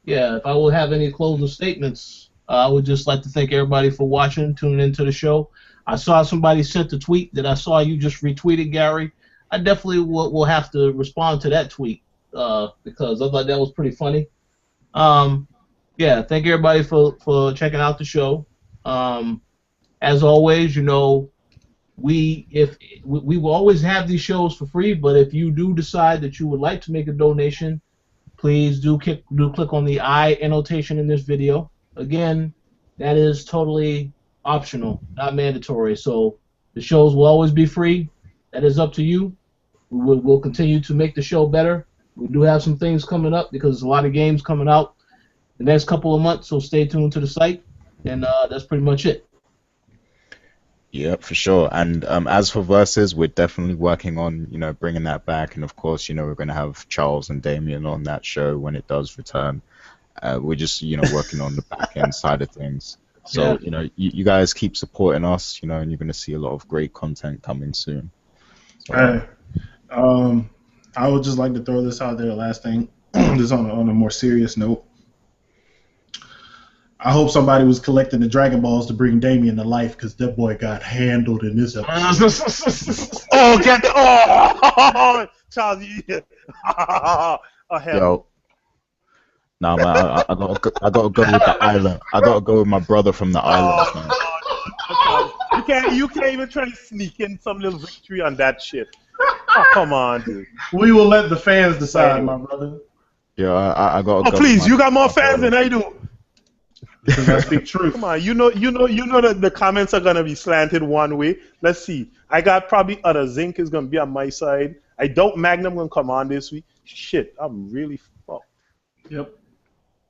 Yeah, if I will have any closing statements, I would just like to thank everybody for watching, tuning into the show. I saw somebody sent a tweet that I saw you just retweeted, Gary. I definitely will have to respond to that tweet because I thought that was pretty funny. Yeah, thank everybody for checking out the show. As always, you know, we will always have these shows for free, but if you do decide that you would like to make a donation, please do click on the I annotation in this video. Again, that is totally optional, not mandatory. So the shows will always be free. That is up to you. We'll continue to make the show better. We do have some things coming up because there's a lot of games coming out the next couple of months, so stay tuned to the site. And that's pretty much it. Yep, for sure. And as for Versus, we're definitely working on, you know, bringing that back. And of course, you know, we're going to have Charles and Dameon on that show when it does return. We're just, you know, working on the back end side of things. So, Yeah. you know, you guys keep supporting us, you know, and you're going to see a lot of great content coming soon. So, Hey, I would just like to throw this out there. Last thing, just on a more serious note. I hope somebody was collecting the Dragon Balls to bring Dameon to life, because that boy got handled in this episode. Oh, get the, oh, Charles, you, oh, hell. Yo. Nah, man, I gotta go with the island. I gotta go with my brother from the islands, man. You can't even try to sneak in some little victory on that shit. Oh, come on, dude. We will let the fans decide, my brother. Yeah, I gotta go. Oh, please, you got more fans than I do. Because I speak truth. Come on, you know that the comments are gonna be slanted one way. Let's see. I got probably other Zinc is gonna be on my side. I doubt Magnum gonna come on this week. Shit, I'm really fucked. Yep.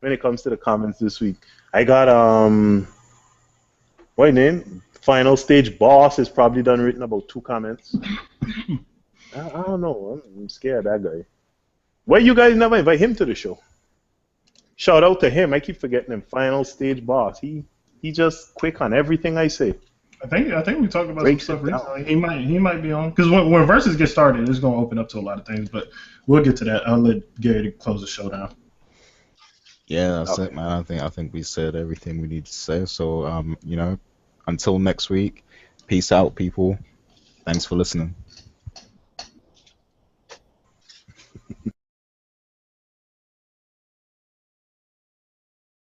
When it comes to the comments this week, I got what name? Final stage boss is probably done written about 2 comments. I don't know. I'm scared of that guy. Why you guys never invite him to the show? Shout out to him. I keep forgetting him. Final stage boss. He just quick on everything I say. I think we talked about some stuff recently. He might be on, because when verses get started, it's gonna open up to a lot of things. But we'll get to that. I'll let Gary close the show down. Yeah, that's it, man. I think we said everything we need to say. So until next week, peace out, people. Thanks for listening.